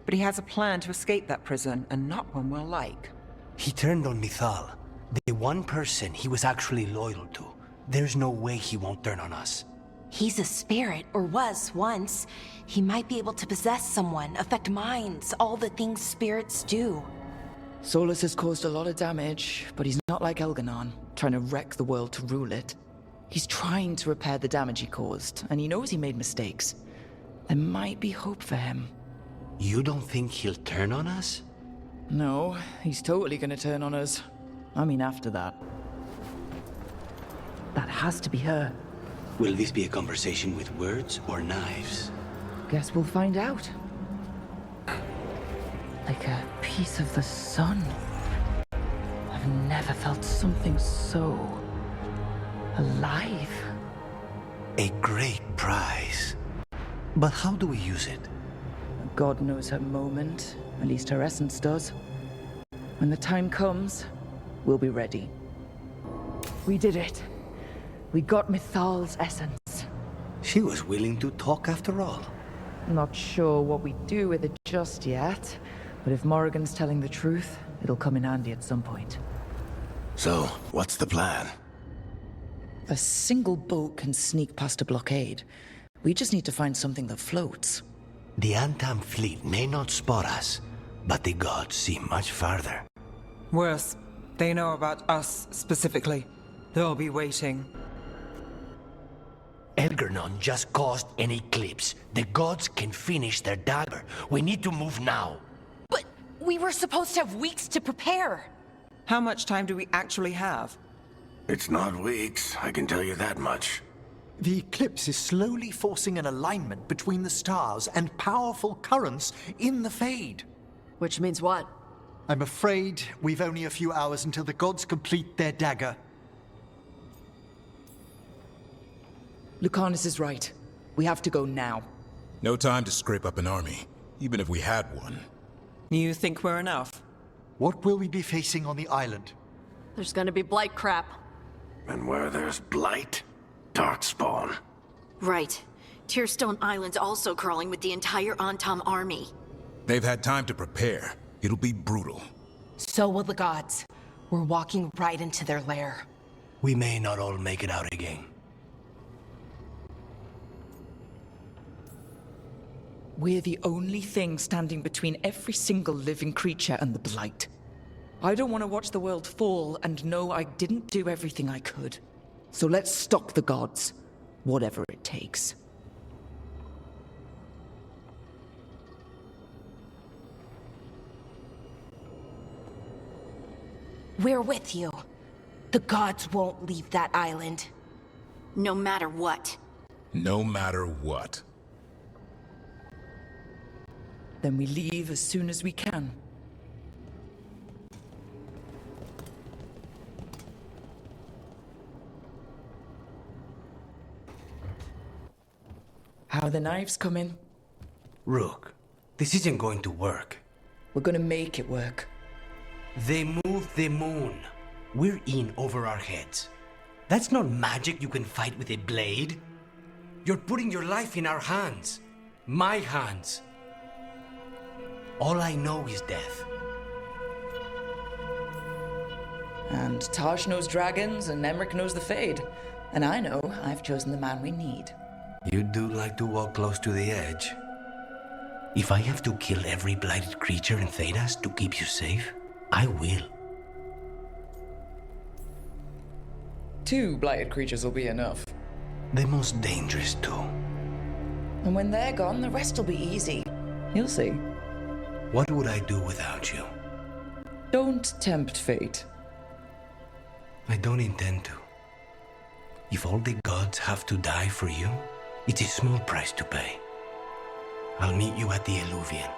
But he has a plan to escape that prison, and not one we'll like. He turned on Mythal, the one person he was actually loyal to. There's no way he won't turn on us. He's a spirit, or was once. He might be able to possess someone, affect minds, all the things spirits do. Solas has caused a lot of damage, but he's not like Elganon, trying to wreck the world to rule it. He's trying to repair the damage he caused, and he knows he made mistakes. There might be hope for him. You don't think he'll turn on us? No, he's totally gonna turn on us. I mean, after that. That has to be her. Will this be a conversation with words or knives? Guess we'll find out. Like a piece of the sun. I've never felt something so alive. A great prize. But how do we use it? God knows her moment. At least her essence does. When the time comes, we'll be ready. We did it. We got Mythal's essence. She was willing to talk after all. Not sure what we do with it just yet, but if Morrigan's telling the truth, it'll come in handy at some point. So, what's the plan? A single boat can sneak past a blockade. We just need to find something that floats. The Antam fleet may not spot us, but the gods see much farther. Worse, they know about us specifically. They'll be waiting. Elgernon just caused an eclipse. The gods can finish their dagger. We need to move now. But we were supposed to have weeks to prepare. How much time do we actually have? It's not weeks, I can tell you that much. The eclipse is slowly forcing an alignment between the stars and powerful currents in the Fade. Which means what? I'm afraid we've only a few hours until the gods complete their dagger. Lucanis is right. We have to go now. No time to scrape up an army, even if we had one. You think we're enough? What will we be facing on the island? There's gonna be blight crap. And where there's blight, darkspawn. Right. Tearstone Island's also crawling with the entire Antam army. They've had time to prepare. It'll be brutal. So will the gods. We're walking right into their lair. We may not all make it out again. We're the only thing standing between every single living creature and the Blight. I don't want to watch the world fall and know I didn't do everything I could. So let's stop the gods, whatever it takes. We're with you. The gods won't leave that island. No matter what. No matter what. Then we leave as soon as we can. How are the knives coming? Rook, this isn't going to work. We're gonna make it work. They moved the moon. We're in over our heads. That's not magic you can fight with a blade. You're putting your life in our hands. My hands. All I know is death. And Taash knows dragons, and Emmrich knows the Fade. And I know I've chosen the man we need. You do like to walk close to the edge. If I have to kill every blighted creature in Thedas to keep you safe, I will. 2 blighted creatures will be enough. The most dangerous too. And when they're gone, the rest will be easy. You'll see. What would I do without you? Don't tempt fate. I don't intend to. If all the gods have to die for you, it's a small price to pay. I'll meet you at the Eluvian.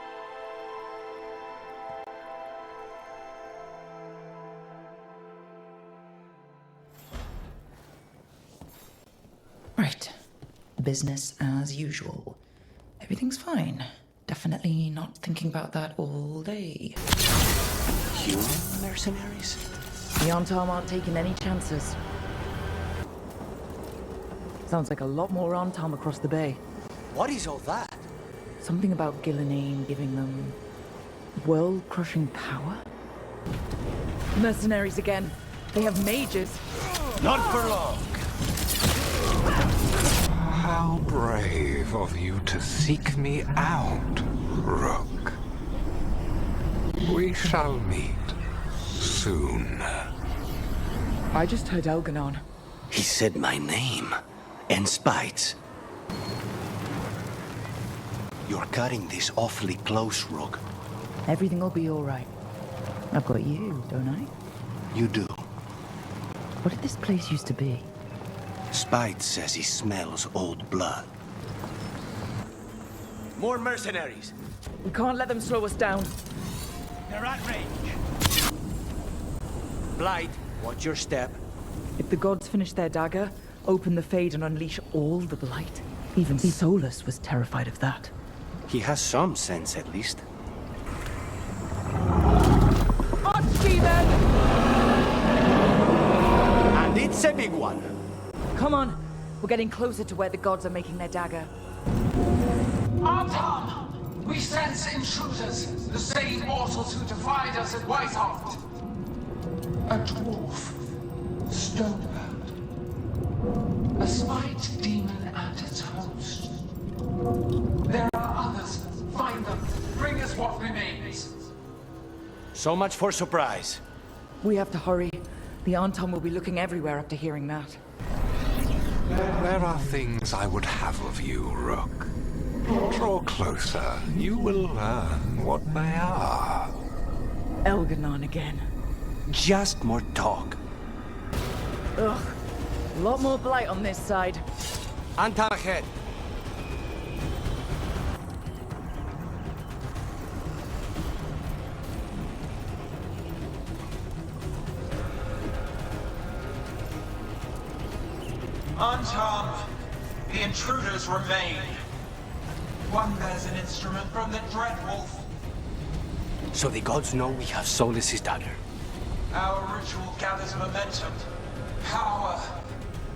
Right. Business as usual. Everything's fine. Definitely not thinking about that all day. Human mercenaries? The Antam aren't taking any chances. Sounds like a lot more Antam across the bay. What is all that? Something about Gillenane giving them world-crushing power? Mercenaries again. They have mages. Not for long. How brave of you to seek me out, Rook. We shall meet soon. I just heard Elganon. He said my name. And Spites. You're cutting this awfully close, Rook. Everything will be all right. I've got you, don't I? You do. What did this place used to be? Spites says he smells old blood. More mercenaries! We can't let them slow us down. They're at range. Blight, watch your step. If the gods finish their dagger, open the Fade and unleash all the blight. Even Solas was terrified of that. He has some sense, at least. On, Steven! And it's a big one. Come on. We're getting closer to where the gods are making their dagger. Arlathan! We sense intruders, the same mortals who defied us at Whiteheart. A dwarf, stonebound, a spite demon and its host. There are others. Find them. Bring us what remains. So much for surprise. We have to hurry. The Antam will be looking everywhere after hearing that. There are things I would have of you, Rook. Draw closer. You will learn what they are. Elganon again. Just more talk. Ugh. A lot more blight on this side. Antam ahead. Antam, the intruders remain. One bears an instrument from the Dreadwolf. So the gods know we have Solas' dagger. Our ritual gathers momentum. Power.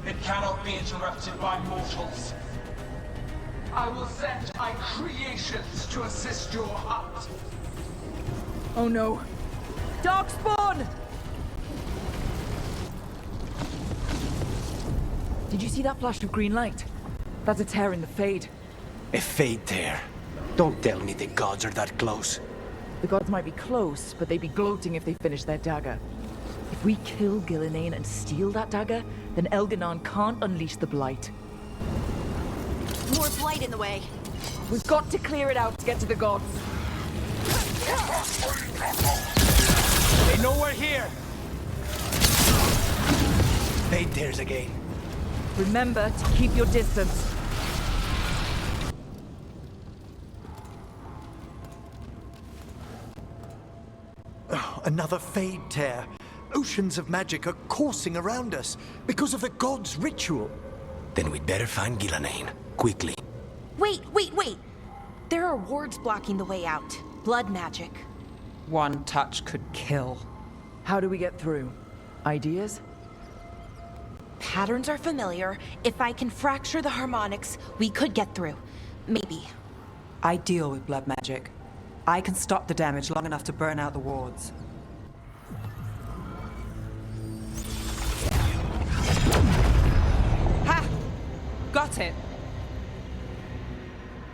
It cannot be interrupted by mortals. I will send my creations to assist your hunt. Oh no. Darkspawn! Did you see that flash of green light? That's a tear in the Fade. A Fade tear. Don't tell me the gods are that close. The gods might be close, but they'd be gloating if they finish their dagger. If we kill Gillenane and steal that dagger, then Elganon can't unleash the blight. More blight in the way. We've got to clear it out to get to the gods. They know we're here. fade tears again. Remember to keep your distance. Oh, another fade tear. Oceans of magic are coursing around us because of the god's ritual. Then we'd better find Gillenane, quickly. Wait! There are wards blocking the way out. Blood magic. One touch could kill. How do we get through? Ideas? Patterns are familiar. If I can fracture the harmonics, we could get through. Maybe. I deal with blood magic. I can stop the damage long enough to burn out the wards. Ha! Got it!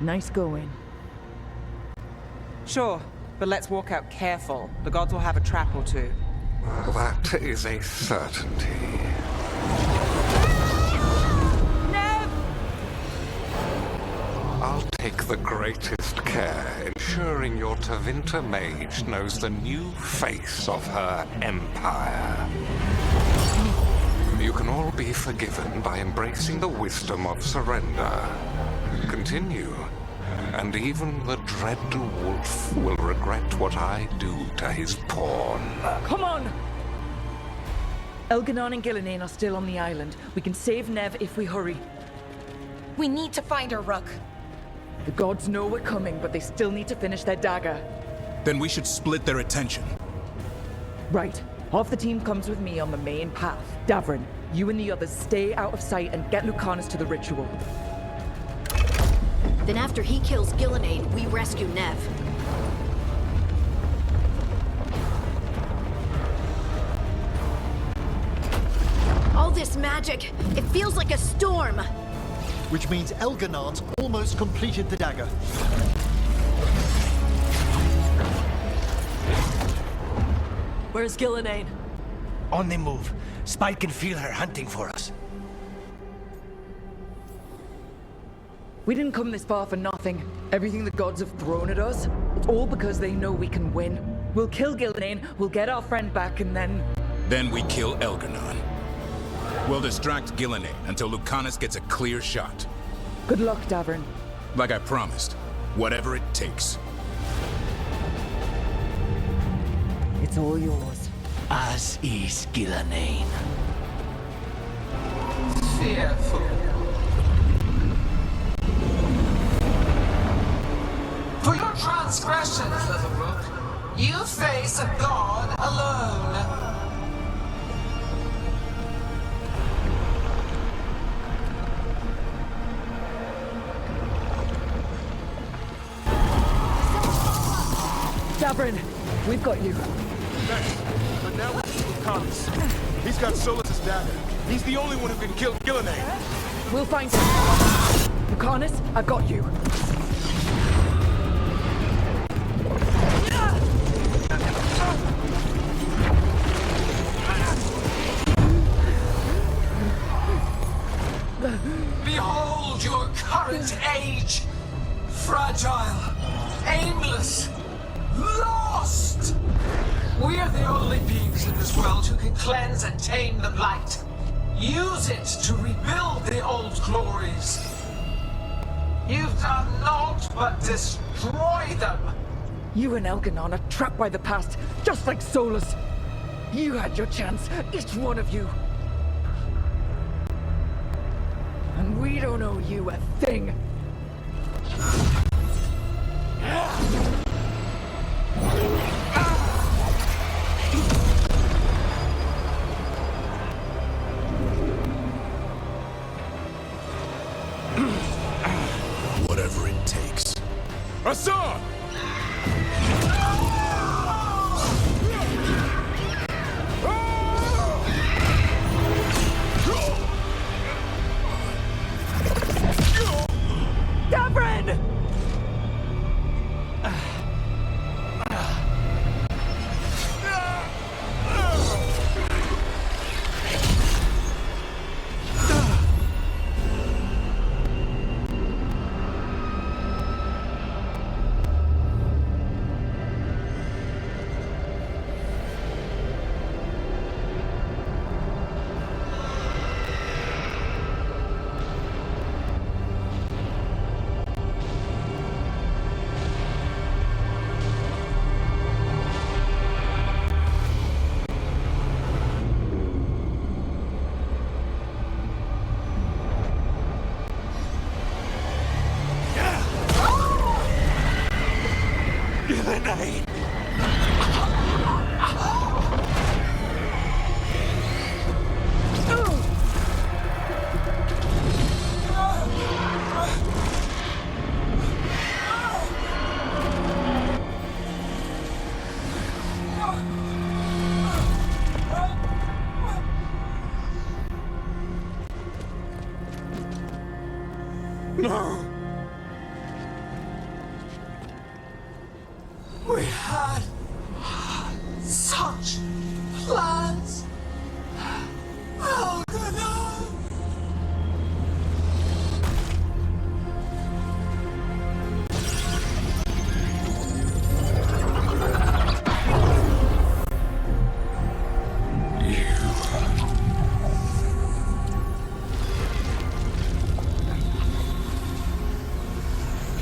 Nice going. Sure, but let's walk out careful. The gods will have a trap or two. That is a certainty. Neve! I'll take the greatest care, ensuring your Tevinter mage knows the new face of her empire. You can all be forgiven by embracing the wisdom of surrender. Continue, and even the dread wolf will regret what I do to his pawn. Come on! Elganon and Gillenane are still on the island. We can save Neve if we hurry. We need to find her, Rook. The gods know we're coming, but they still need to finish their dagger. Then we should split their attention. Right. Half the team comes with me on the main path. Davrin, you and the others stay out of sight and get Lucanis to the ritual. Then after he kills Gillenane, we rescue Neve. All this magic, it feels like a storm. Which means Elganon's almost completed the dagger. Where's Gillenane? On the move. Spite can feel her hunting for us. We didn't come this far for nothing. Everything the gods have thrown at us, it's all because they know we can win. We'll kill Gillenane, we'll get our friend back, and then... Then we kill Elganon. We'll distract Gillenane until Lucanis gets a clear shot. Good luck, Davrin. Like I promised, whatever it takes. It's all yours. As is Gillenane. Fearful. For your transgressions, little Rook, you face a god alone. Davrin, we've got you. Thanks. But now we need Lucanis. He's got Solas' dagger. He's the only one who can kill Gillenane. We'll find him. Lucanis, I've got you. Behold your current age! Fragile, aimless, lost! We're the only beings in this world who can cleanse and tame the blight. Use it to rebuild the old glories. You've done naught but destroy them. You and Elganon are trapped by the past, just like Solas. You had your chance, each one of you. And we don't owe you a thing. Whatever it takes. Hassan! Davrin! Gillenane! No! We had such plans! Oh, good no!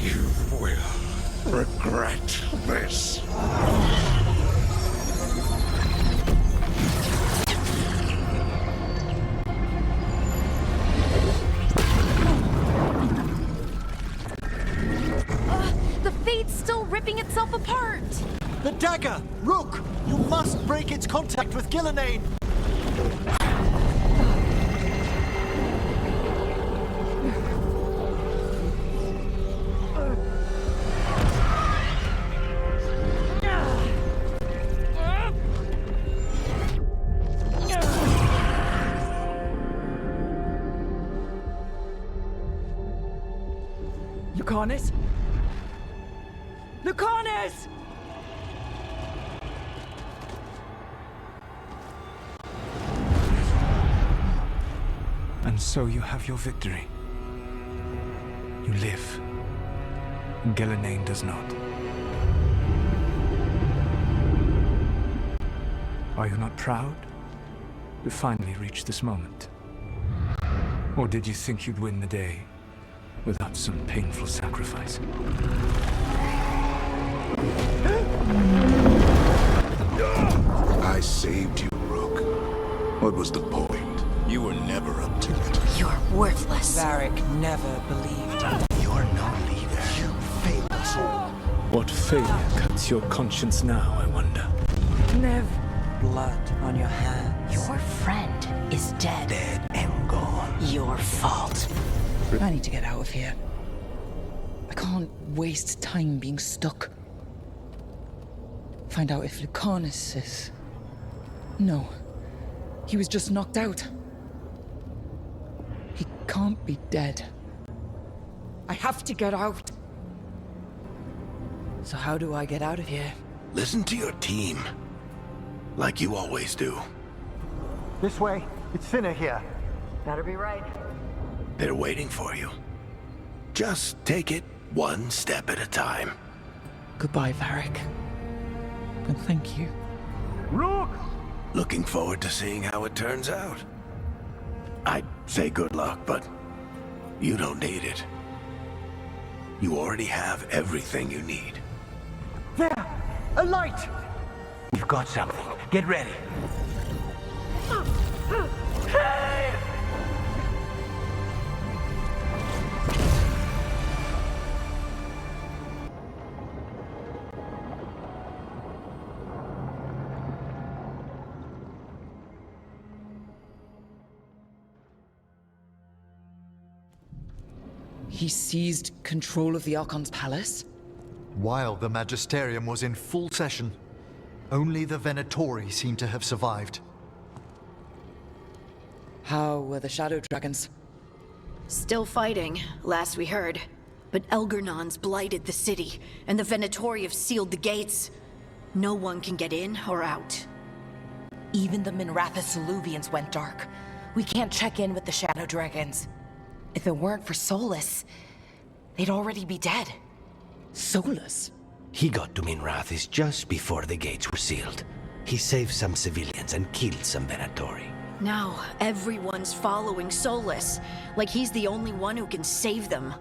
You will regret this. The Fate's still ripping itself apart! The dagger! Rook! You must break its contact with Gillenane! Lucanis? Lucanis! And so you have your victory. You live. Gillenane does not. Are you not proud to finally reach this moment? Or did you think you'd win the day without some painful sacrifice? I saved you, Rook. What was the point? You were never up to it. You're worthless. Varric never believed. You're no leader. You failed us all. What failure cuts your conscience now, I wonder? Neve, blood on your hands. Your friend is dead. Dead and gone. Your fault. I need to get out of here. I can't waste time being stuck. Find out if Lucanis is... No. He was just knocked out. He can't be dead. I have to get out. So how do I get out of here? Listen to your team. Like you always do. This way. It's thinner here. Better be right. They're waiting for you. Just take it one step at a time. Goodbye, Varric. And thank you. Rook! Looking forward to seeing how it turns out. I'd say good luck, but you don't need it. You already have everything you need. There! A light! We've got something. Get ready. Hey! He seized control of the Archon's palace? While the Magisterium was in full session, only the Venatori seem to have survived. How were the Shadow Dragons? Still fighting, last we heard. But Elgernon's blighted the city, and the Venatori have sealed the gates. No one can get in or out. Even the Minrathous Illuvians went dark. We can't check in with the Shadow Dragons. If it weren't for Solas, they'd already be dead. Solas? He got to Minrathous just before the gates were sealed. He saved some civilians and killed some Venatori. Now, everyone's following Solas, like he's the only one who can save them.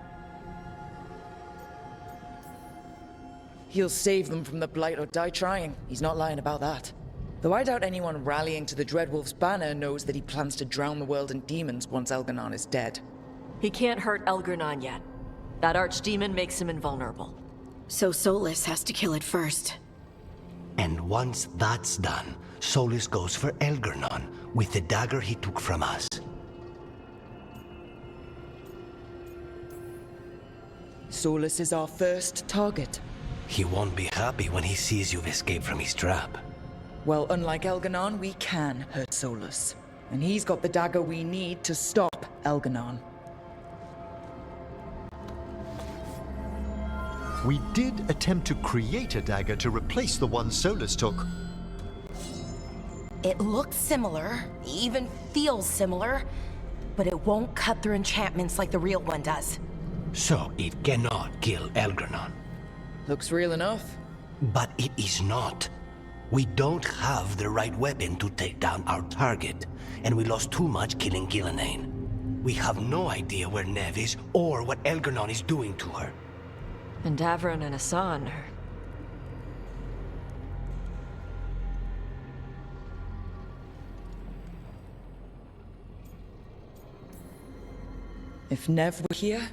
He'll save them from the Blight or die trying. He's not lying about that. Though I doubt anyone rallying to the Dreadwolf's banner knows that he plans to drown the world in demons once Elgernon is dead. He can't hurt Elgernon yet. That archdemon makes him invulnerable. So Solas has to kill it first. And once that's done, Solas goes for Elgernon with the dagger he took from us. Solas is our first target. He won't be happy when he sees you've escaped from his trap. Well, unlike Elgernon, we can hurt Solas. And he's got the dagger we need to stop Elgernon. We did attempt to create a dagger to replace the one Solas took. It looks similar, even feels similar, but it won't cut through enchantments like the real one does. So it cannot kill Elgernon. Looks real enough. But it is not. We don't have the right weapon to take down our target, and we lost too much killing Gillenane. We have no idea where Neve is or what Elgernon is doing to her. And Davrin and Hassan are... If Neve were here,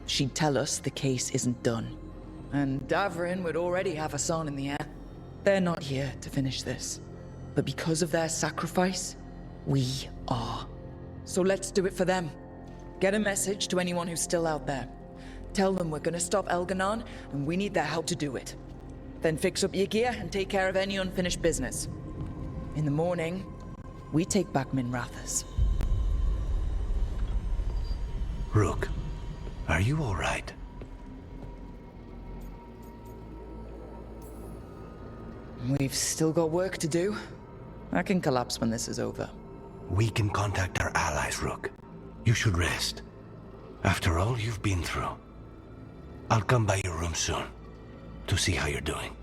she'd tell us the case isn't done. And Davrin would already have Hassan in the air. They're not here to finish this. But because of their sacrifice, we are. So let's do it for them. Get a message to anyone who's still out there. Tell them we're gonna stop Elgernon, and we need their help to do it. Then fix up your gear and take care of any unfinished business. In the morning, we take back Minrathous. Rook, are you all right? We've still got work to do. I can collapse when this is over. We can contact our allies, Rook. You should rest. After all you've been through. I'll come by your room soon to see how you're doing.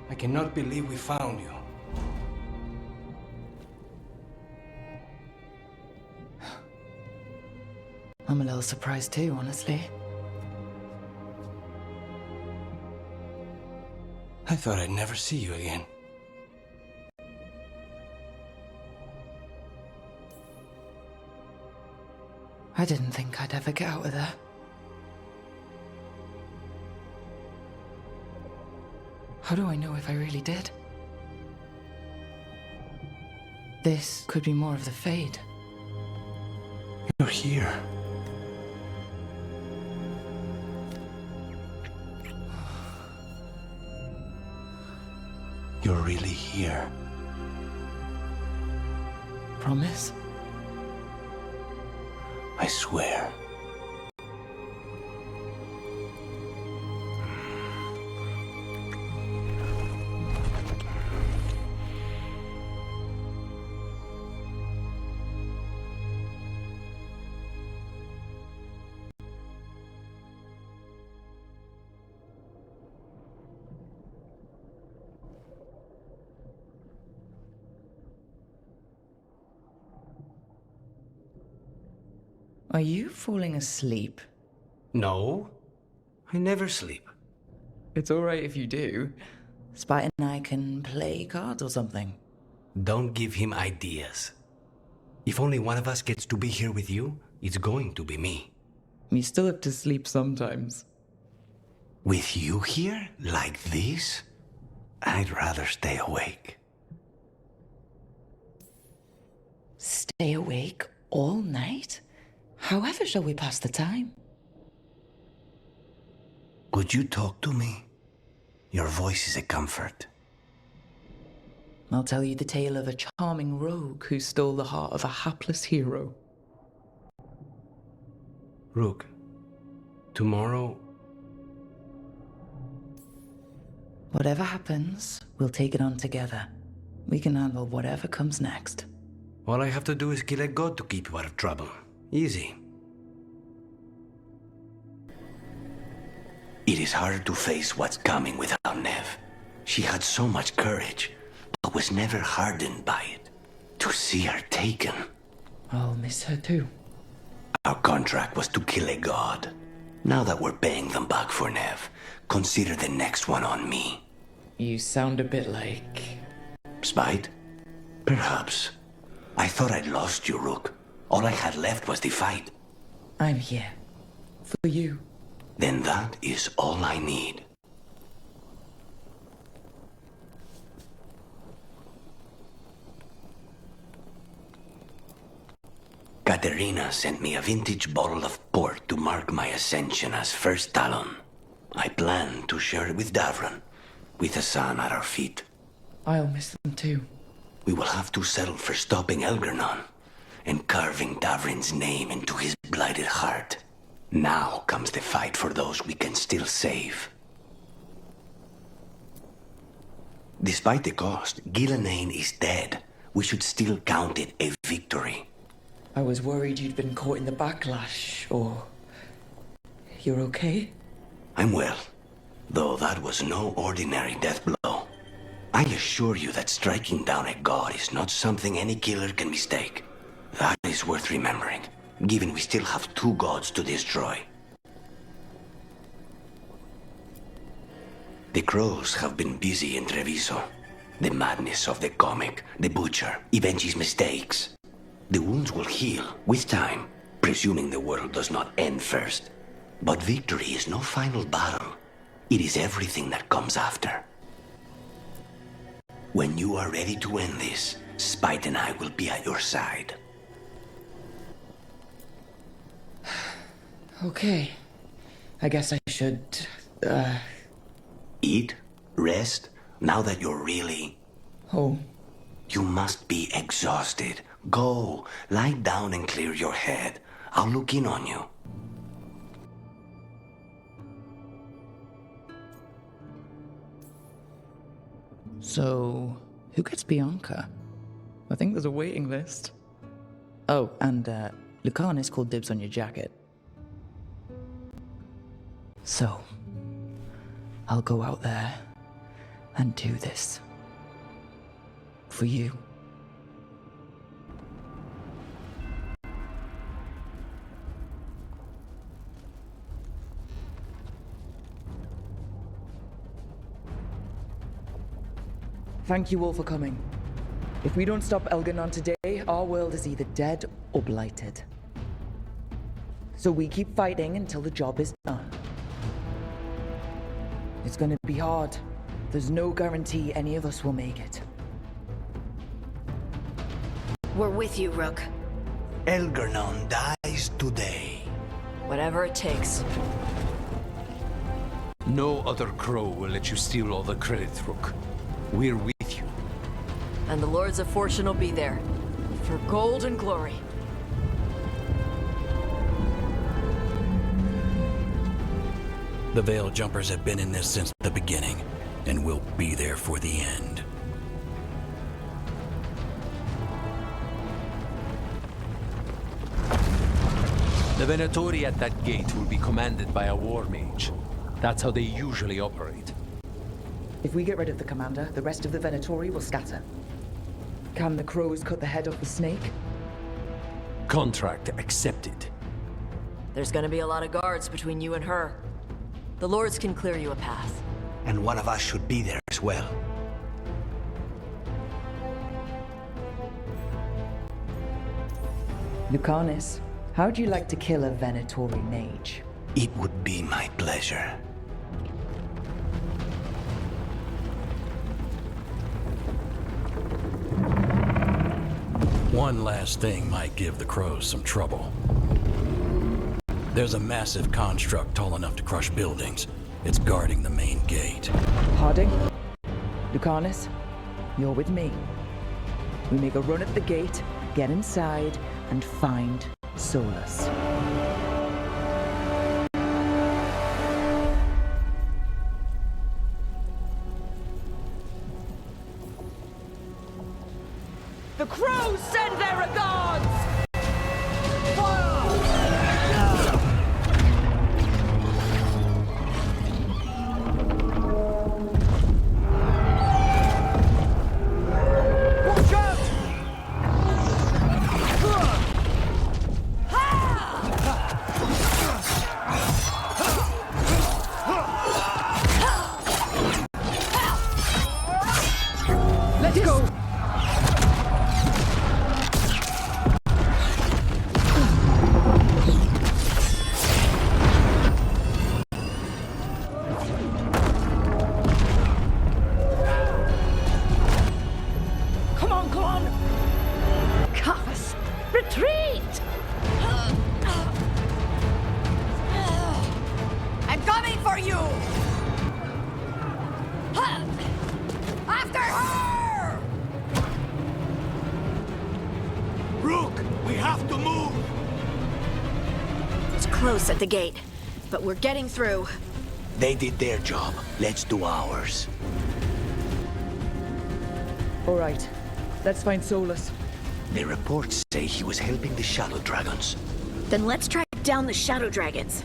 I cannot believe we found you. I'm a little surprised too, honestly. I thought I'd never see you again. I didn't think I'd ever get out of there. How do I know if I really did? This could be more of the Fade. You're here. You're really here. Promise? I swear. Are you falling asleep? No, I never sleep. It's alright if you do. Spite and I can play cards or something. Don't give him ideas. If only one of us gets to be here with you, it's going to be me. You still have to sleep sometimes. With you here, like this, I'd rather stay awake. Stay awake all night? However shall we pass the time? Could you talk to me? Your voice is a comfort. I'll tell you the tale of a charming rogue who stole the heart of a hapless hero. Rook, tomorrow... Whatever happens, we'll take it on together. We can handle whatever comes next. All I have to do is kill a god to keep you out of trouble. Easy. It is hard to face what's coming without Neve. She had so much courage, but was never hardened by it. To see her taken, I'll miss her too. Our contract was to kill a god. Now that we're paying them back for Neve, consider the next one on me. You sound a bit like... Spite? Perhaps. I thought I'd lost you, Rook. All I had left was the fight. I'm here. For you. Then that is all I need. Katerina sent me a vintage bottle of port to mark my ascension as First Talon. I plan to share it with Davrin, with the sun at our feet. I'll miss them too. We will have to settle for stopping Algernon and carving Davrin's name into his blighted heart. Now comes the fight for those we can still save. Despite the cost, Gillenane is dead. We should still count it a victory. I was worried you'd been caught in the backlash, or... You're okay? I'm well, though that was no ordinary death blow. I assure you that striking down a god is not something any killer can mistake. That is worth remembering, given we still have 2 gods to destroy. The crows have been busy in Treviso. The madness of the comic, the butcher, Evengi's mistakes. The wounds will heal, with time, presuming the world does not end first. But victory is no final battle. It is everything that comes after. When you are ready to end this, Spite and I will be at your side. Okay. I guess I should, Eat? Rest? Now that you're really... Oh. You must be exhausted. Go, lie down and clear your head. I'll look in on you. So, who gets Bianca? I think there's a waiting list. Oh, and Lucanis called dibs on your jacket. So, I'll go out there and do this. For you. Thank you all for coming. If we don't stop Algernon today, our world is either dead or blighted. So we keep fighting until the job is done. It's gonna be hard. There's no guarantee any of us will make it. We're with you, Rook. Algernon dies today. Whatever it takes. No other crow will let you steal all the credit, Rook. We're with you. And the Lords of Fortune will be there. For gold and glory. The Veil Jumpers have been in this since the beginning, and will be there for the end. The Venatori at that gate will be commanded by a war mage. That's how they usually operate. If we get rid of the commander, the rest of the Venatori will scatter. Can the crows cut the head off the snake? Contract accepted. There's gonna be a lot of guards between you and her. The Lords can clear you a path. And one of us should be there as well. Lucanis, how'd you like to kill a Venatori mage? It would be my pleasure. One last thing might give the crows some trouble. There's a massive construct tall enough to crush buildings. It's guarding the main gate. Harding? Lucanis? You're with me. We make a run at the gate, get inside, and find Solas. The crows send their regards! Watch out! We have to move! It's close at the gate, but we're getting through. They did their job. Let's do ours. All right. Let's find Solas. The reports say he was helping the Shadow Dragons. Then let's track down the Shadow Dragons.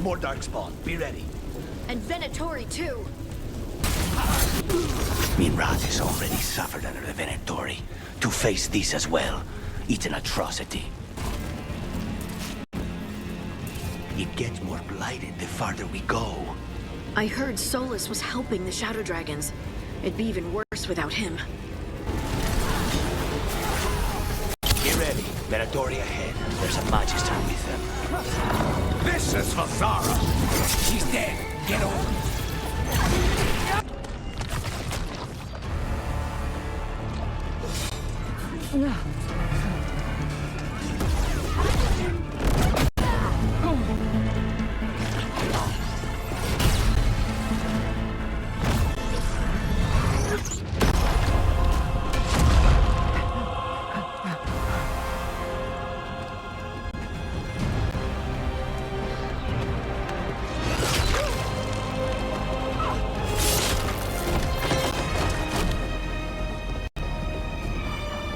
More Darkspawn. Be ready. And Venatori, too. Minrath has already suffered under the Venatori. To face this as well, it's an atrocity. It gets more blighted the farther we go. I heard Solas was helping the Shadow Dragons. It'd be even worse without him. Get ready. Venatori ahead. There's a Magister with them. This is for Zara! She's dead! Get over!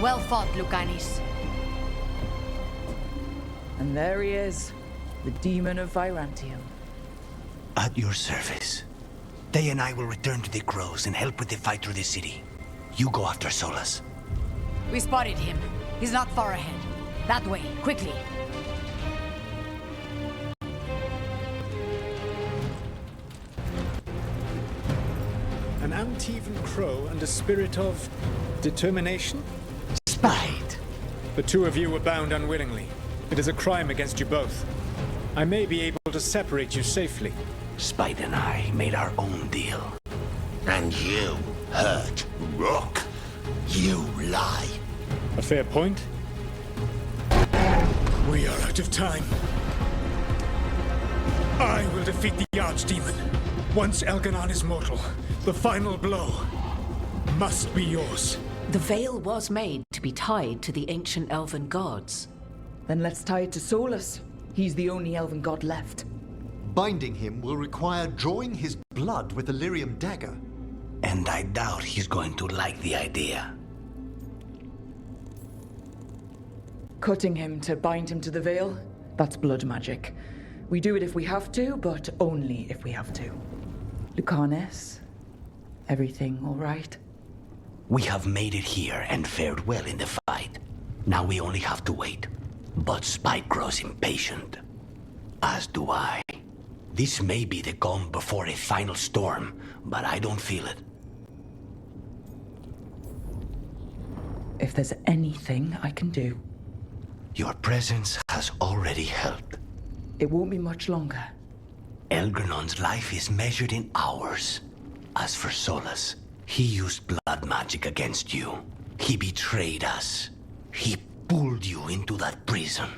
Well fought, Lucanis. And there he is, the demon of Virantium. At your service. They and I will return to the Crows and help with the fight through the city. You go after Solas. We spotted him. He's not far ahead. That way, quickly. An Antivan crow and a spirit of determination? Spite. The two of you were bound unwillingly. It is a crime against you both. I may be able to separate you safely. Spite and I made our own deal. And you hurt Rook. You lie. A fair point. We are out of time. I will defeat the Archdemon. Once Elganon is mortal, the final blow must be yours. The veil was made to be tied to the ancient elven gods. Then let's tie it to Solas. He's the only elven god left. Binding him will require drawing his blood with the lyrium dagger. And I doubt he's going to like the idea. Cutting him to bind him to the veil? That's blood magic. We do it if we have to, but only if we have to. Lucanis? Everything all right? We have made it here and fared well in the fight. Now we only have to wait. But Spike grows impatient. As do I. This may be the calm before a final storm, but I don't feel it. If there's anything I can do... Your presence has already helped. It won't be much longer. Elgrenon's life is measured in hours. As for Solas, he used blood magic against you. He betrayed us. He pulled you into that prison.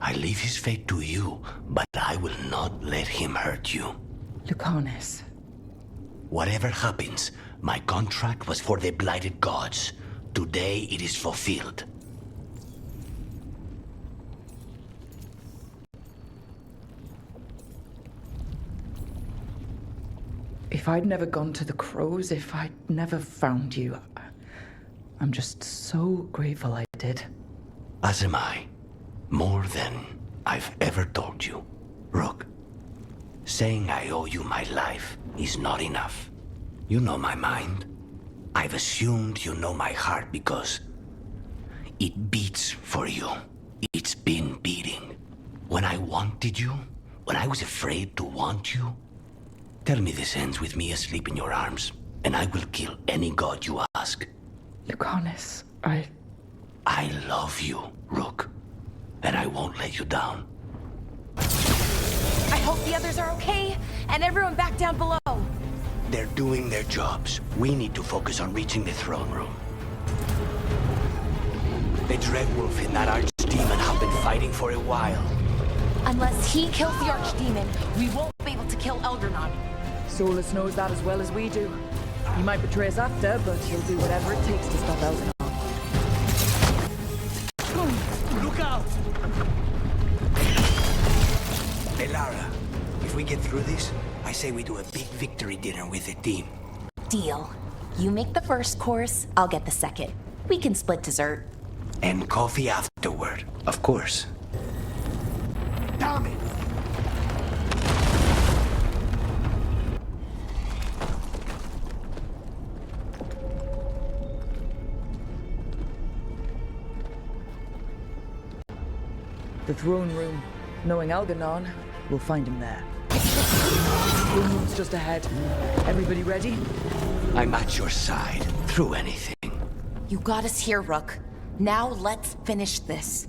I leave his fate to you, but I will not let him hurt you. Lucanis. Whatever happens, my contract was for the blighted gods. Today it is fulfilled. If I'd never gone to the Crows, if I'd never found you, I'm just so grateful I did. As am I. More than I've ever told you. Rook, saying I owe you my life is not enough. You know my mind. I've assumed you know my heart because it beats for you. It's been beating. When I wanted you, when I was afraid to want you, tell me this ends with me asleep in your arms, and I will kill any god you ask. Lucanis, I love you, Rook, and I won't let you down. I hope the others are okay, and everyone back down below. They're doing their jobs. We need to focus on reaching the throne room. The Dreadwolf and that Archdemon have been fighting for a while. Unless he kills the Archdemon, we won't be able to kill Elgranon. Solas knows that as well as we do. He might betray us after, but he'll do whatever it takes to stop Elganon. get through this, I say we do a big victory dinner with the team. Deal. You make the first course, I'll get the second. We can split dessert. And coffee afterward, of course. Damn it! The throne room. Knowing Algernon, we'll find him there. Throne room's just ahead. Everybody ready? I'm at your side, through anything. You got us here, Rook. Now let's finish this.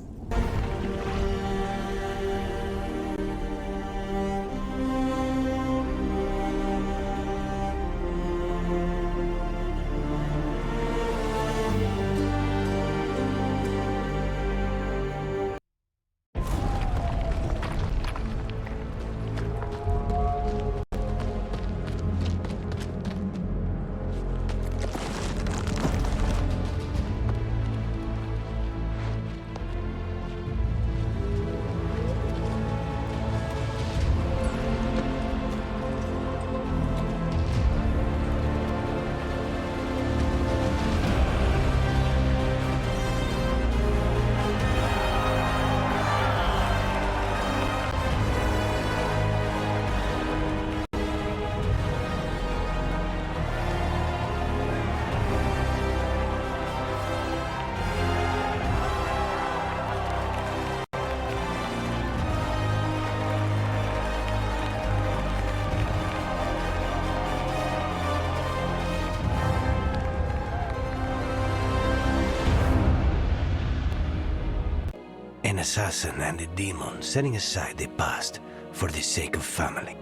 An assassin and a demon setting aside the past for the sake of family.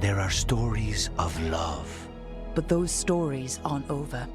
There are stories of love. But those stories aren't over.